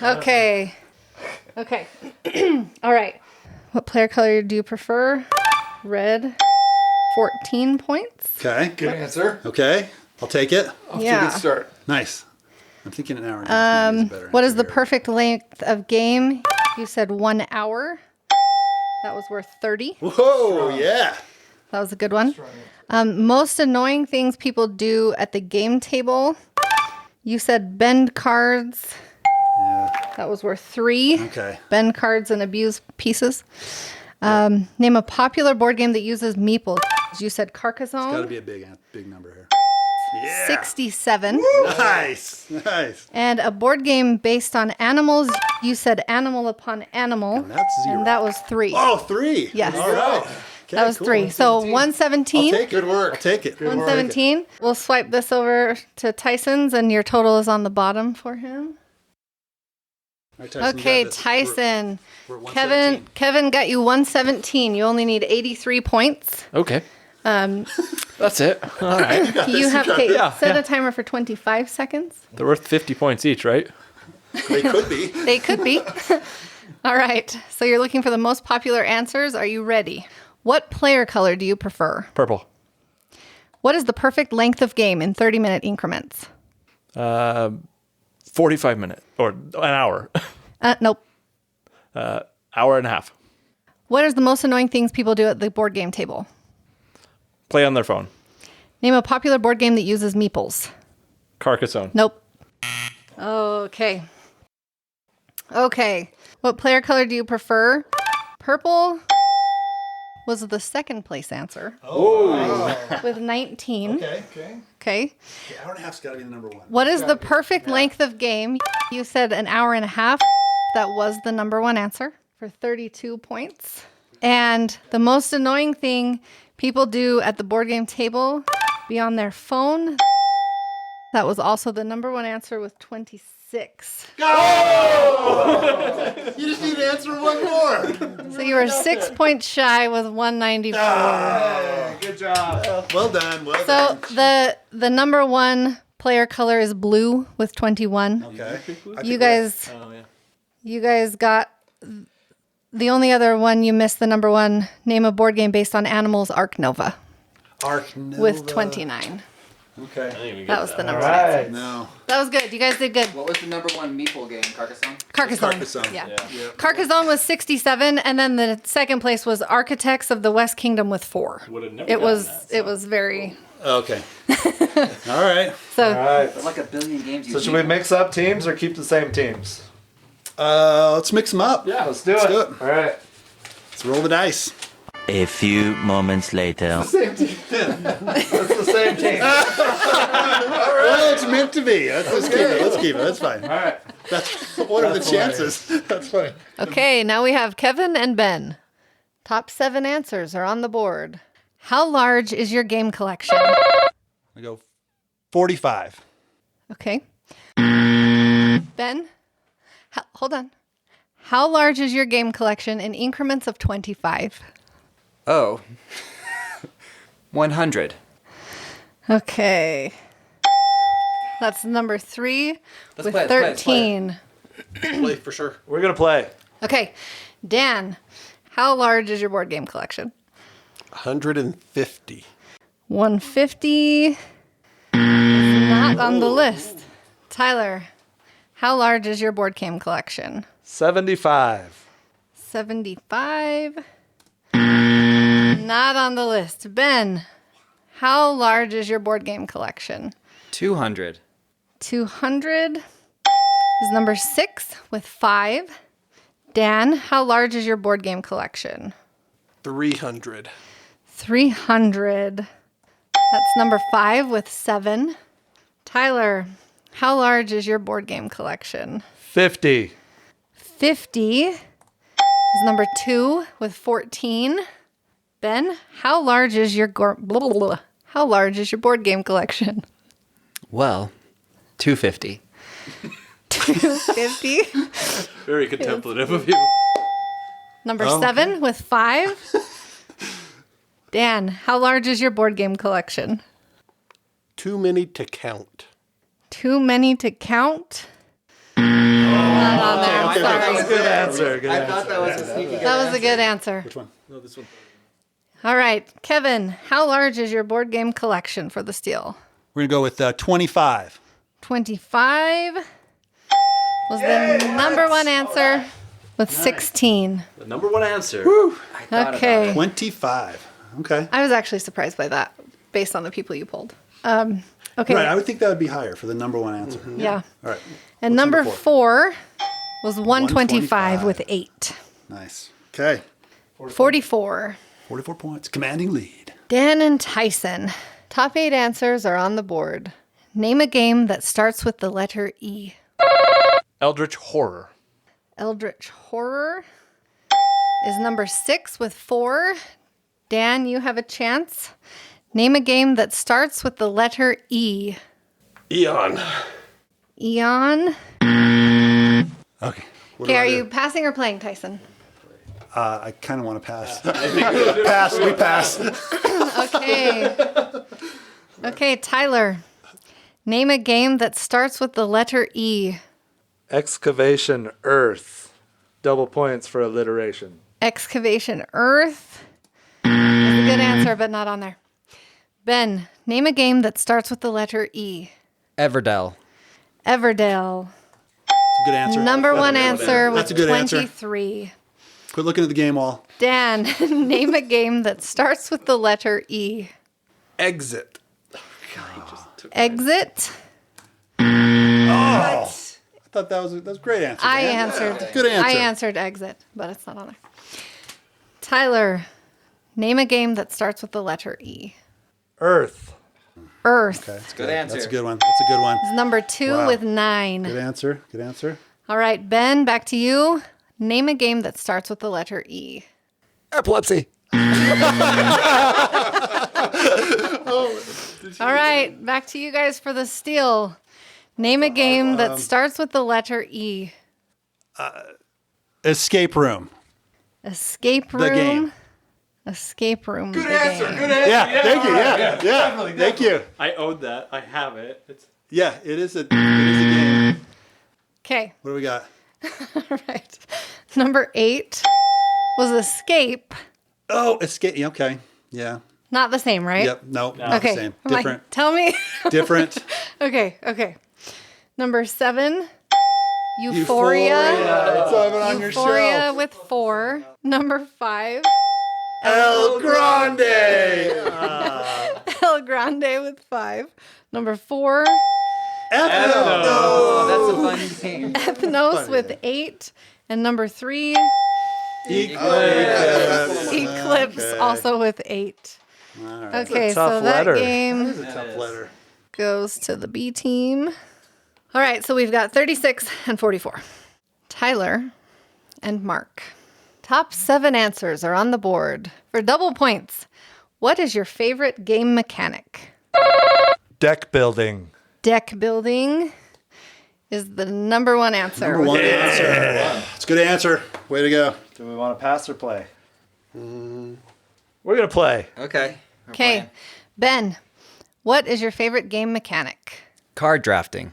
Okay. Okay. All right. What player color do you prefer? Red. 14 points. Okay. Good answer. Okay. I'll take it. Off to a Yeah. good start. Nice. I'm thinking an hour and a half. maybe is a better What is answer the here. perfect length of game? You said 1 hour. That was worth 30. Whoa, yeah. That was a good one. Most annoying things people do at the game table. You said bend cards. That was worth 3. Okay. Bend cards and abuse pieces. Name a popular board game that uses meeples. You said Carcassonne. Got to be a big number here. 67. Nice. Nice. And a board game based on animals. You said Animal Upon Animal. And that's 0. And that was 3. Oh, 3. Yes. All right. Okay, that was cool. 3. So 117. I'll take it. Good work. I'll take it. 117. We'll swipe this over to Tyson's, and your total is on the bottom for him. All right, Tyson, you Okay, got this. Tyson. We're at 117. Kevin got you 117. You only need 83 points. Okay. That's it. All right. You have okay, Yeah, set yeah. a timer for 25 seconds. They're worth 50 points each, right? They could be. They could be. All right. So you're looking for the most popular answers. Are you ready? What player color do you prefer? Purple. What is the perfect length of game in 30-minute increments? 45 minutes or an hour. Nope. Hour and a half. What is the most annoying things people do at the board game table? Play on their phone. Name a popular board game that uses meeples. Carcassonne. Nope. Okay. Okay. What player color do you prefer? Purple was the second place answer. With 19. Okay. Hour and a half's got to be the number one. What is the perfect length of game? You said an hour and a half. That was the number one answer for 32 points. And the most annoying thing people do at the board game table, be on their phone. That was also the number one answer with 26. You just need to answer one more. So you were 6 points shy with 194. Good job. Well done. Well So done. the number one player color is blue with 21. Okay. You guys got the only other one you missed, the number one. Name a board game based on animals, Ark Nova Ark Nova. with 29. Okay. That was the number All one. right. No. That was good. You guys did good. What was the number one meeple game? Carcassonne? Carcassonne. Yeah. Carcassonne was 67, and then the second place was Architects of the West Kingdom with 4. It was very Okay. All right. so. All right. There's like a billion games you So should we mix up teams or keep the same teams? Let's mix them up. Yeah, let's do Let's it. do it. All right. Let's roll the dice. A few moments later. It's the same team. Well, it's meant to be. Let's keep it. Let's keep it. That's fine. All right. What are the chances? That's fine. Okay, now we have Kevin and Ben. Top 7 answers are on the board. How large is your game collection? I go 45. Okay. Ben, hold on. How large is your game collection in increments of 25? Oh. 100. Okay. That's number 3 with play it, let's play it, let's play it. 13. Play for sure. We're going to play. Okay. Dan, how large is your board game collection? 150. 150 is not on the list. Tyler, how large is your board game collection? 75. 75. Not on the list. Ben, how large is your board game collection? 200. 200 is number 6 with 5. Dan, how large is your board game collection? 300. 300. That's number 5 with 7. Tyler, how large is your board game collection? 50. 50 is number 2 with 14. Ben, how large is your how large is your board game collection? Well, 250. 250. Very contemplative of you. Number 7 with 5. Dan, how large is your board game collection? Too many to count. Too many to count? Not on there. I'm sorry. Good answer. Good I answer. thought that was a sneaky good That was a good answer. Which one? All right. Kevin, how large is your board game collection for the steal? We're going to go with 25. 25 was the number one answer with 16. The number one answer. Okay. 25. Okay. I was actually surprised by that based on the people you pulled. Okay. Right. I would think that would be higher for the number one answer. Yeah. All right. And What's number number 4 was 125 125. with 8. Nice. Okay. 44. 44 points. Commanding lead. Dan and Tyson. Top 8 answers are on the board. Name a game that starts with the letter E. Eldritch Horror. Eldritch Horror is number 6 with 4. Dan, you have a chance. Name a game that starts with the letter E. Eon. Eon. Okay. What Okay, do I are do? you passing or playing, Tyson? I kind of want to pass. Pass. We pass. Okay. Okay, Tyler. Name a game that starts with the letter E. Excavation Earth. Double points for alliteration. Excavation Earth is a good answer, but not on there. Ben, name a game that starts with the letter E. Everdell. Everdale. It's a good answer. Number one answer with That's a good answer. 23. Quit looking at the game wall. Dan, name a game that starts with the letter E. Exit. Exit. I thought that was a great answer. I Dan. answered. Good answer. I answered exit, but it's not on there. Tyler, name a game that starts with the letter E. Earth. Earth. Okay, that's Good answer. That's a good one. That's a good one. It's number 2 Wow. with 9. Good answer. Good answer. All right, Ben, back to you. Name a game that starts with the letter E. Epilepsy. All right, back to you guys for the steal. Name a game that starts with the letter E. Escape room. Escape room. The game. Escape room. Good the answer. game. Good answer. Yeah, thank you. Yeah. Thank you. I owed that. I have it. It's Yeah, it is a game. Okay. What do we got? All right. Number 8 was Escape. Oh, escape. Okay. Yeah. Not the same, right? Yep. No, not Okay. the same. I'm like, Different. tell me. Different. Okay. Number 7, Euphoria. It's over on your Euphoria shelf. with 4. Number 5, El Grande. El Grande with 5. Number 4, Oh, that's a fun game. Ethnos with 8. And number 3, Eclipse also with 8. Okay, a tough so that letter. game It's a tough letter. goes to the B team. All right, so we've got 36 and 44. Tyler and Mark. Top 7 answers are on the board. For double points, what is your favorite game mechanic? Deck building. Deck building is the number 1 answer. Number one answer. It's a good answer. Way to go. Do we want to pass or play? We're gonna play. Okay. Okay, Ben, what is your favorite game mechanic? Card drafting.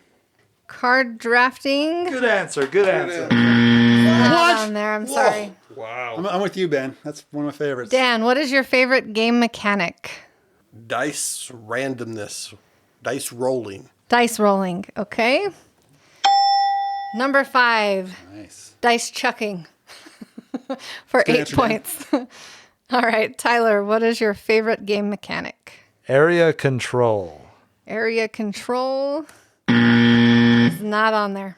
Card drafting. Good answer. Good answer. Not on there, I'm sorry. I'm with you, Ben. That's one of my favorites. Dan, what is your favorite game mechanic? Dice randomness. Dice rolling. Dice rolling, okay. Number 5, Nice. dice chucking for Good 8 answer, Dan. points. All right, Tyler, what is your favorite game mechanic? Area control. Area control is not on there.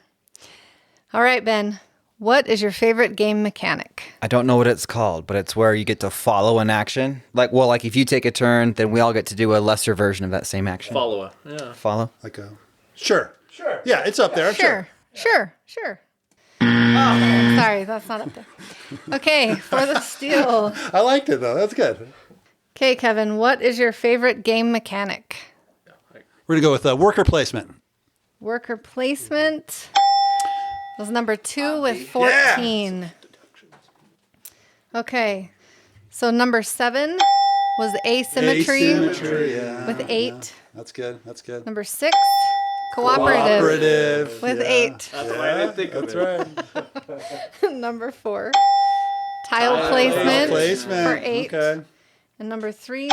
All right, Ben, what is your favorite game mechanic? I don't know what it's called, but it's where you get to follow an action. Like if you take a turn, then we all get to do a lesser version of that same action. follow-up. Yeah. Follow. Like a Sure. Yeah, it's up there. Sure. Oh, sorry, that's not up there. Okay, for the steal. I liked it though. That's good. Okay, Kevin, what is your favorite game mechanic? We're gonna go with worker placement. Worker placement was number 2 with 14. Okay, so number 7 was asymmetry, Yeah. with 8. That's good. That's good. Number 6, cooperative, with 8. That's the way I didn't think of That's it. right. Number 4, tile placement, Placement. for 8. Okay. And number 3,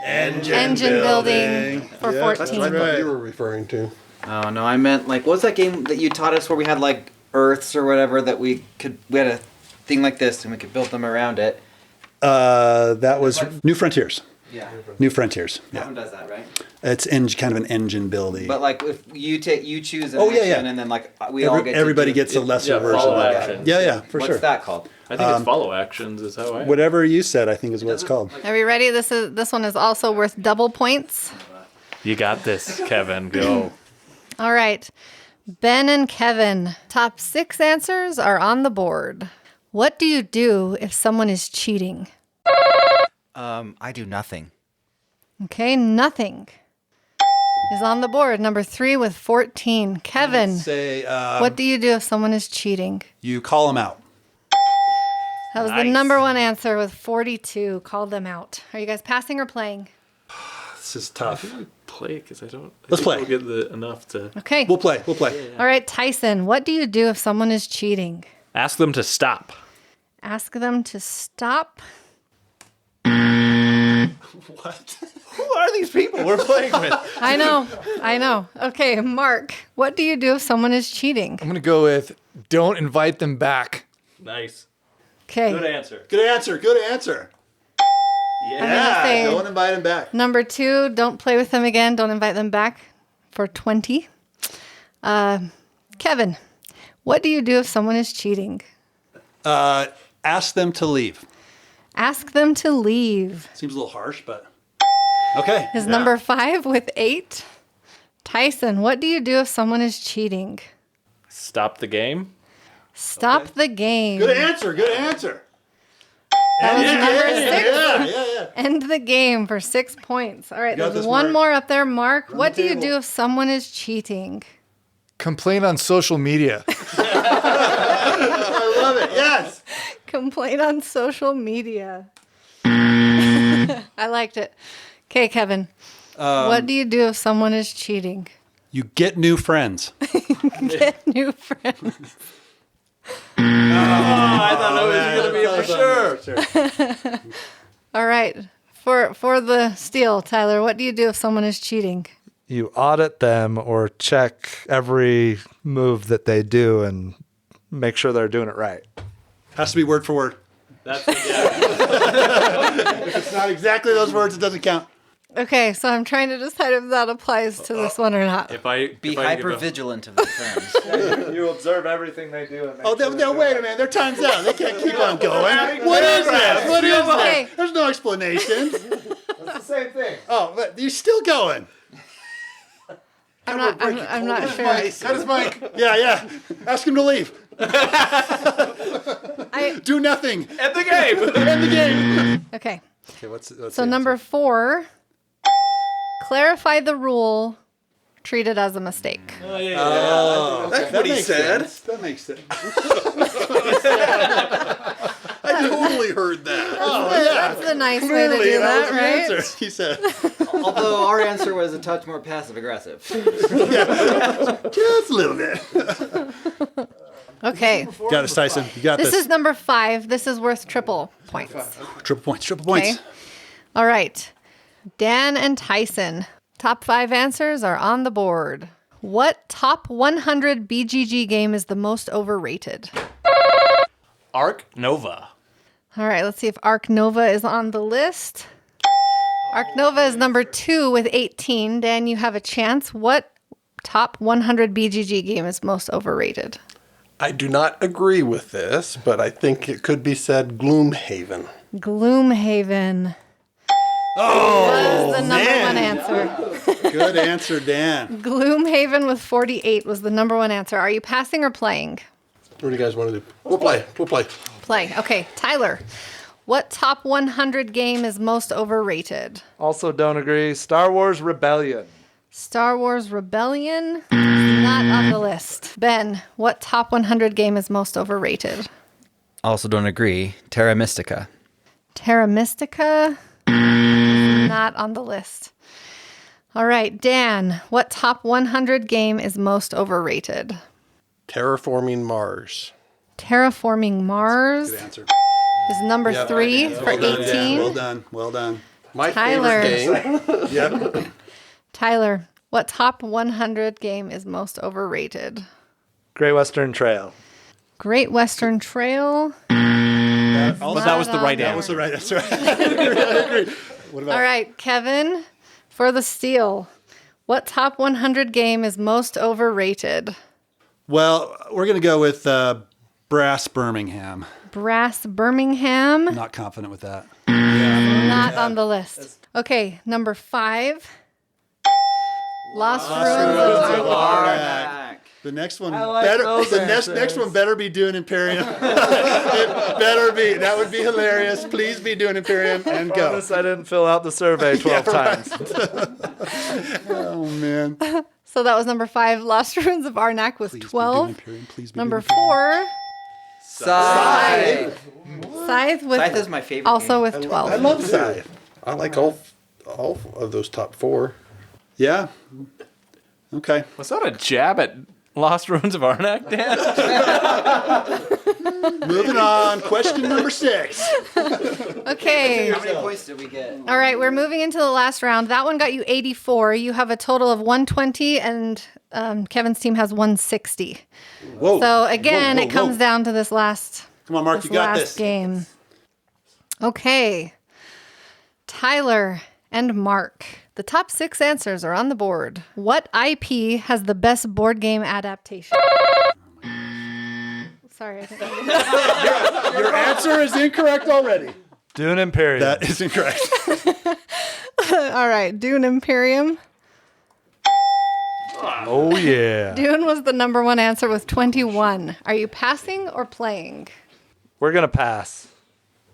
Engine building for Yeah, 14. that's That's what I right. thought you were referring to. Oh no, I meant what was that game that you taught us where we had like Earths or whatever that we had a thing like this and we could build them around it. That was New Frontiers. Yeah. New Frontiers. That Yeah. one does that, right? It's kind of an engine building. But if you choose an Oh, yeah, action yeah. and then we all get Everybody to do gets a lesser Yeah, version follow of that. action. Yeah, for What's sure. that called? I think it's follow actions is how I. Whatever you said, I think is what it's called. Are we ready? This one is also worth double points. You got this, Kevin. Go. All right. Ben and Kevin, top 6 answers are on the board. What do you do if someone is cheating? I do nothing. Okay, nothing is on the board. Number 3 with 14. Kevin, Say, what do you do if someone is cheating? you call them out. That was the number 1 answer with 42. Call them out. Are you guys passing or playing? This is tough. Play because I don't. Let's play. We'll get enough to Okay. We'll play. All right, Tyson, what do you do if someone is cheating? ask them to stop. Ask them to stop. What? Who are these people we're playing with? I know. Okay, Mark, what do you do if someone is cheating? I'm going to go with don't invite them back. Nice. Okay. Good answer. Good answer. Good answer. I'm gonna say Don't invite him back. number 2, don't play with them again. Don't invite them back for 20. Kevin, what do you do if someone is cheating? Ask them to leave. Ask them to leave. Seems a little harsh, but okay. Is number 5 with 8. Tyson, what do you do if someone is cheating? Stop the game. Stop the game. Good answer. Good answer. That was number 6. Yeah. End the game for 6 points. All right, got there's this, one Mark. more up there. Mark, what the do you table. do if someone is cheating? Complain on social media. I love it. Yes. Complain on social media. I liked it. Okay, Kevin. What do you do if someone is cheating? You get new friends. Get new friends. I thought it was going to be a for sure. All right. For the steal, Tyler, what do you do if someone is cheating? You audit them or check every move that they do and make sure they're doing it right. Has to be word for word. That's yeah. If it's not exactly those words, it doesn't count. Okay, so I'm trying to decide if that applies to this one or not. If I Be if I give hyper a- vigilant of the terms. You observe everything they do. And Wait a minute. Their time's out. They can't keep on going. What is this? What is Okay. this? There's no explanation. It's the same thing. Oh, but you're still going. I'm not sure. Cut his mic. Yeah. Ask him to leave. Do nothing. End the game. End the game. Okay. Okay, what's So number 4, clarify the rule, treat it as a mistake. That's what he said. That makes sense. I totally heard that. That's the nice way to do that, right? Answer, he said. Although our answer was a touch more passive aggressive. Just a little bit. Okay. Got us, Tyson. You got This this. is number 5. This is worth triple points. Triple points. Triple points. Okay. All right. Dan and Tyson. Top 5 answers are on the board. What top 100 BGG game is the most overrated? Arc Nova. All right, let's see if Arc Nova is on the list. Arc Nova is number 2 with 18. Dan, you have a chance. What top 100 BGG game is most overrated? I do not agree with this, but I think it could be said Gloomhaven. Gloomhaven. Was the number 1 answer. Good answer, Dan. Gloomhaven with 48 was the number 1 answer. Are you passing or playing? What do you guys want to do? We'll play. Play. Okay, Tyler. What top 100 game is most overrated? Also don't agree. Star Wars Rebellion. Star Wars Rebellion is not on the list. Ben, what top 100 game is most overrated? Also don't agree. Terra Mystica. Terra Mystica is not on the list. All right, Dan, what top 100 game is most overrated? Terraforming Mars. Terraforming Mars Good answer. is number 3 for 18. Well done. My Tyler. favorite game. Yep. Tyler, what top 100 game is most overrated? Great Western Trail. Great Western Trail. But that was the right That was answer. the right answer. I agree. What about All right, Kevin, for the steal, what top 100 game is most overrated? Well, we're going to go with Brass Birmingham. Brass Birmingham, Not confident with that. not on the list. Okay, number 5. Lost Ruins of Arnak. The next one like better. those The next answers. one better be doing Imperium. It better be. That would be hilarious. Please be doing Imperium and go. Bonus, I didn't fill out the survey 12 times. Oh man. So that was number 5. Lost Ruins of Arnak was Please be doing 12. Imperium. Please be Number doing Imperium. 4, Scythe. Scythe with Scythe is my favorite also game. with 12. I love Scythe. I like all of those top 4. Yeah. Okay. Was that a jab at Lost Ruins of Arnak, Dan? Moving on. Question number 6. Okay. How many points did we get? All right, we're moving into the last round. That one got you 84. You have a total of 120, and Kevin's team has 160. Whoa. So again, Whoa, it comes down to this last, Come on, Mark, this you got last this. game. Okay. Tyler and Mark. The top 6 answers are on the board. What IP has the best board game adaptation? Sorry. I think Your answer is incorrect already. Dune Imperium. That is incorrect. All right, Dune Imperium. Oh, yeah. Dune was the number 1 answer with 21. Are you passing or playing? We're going to pass.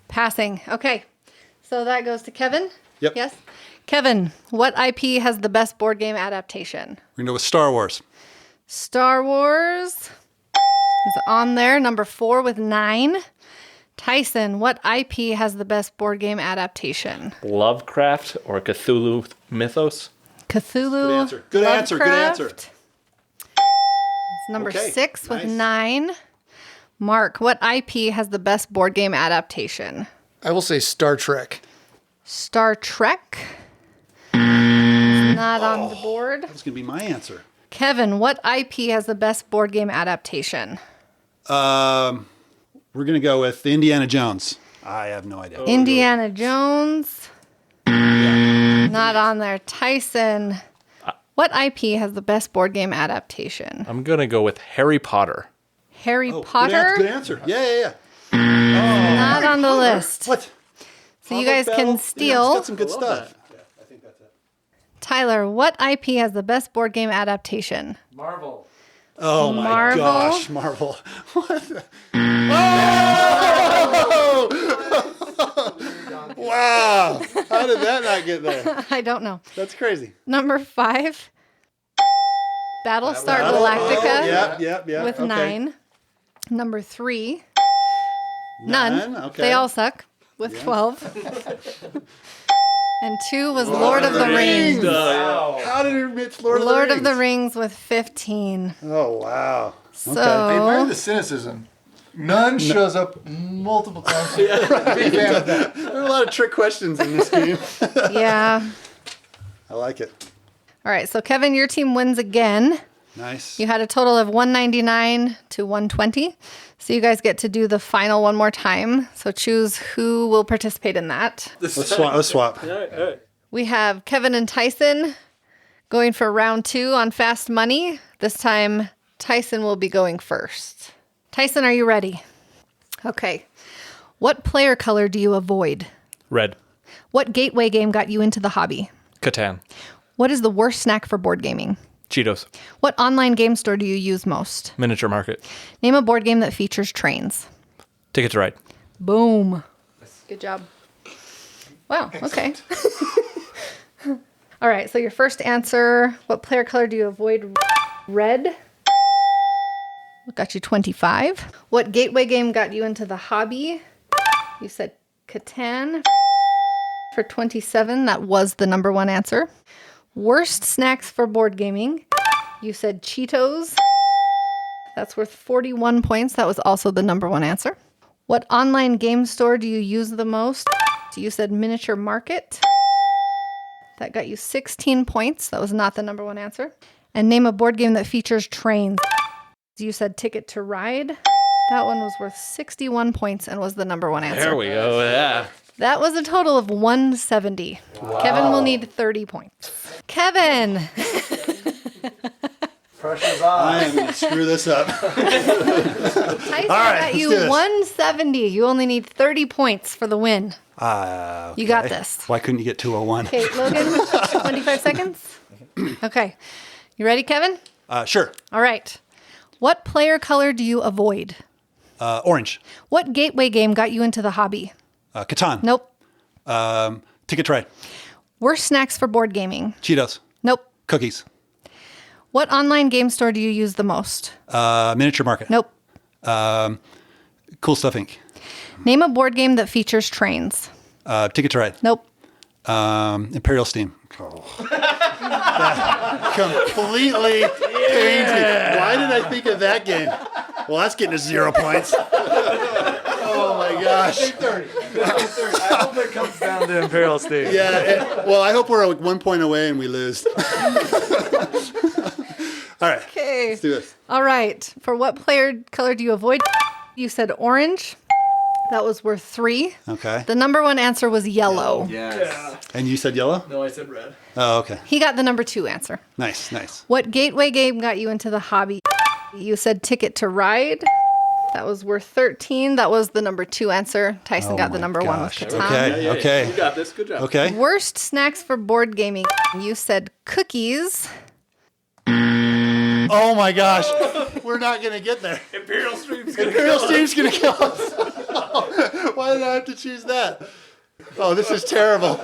Passing. Okay. So that goes to Kevin? Yep. Yes? Kevin, what IP has the best board game adaptation? We're going to go with Star Wars. Star Wars is on there, number 4 with 9. Tyson, what IP has the best board game adaptation? Lovecraft or Cthulhu Mythos? Cthulhu. Good answer. Good answer. Lovecraft. It's number Okay, 6 with nice. 9. Mark, what IP has the best board game adaptation? I will say Star Trek. Star Trek. It's not on the board. That's going to be my answer. Kevin, what IP has the best board game adaptation? We're going to go with Indiana Jones. I have no idea. Indiana Jones. Not on there. Tyson, what IP has the best board game adaptation? I'm going to go with Harry Potter. Harry Potter. Good answer. Yeah. Not on the list. What? So you guys can steal. It's got some good stuff. Tyler, what IP has the best board game adaptation? Marvel. Oh my Marvel? gosh, Marvel. What? Wow. How did that not get there? I don't know. That's crazy. Number 5, Battlestar Galactica Yep. with Okay. 9. Number 3, none. Okay. They all suck with 12. And 2 was Lord of the Rings. How did it miss Lord of the Rings with 15. Oh, wow. So, I admire the cynicism. None shows up multiple times. Big fan of that. There are a lot of trick questions in this game. yeah. I like it. All right. So, Kevin, your team wins again. Nice. You had a total of 199 to 120. So, you guys get to do the final one more time. So, choose who will participate in that. Let's swap. We have Kevin and Tyson going for round 2 on Fast Money. This time, Tyson will be going first. Tyson, are you ready? Okay. What player color do you avoid? Red. What gateway game got you into the hobby? Catan. What is the worst snack for board gaming? Cheetos. What online game store do you use most? Miniature Market. Name a board game that features trains. Ticket to Ride. Boom. Good job. Wow, okay. All right, so your first answer, what player color do you avoid? Red. What got you 25? What gateway game got you into the hobby? You said Catan. For 27, that was the number 1 answer. Worst snacks for board gaming. You said Cheetos. That's worth 41 points. That was also the number 1 answer. What online game store do you use the most? You said Miniature Market. That got you 16 points. That was not the number 1 answer. And name a board game that features trains. You said Ticket to Ride. That one was worth 61 points and was the number 1 answer. There we go. Yeah. That was a total of 170. Wow. Kevin will need 30 points. Kevin! Pressure's on. I am going to screw this up. Tyson got you 170. You only need 30 points for the win. Okay. You got this. Why couldn't you get 201? Okay, Logan, 25 seconds. Okay. You ready, Kevin? Sure. All right. What player color do you avoid? Orange. What gateway game got you into the hobby? Catan. Nope. Ticket to Ride. Worst snacks for board gaming? Cheetos. Nope. Cookies. What online game store do you use the most? Miniature Market. Nope. Cool Stuff Inc. Name a board game that features trains. Ticket to Ride. Nope. Imperial Steam. That completely pains me. Why did I think of that game? Well, that's getting us 0 points. gosh. $30. I hope it comes down to Imperial Steam. Yeah. Well, I hope we're like 1 point away and we lose. All right. Okay. Let's do this. All right. For what player color do you avoid? You said orange. That was worth 3. Okay. The number 1 answer was yellow. Yes. And you said yellow? No, I said red. Oh, okay. He got the number 2 answer. Nice, nice. What gateway game got you into the hobby? You said Ticket to Ride. That was worth 13. That was the number 2 answer. Tyson got the my number 1 with gosh. Catan. Okay, okay. You got this. Good job. Okay. Worst snacks for board gaming. You said cookies. Oh my gosh. We're not going to get there. Imperial Stream's Imperial Steam's going to kill us. Why did I have to choose that? Oh, this is terrible.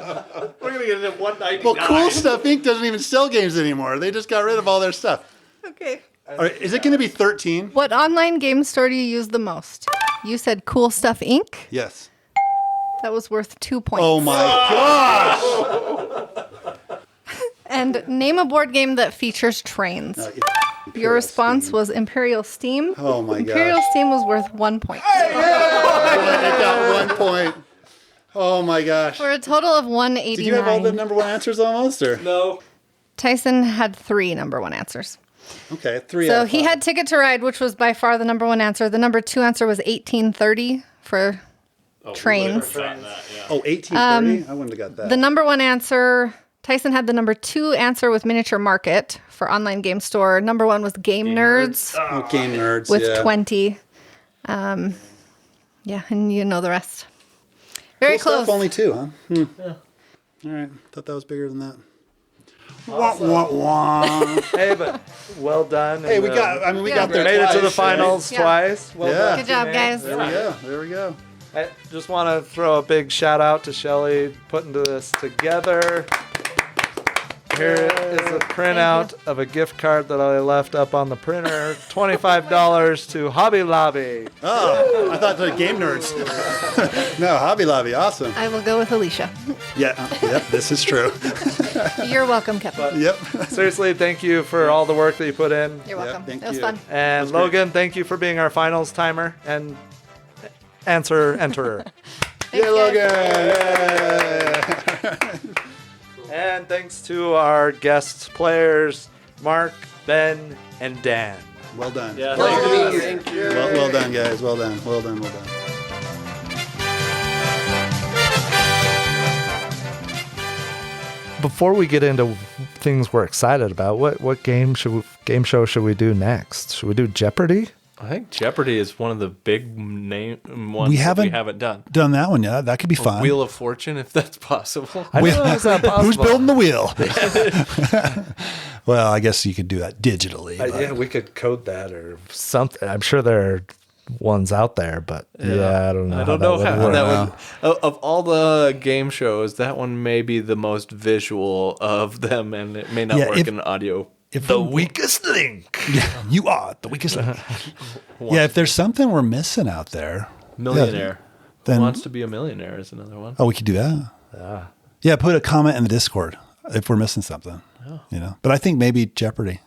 We're gonna get it at 199. Well, Cool Stuff Inc. doesn't even sell games anymore. They just got rid of all their stuff. Okay. All right, is it going to be 13? What online game store do you use the most? You said Cool Stuff Inc. Yes. That was worth 2 points. Oh my gosh. And name a board game that features trains. Your response was Imperial Steam. Oh my Imperial gosh. Steam was worth 1 point. It got 1 point. Oh my gosh. For a total of 189. Did you have all the number 1 answers almost? Or? No. Tyson had 3 number 1 answers. Okay, 3 out So of he 5. had Ticket to Ride, which was by far the number 1 answer. The number 2 answer was 1830 for trains. Oh, 1830? I wouldn't have got that. The number 1 answer, Tyson had the number 2 answer with Miniature Market for online game store. Number 1 was Game Nerds Oh, Game Nerds, with yeah. 20. Yeah, and you know the rest. Very Cool close. Stuff, only 2, huh? Yeah. All right, thought that was bigger than that. Wah, wah, wah. Hey, but well done. Hey, And, we got there made it to the twice, finals Yeah. twice. Well Yeah. done. Good job, guys. There we go. There we go. I just want to throw a big shout out to Shelly putting this together. Here is a printout of a gift card that I left up on the printer. $25 to Hobby Lobby. Oh, I thought the Game Nerds. No, Hobby Lobby, awesome. I will go with Alicia. Yeah, yep, this is true. You're welcome, Kevin. Yep. Seriously, thank you for all the work that you put in. You're welcome. thank It was you. fun. And Logan, thank you for being our finals timer and enterer. Yeah, Logan. And thanks to our guest players, Mark, Ben, and Dan. Well done. Yeah. Thank you. Well done, guys. Well done. Well done. Well done. Before we get into things we're excited about, what game show should we do next? Should we do Jeopardy? I think Jeopardy is one of the big name ones We that we haven't haven't done. Done that one yet. That could be fun. Wheel of Fortune, if that's possible. I know it's not possible. Who's building the wheel? Well, I guess you could do that digitally. but- Yeah, we could code that or something. I'm sure there are ones out there, but yeah, I don't know. I don't know how that work. one. Of all the game shows, that one may be the most visual of them, and it may not Yeah, work if- in audio. If The weakest link. you are the weakest link. Yeah, if there's something we're missing out there, Millionaire. then- Who Wants to Be a Millionaire is another one. oh, we could do that. Yeah, put a comment in the Discord if we're missing something. You know, but I think maybe Jeopardy.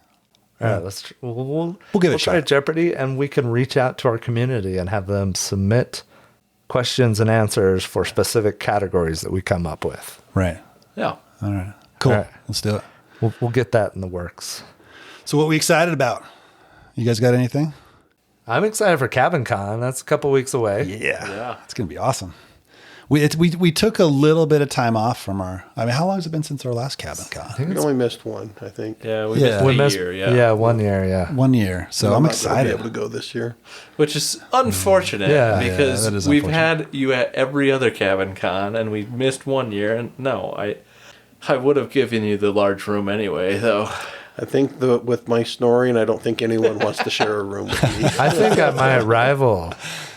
All right, we'll give it a try shot. Jeopardy, and we can reach out to our community and have them submit questions and answers for specific categories that we come up with. Right. Yeah. All right. Cool. All right. Let's do it. We'll get that in the works. So, what are we excited about? You guys got anything? I'm excited for Cabin Con. That's a couple weeks away. Yeah. It's gonna be awesome. We took a little bit of time off from our. I mean, how long has it been since our last Cabin Con? We only missed one, I think. Yeah, we Yeah. missed a year. Yeah. 1 year. Yeah. 1 year. So I'm not gonna excited. be able to go this year. Which is unfortunate Yeah. because Yeah, that is we've unfortunate. had you at every other Cabin Con, and we missed 1 year. And no, I would have given you the large room anyway, though. I think with my snoring, I don't think anyone wants to share a room with me. I think I might rival,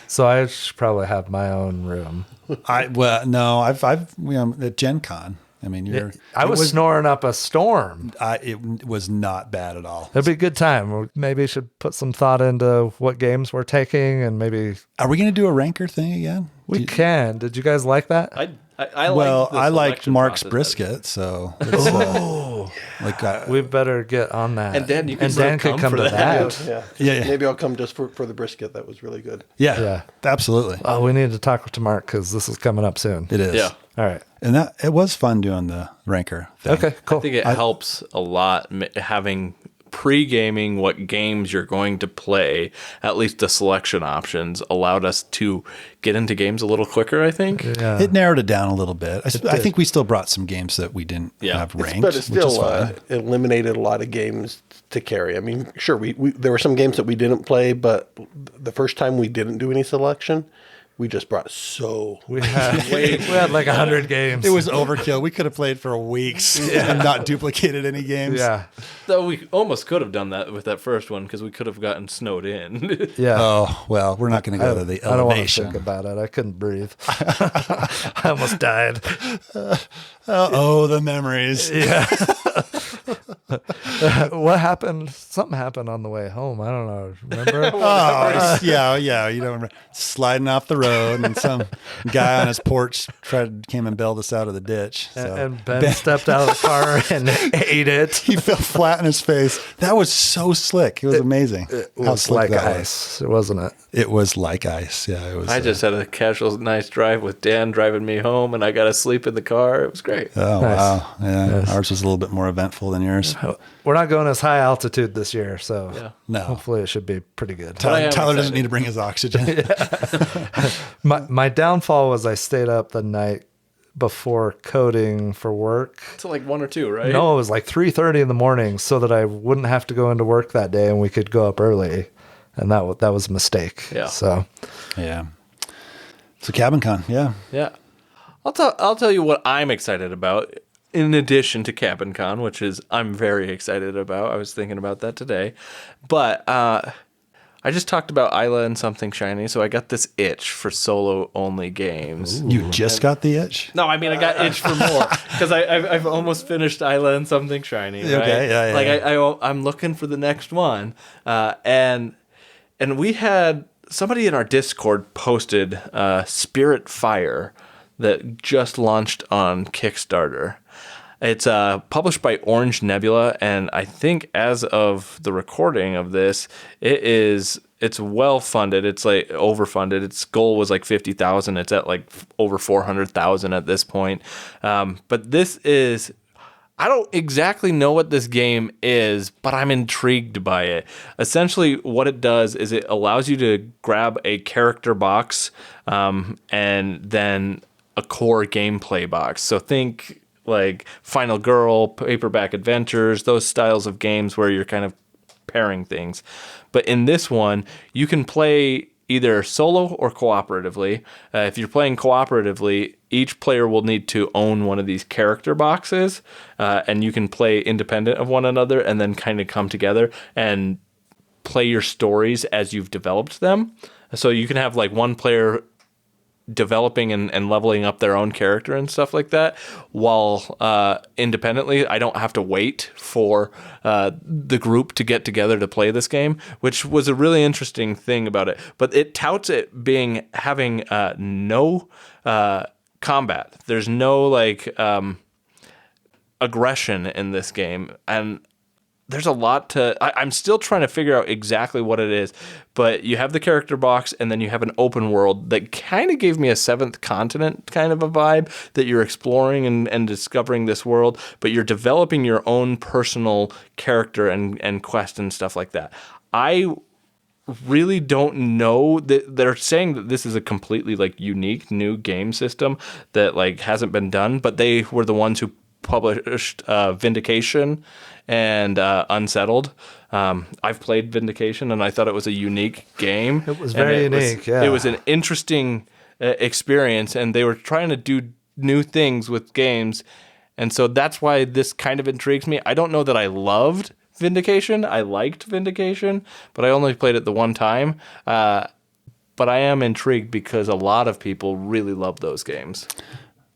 so I should probably have my own room. I've at Gen Con. I mean, I was snoring up a storm. it was not bad at all. It'd be a good time. We maybe should put some thought into what games we're taking, and maybe Are we going to do a ranker thing again? We can. Did you guys like that? I I liked Mark's process. brisket, so it's, We better get on that. And Dan, you can and Dan could come to that. Yeah. Maybe I'll come just for the brisket. That was really good. yeah, absolutely. Oh, we need to talk to Mark because this is coming up soon. It is. Yeah. All right. And that it was fun doing the ranker thing. Okay, cool. I think it helps a lot having pre-gaming what games you're going to play. At least the selection options allowed us to get into games a little quicker, I think. Yeah. It narrowed it down a little bit. I think we still brought some games that we didn't have ranked, But it which is still fine. eliminated a lot of games to carry. I mean, sure, we there were some games that we didn't play, but the first time we didn't do any selection, we just brought We had like 100 games. It was overkill. We could have played for weeks and not duplicated any games. Yeah. Though we almost could have done that with that first one because we could have gotten snowed in. Yeah. Oh, well, we're not going to go to the I don't want to elevation. think about it. I couldn't breathe. I almost died. Oh, the memories. Yeah. What happened? Something happened on the way home. I don't know. Remember? Yeah. You don't remember sliding off the road and some guy on his porch came and bailed us out of the ditch. So. And Ben stepped out of the car and ate it. He fell flat in his face. That was so slick. It was amazing. It how was slick like that ice, wasn't it? It was like ice. Yeah, it was. I just had a casual, nice drive with Dan driving me home, and I got to sleep in the car. It was great. Oh, Nice. wow. Yeah. Yes. Ours was a little bit more eventful than yours. We're not going as high altitude this year, so No. hopefully it should be pretty good. I am Tyler doesn't excited. need to bring his oxygen. My downfall was I stayed up the night before coding for work. It's like 1 or 2, right? No, it was like 3:30 in the morning so that I wouldn't have to go into work that day and we could go up early. And that was a mistake. Yeah. So Yeah. So Cabin Con, yeah. Yeah. I'll tell you what I'm excited about in addition to Cabin Con, which is I'm very excited about. I was thinking about that today. But I just talked about Eila and Something Shiny, so I got this itch for solo-only games. You just got the itch? No, I mean I got itch for more because I've almost finished Eila and Something Shiny. Right? Okay, yeah. Like I'm looking for the next one, and we had somebody in our Discord posted Spirit Fire that just launched on Kickstarter. It's published by Orange Nebula, and I think as of the recording of this, it's well funded. It's like overfunded. Its goal was like 50,000. It's at like over 400,000 at this point. But this is, I don't exactly know what this game is, but I'm intrigued by it. Essentially, what it does is it allows you to grab a character box and then a core gameplay box. So think like Final Girl, Paperback Adventures, those styles of games where you're kind of pairing things. But in this one, you can play either solo or cooperatively. If you're playing cooperatively, each player will need to own one of these character boxes, and you can play independent of one another and then kind of come together and play your stories as you've developed them. So you can have like one player developing and leveling up their own character and stuff like that, while independently I don't have to wait for the group to get together to play this game, which was a really interesting thing about it. But it touts it having no combat. There's no like aggression in this game, and there's a lot to... I'm still trying to figure out exactly what it is, but you have the character box, and then you have an open world that kind of gave me a Seventh Continent kind of a vibe, that you're exploring and discovering this world, but you're developing your own personal character and quest and stuff like that. I really don't know that they're saying that this is a completely like unique new game system that like hasn't been done, but they were the ones who published Vindication and Unsettled. I've played Vindication and I thought it was a unique game. It was very unique. It was an interesting experience, and they were trying to do new things with games, and so that's why this kind of intrigues me. I don't know that I loved Vindication. I liked Vindication, but I only played it the one time. But I am intrigued because a lot of people really love those games.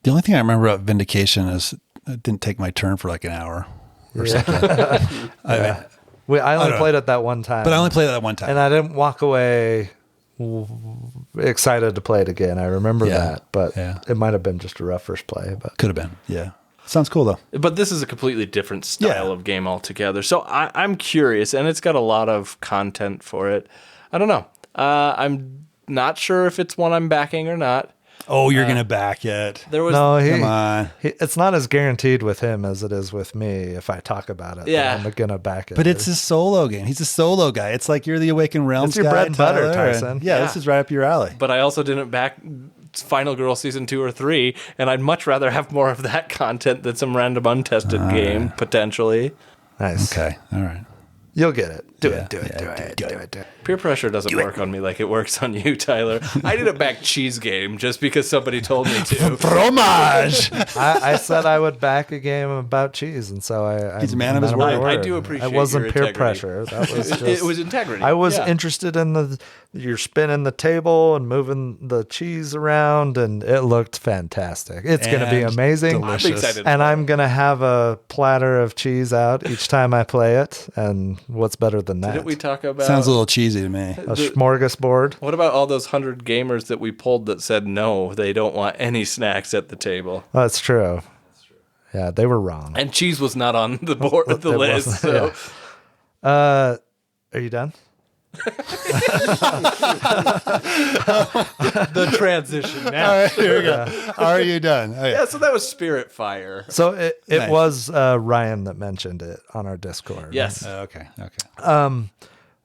The only thing I remember about Vindication is it didn't take my turn for like an hour or something. I only played it that one time. But I only played it that one time. And I didn't walk away excited to play it again. I remember Yeah. that, but Yeah. it might have been just a rough first play. But Could have been. Yeah. Sounds cool though. But this is a completely different style Yeah. of game altogether. So I'm curious, and it's got a lot of content for it. I don't know. I'm not sure if it's one I'm backing or not. Oh, you're gonna back it. There was no, Come on. it's not as guaranteed with him as it is with me. If I talk about it, Yeah. I'm gonna back it. But it's a solo game. He's a solo guy. It's like you're the Awakened Realms It's your guy, bread and butter, Tyler, and- Tyson. Yeah, Yeah. this is right up your alley. but I also didn't back Final Girl Season 2 or 3, and I'd much rather have more of that content than some random untested game, potentially. nice. Okay. All right. You'll get it. Do Yeah, it. Do it. yeah, Do do it. it. Do it. Do it. Peer pressure doesn't work on me like it works on you, Tyler. I did a back cheese game just because somebody told me to. Fromage. I said I would back a game about cheese, and so I. He's a man of his I'm my word. I do appreciate It wasn't your peer integrity. pressure. That was just. It was integrity. I was Yeah. interested in you're spinning the table and moving the cheese around, and it looked fantastic. It's going to be And amazing. delicious. I'm excited. And I'm going to have a platter of cheese out each time I play it. And what's better than that? Didn't we talk about... Sounds a little cheesy to me. A smorgasbord. What about all those 100 gamers that we pulled that said no, they don't want any snacks at the table? That's true. Yeah, they were wrong. And cheese was not on the board, the It list. wasn't, So. Are you done? The transition now. All right, here we go. Are you done? Okay. Yeah, so that was Spirit Fire. So it Nice. was Ryan that mentioned it on our Discord. Yes. Okay. Okay.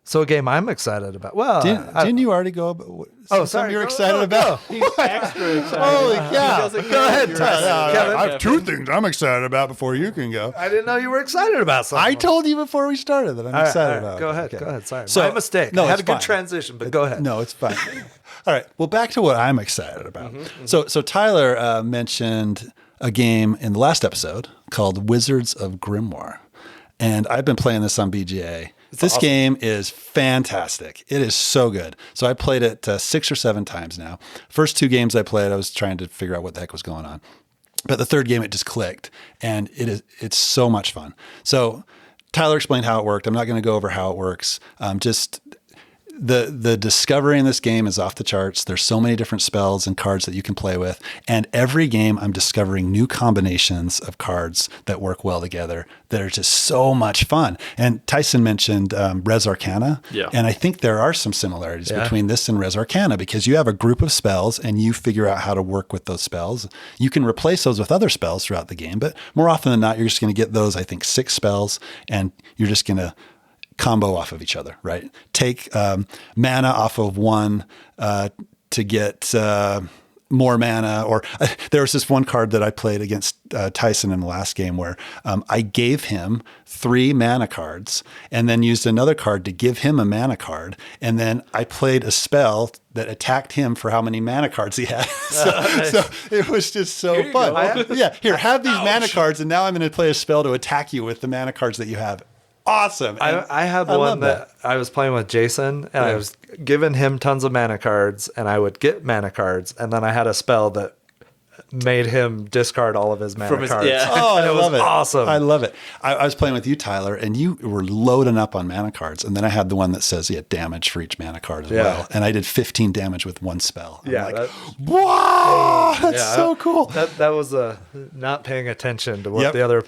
So a game I'm excited about. Well, Didn't you already go? sorry. Something you're Go, excited go, about? He's extra excited. Holy cow! Go ahead, Kevin. I have two things I'm excited about before you can go. I didn't know you were excited about something. I told you before we started that I'm All right, excited all right, about. Go it. ahead. Okay. Go ahead. Sorry. So- My mistake. No, I had it's a good fine. transition, but go ahead. No, it's fine. All right. Well, back to what I'm excited about. So Tyler mentioned a game in the last episode called Wizards of Grimoire, and I've been playing this on BGA. This game is fantastic. It is so good. So I played it 6 or 7 times now. First 2 games I played, I was trying to figure out what the heck was going on. But the third game, it just clicked, and it's so much fun. So Tyler explained how it worked. I'm not going to go over how it works. Just the discovery in this game is off the charts. There's so many different spells and cards that you can play with. And every game I'm discovering new combinations of cards that work well together that are just so much fun. And Tyson mentioned Res Arcana. Yeah. And I think there are some similarities between this and Res Arcana because you have a group of spells and you figure out how to work with those spells. You can replace those with other spells throughout the game, but more often than not, you're just going to get those, I think, 6 spells, and you're just going to combo off of each other, right? Take mana off of one to get more mana. Or there was this one card that I played against Tyson in the last game where I gave him 3 mana cards and then used another card to give him a mana card. And then I played a spell that attacked him for how many mana cards he had. so it was just so fun. Here, have these mana cards, and now I'm going to play a spell to attack you with the mana cards that you have. Awesome. And I had I one love that I was playing with Jason, and I was giving him tons of mana cards, and I would get mana cards, and then I had a spell that made him discard all of his mana From his- cards. yeah. Oh, I And it was love it. awesome. I love it. I was playing with you, Tyler, and you were loading up on mana cards. And then I had the one that says you had damage for each mana card as well. And I did 15 damage with one spell. I'm Yeah, like, wow, that's Yeah, so cool. That was not paying attention to what Yep. the other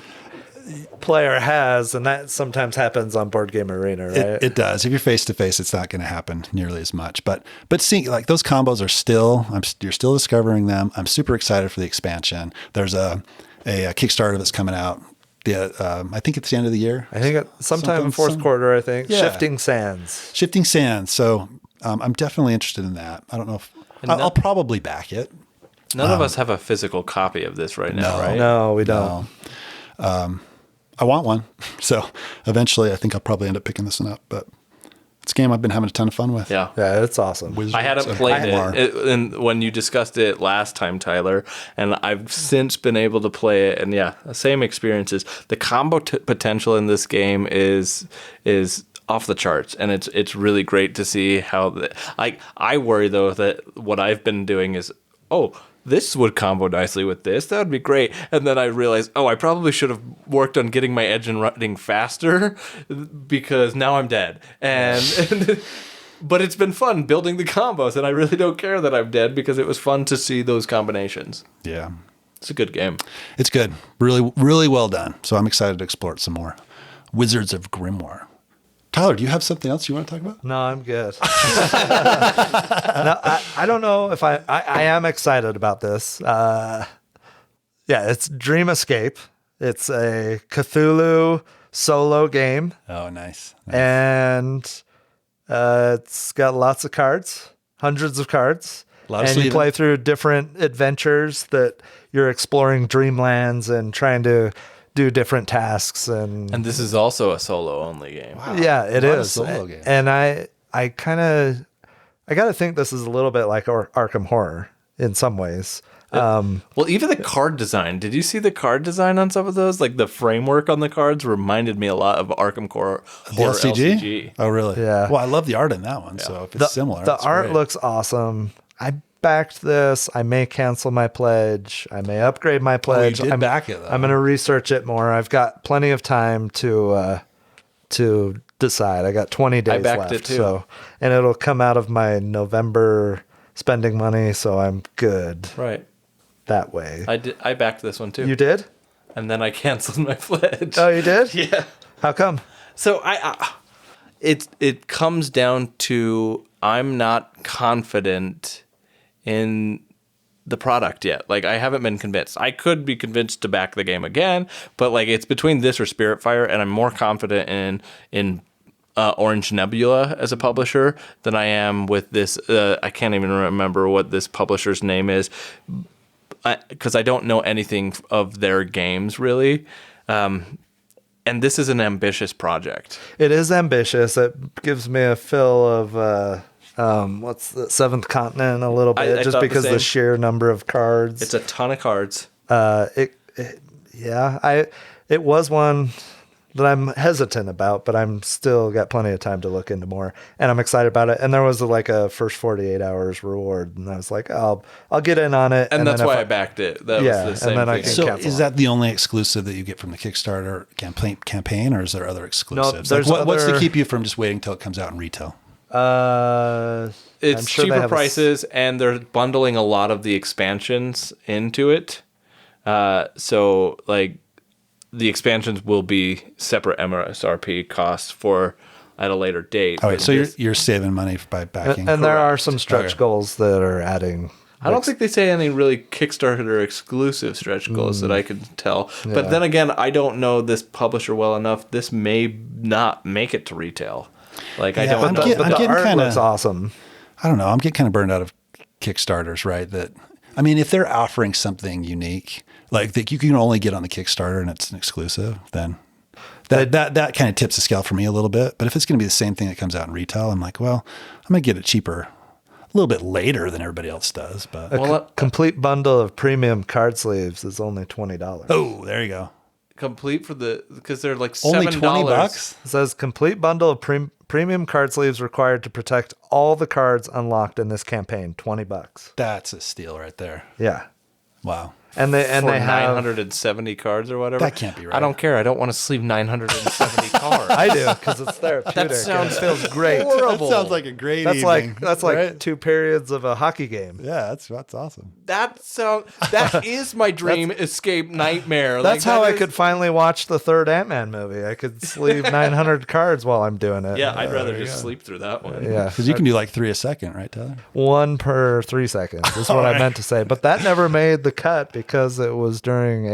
player has, and that sometimes happens on Board Game Arena, right? It does. If you're face to face, it's not going to happen nearly as much. But seeing like those combos are still, you're still discovering them. I'm super excited for the expansion. There's a Kickstarter that's coming out. I think it's the end of the year. I think sometime in fourth quarter. I think Yeah. Shifting Sands. Shifting Sands. So I'm definitely interested in that. I don't know if I'll probably back it. None of us have a physical copy of this right now, right? No, we don't. I want one. So eventually I think I'll probably end up picking this one up. But it's a game I've been having a ton of fun with. Yeah. Yeah, it's awesome. Wizards I hadn't of played Grimoire. it and when you discussed it last time, Tyler, and I've since been able to play it, and yeah, same experiences. The combo potential in this game is off the charts, and it's really great to see how. I worry though that what I've been doing is, this would combo nicely with this. That would be great. And then I realized, I probably should have worked on getting my edge and running faster because now I'm dead. And But it's been fun building the combos, and I really don't care that I'm dead because it was fun to see those combinations. Yeah. It's a good game. It's good. Really, really well done. So I'm excited to explore it some more. Wizards of Grimoire. Tyler, do you have something else you want to talk about? No, I'm good. No, I don't know if I am excited about this. Yeah, it's DreamEscape. It's a Cthulhu solo game. Oh, nice. And it's got lots of cards, hundreds of cards. And you play through different adventures that you're exploring dreamlands and trying to do different tasks. And this is also a solo only game. Wow. Yeah, it is. Solo game. And I got to think this is a little bit like Arkham Horror in some ways. Well, even the card design. Did you see the card design on some of those? Like the framework on the cards reminded me a lot of Arkham Horror LCG. Oh, really? Yeah. Well, I love the art in that one. So if it's similar, the it's art great. looks awesome. I backed this. I may cancel my pledge. I may upgrade my pledge. You did back it, though. I'm going to research it more. I've got plenty of time to decide. I got 20 days backed left. it too. So, and it'll come out of my November spending money, so I'm good. Right. That way. I backed this one too. You did? And then I canceled my pledge. Oh, you did? Yeah. How come? So it comes down to I'm not confident in the product yet. Like I haven't been convinced. I could be convinced to back the game again, but like it's between this or Spiritfire, and I'm more confident in Orange Nebula as a publisher than I am with this. I can't even remember what this publisher's name is, because I don't know anything of their games really. And this is an ambitious project. It is ambitious. It gives me a feel of what's the Seventh Continent a little bit, I just thought because the the same. sheer number of cards. It's a ton of cards. It was one that I'm hesitant about, but I'm still got plenty of time to look into more, and I'm excited about it. And there was like a first 48 hours reward, and I was like, I'll get in on it. And that's then why I backed it. That was the same and then I thing. can So cancel is that the only exclusive that you get from the Kickstarter campaign, or is there other exclusives? there's what's to other- keep you from just waiting until it comes out in retail? It's I'm sure they cheaper have prices, and they're bundling a lot of the expansions into it. So like the expansions will be separate MSRP costs for at a later date. All right, But so this- you're saving money by backing. and there are some stretch goals that are adding. I don't think they say any really Kickstarter exclusive stretch goals that I can tell. But then again, I don't know this publisher well enough. This may not make it to retail. Like I Yeah, don't know. But the art kinda- looks awesome. I don't know. I'm getting kind of burned out of Kickstarters, right? That I mean, if they're offering something unique, like that you can only get on the Kickstarter and it's an exclusive, then that kind of tips the scale for me a little bit. But if it's going to be the same thing that comes out in retail, I'm like, well, I'm going to get it cheaper a little bit later than everybody else does. But Complete bundle of premium card sleeves is only $20. oh, there you go. Complete for because they're like Only $7. $20. It says complete bundle of premium card sleeves required to protect all the cards unlocked in this campaign. $20. That's a steal right there. Yeah, Wow. and they For have 970 cards or whatever. That can't be right. I don't care. I don't want to sleeve 970 cards. I do because it's therapeutic. That sounds and it feels great. horrible. That sounds like a great That's evening. like right? 2 periods of a hockey game. Yeah, that's awesome. That is my dream escape nightmare. That's Like, how that I is- could finally watch the third Ant-Man movie. I could sleeve 900 cards while I'm doing it. Yeah, I'd rather just sleep through that one. Yeah, Because you can do like 3 a second, right, Tyler? 1 per 3 seconds is what I meant to say. But that never made the cut because it was during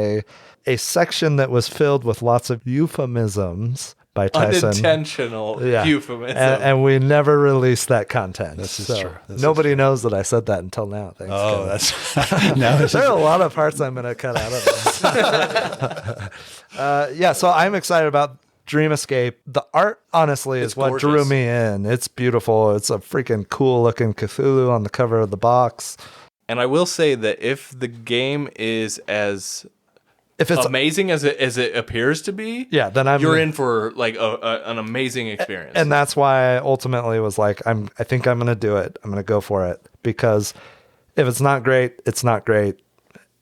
a section that was filled with lots of euphemisms by Tyson. Unintentional Yeah. euphemism. And we never released that content. This is So true. This is nobody knows that I said that until now. Thanks. Oh, Kevin. that's now it's There just, are a lot of parts I'm going to cut out of this. Yeah, so I'm excited about DreamEscape. The art, honestly, It's is what drew gorgeous. me in. It's beautiful. It's a freaking cool looking Cthulhu on the cover of the box. And I will say that if the game is as If it's amazing as it appears to be, yeah, then you're in for like an amazing experience. and that's why I ultimately was like, I think I'm going to do it. I'm going to go for it because if it's not great, it's not great.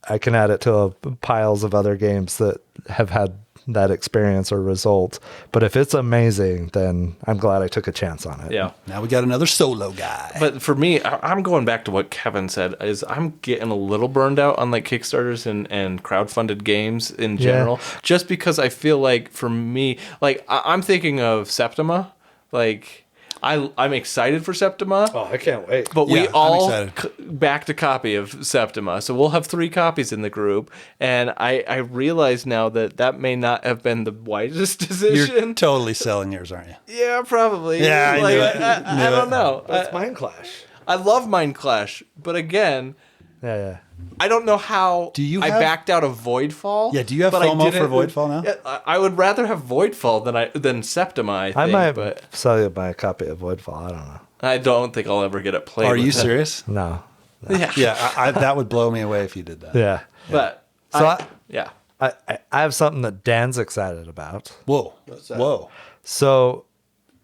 I can add it to piles of other games that have had that experience or result. But if it's amazing, then I'm glad I took a chance on it. Yeah. Now we got another solo guy. But for me, I'm going back to what Kevin said. Is I'm getting a little burned out on like Kickstarters and crowdfunded games in general, just because I feel like for me, like I'm thinking of Septima, like. I'm excited for Septima. Oh, I can't wait. But we I'm all excited. backed a copy of Septima. So we'll have 3 copies in the group. And I realize now that may not have been the wisest decision. You're totally selling yours, aren't you? Yeah, probably. Yeah, I knew it. I don't know. That's Mind Clash. I love Mind Clash. But again, Yeah. I don't know how I have- backed out of Voidfall. Yeah, do you have but I FOMO for didn't- Voidfall now? Yeah, I would rather have Voidfall than Septima, I think. I might but sell you my copy of Voidfall. I don't know. I don't think I'll ever get it played. Are with you it. serious? No. Yeah. Yeah, that would blow me away if you did that. Yeah. But So yeah. I have something that Dan's excited about. Whoa. Whoa. So,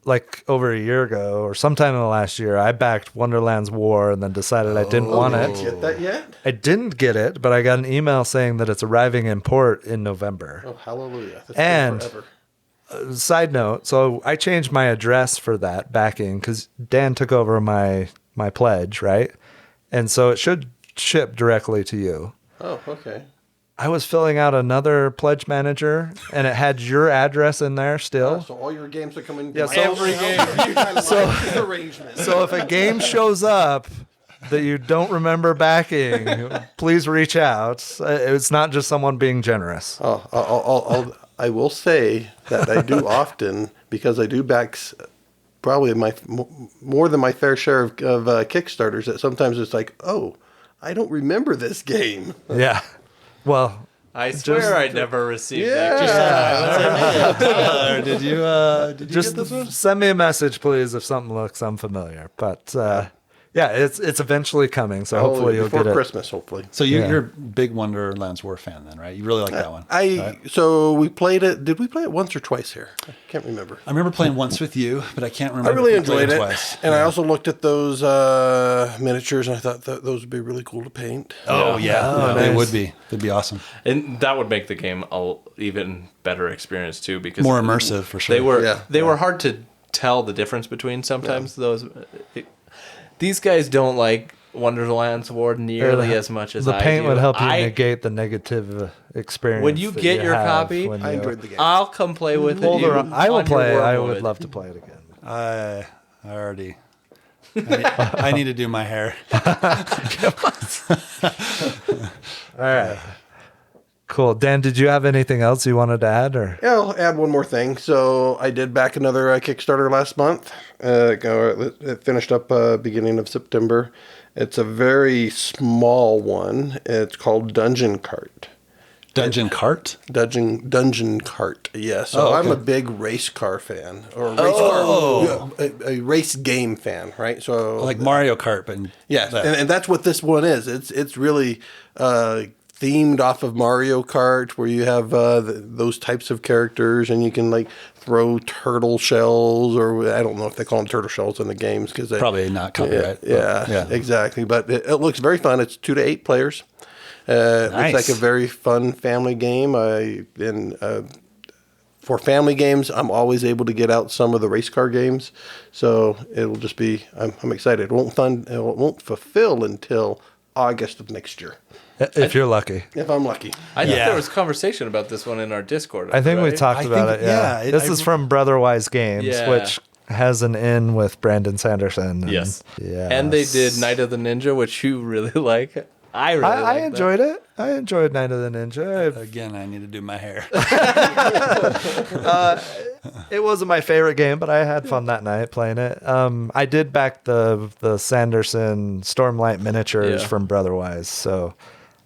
like over a year ago or sometime in the last year, I backed Wonderlands War and then decided I didn't want Did it. you get that yet? I didn't get it, but I got an email saying that it's arriving in port in November. Oh, hallelujah. That's And- been forever. Side note, so I changed my address for that backing because Dan took over my pledge, right? And so it should ship directly to you. Oh, okay. I was filling out another pledge manager and it had your address in there still. So all your games are coming. Yeah, so- every game. Arrangement. So if a game shows up that you don't remember backing, please reach out. It's not just someone being generous. I will say that I do often, because I do back probably more than my fair share of Kickstarters, that sometimes it's like, oh, I don't remember this game. Yeah. Well, I swear I never received Did you just get this one? send me a message, please, if something looks unfamiliar. But yeah, it's eventually coming, so hopefully you'll before get it. Christmas, hopefully. So you're a big Wonderlands War fan then, right? You really like that one. So we played it. Did we play it once or twice here? I can't remember. I remember playing once with you, but I can't remember. I really if we played enjoyed it, twice. and I also looked at those miniatures, and I thought those would be really cool to paint. Oh yeah, Oh, they nice. would be. They'd be awesome. And that would make the game a even better experience too, because More immersive for sure. They were hard to tell the difference between sometimes those. These guys don't like Wonderlands War nearly as much as the I paint do. would help you negate the negative experience. When you that get your have copy, when I you enjoyed the game. I'll come play with it. hold around. I will on your play. I world would with. love to play it again. I already. I need to do my hair. All right. Cool. Dan, did you have anything else you wanted to add? Or Yeah, I'll add one more thing. So I did back another Kickstarter last month. It finished up beginning of September. It's a very small one. It's called Dungeon Kart. Dungeon Kart? Dungeon Kart, yes. So Oh, okay. I'm a big race car fan, or a race game fan, right? So Like Mario Kart, but yes, and that's what this one is. It's really themed off of Mario Kart, where you have those types of characters, and you can like throw turtle shells, or I don't know if they call them turtle shells in the games because probably not copyright. Yeah, exactly. But it looks very fun. It's 2 to 8 players. Nice. Looks like a very fun family game. For family games, I'm always able to get out some of the race car games, so it'll just be. I'm excited. It won't fulfill until August of next year, if you're lucky. if I'm lucky. I think there was conversation about this one in our Discord. I think we right? talked I about think- it. Yeah. yeah, This is from Brotherwise Games, Yeah. which has an in with Brandon Sanderson. Yes. Yeah. And they did Night of the Ninja, which you really like. I really I like enjoyed it. I enjoyed Night of the Ninja. Again, I need to do my hair. It wasn't my favorite game, but I had fun that night playing it. I did back the Sanderson Stormlight miniatures Yeah. from Brotherwise, so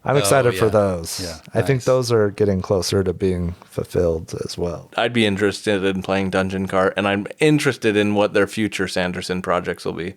I'm excited for yeah. those. Yeah, I think nice. those are getting closer to being fulfilled as well. I'd be interested in playing Dungeon Kart, and I'm interested in what their future Sanderson projects will be.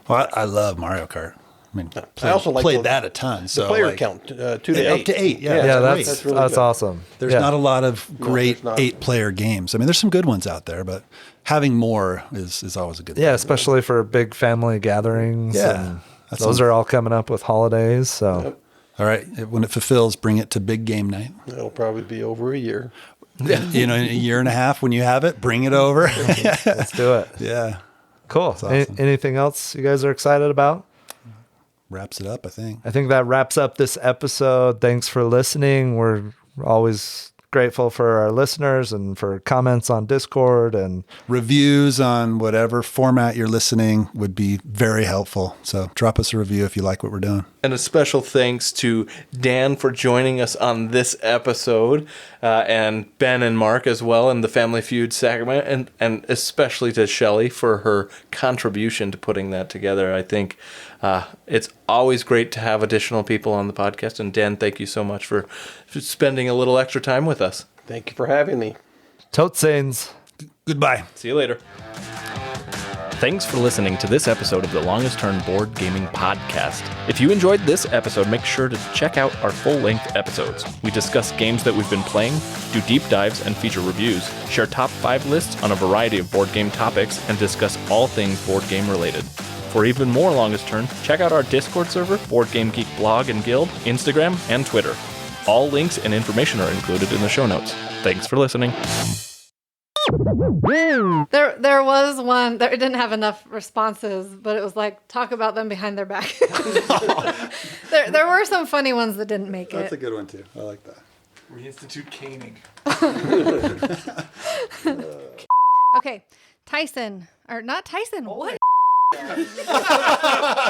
Well, I love Mario Kart. I mean, I also like played the- that a ton. So The player like, count 2 to 8. up to 8. Yeah, Yeah, great. that's really that's good. awesome. There's Yeah. not a lot of great there's not. 8-player games. I mean, there's some good ones out there, but having more is always a good thing. Yeah, especially for big family gatherings. Yeah. and That's those some- are all coming up with holidays. So All right. When it fulfills, bring it to big game night. It'll probably be over a year. In a year and a half when you have it, bring it over. Let's do it. Yeah. Cool. Awesome. Anything else you guys are excited about? Wraps it up, I think. I think that wraps up this episode. Thanks for listening. We're always grateful for our listeners and for comments on Discord, and Reviews on whatever format you're listening would be very helpful. So drop us a review if you like what we're doing. And a special thanks to Dan for joining us on this episode, and Ben and Mark as well in the Family Feud segment, and especially to Shelley for her contribution to putting that together. I think it's always great to have additional people on the podcast. And Dan, thank you so much for spending a little extra time with us. Thank you for having me. Totes Sains. Goodbye. See you later. Thanks for listening to this episode of the Longest Turn Board Gaming Podcast. If you enjoyed this episode, make sure to check out our full-length episodes. We discuss games that we've been playing, do deep dives and feature reviews, share top 5 lists on a variety of board game topics, and discuss all things board game related. For even more Longest Turn, check out our Discord server, Board Game Geek blog and guild, Instagram, and Twitter. All links and information are included in the show notes. Thanks for listening. There was one that didn't have enough responses, but it was like, talk about them behind their back. there were some funny ones that didn't make That's it. a good one, too. I like that. Reinstitute caning. Okay, Tyson, or not Tyson, what?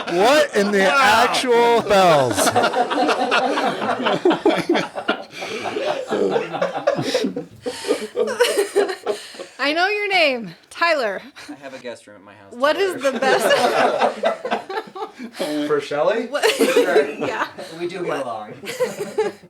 What in the actual bells? I know your name, Tyler. I have a guest room at my house. What is the best? For Shelley? Yeah. We do get along.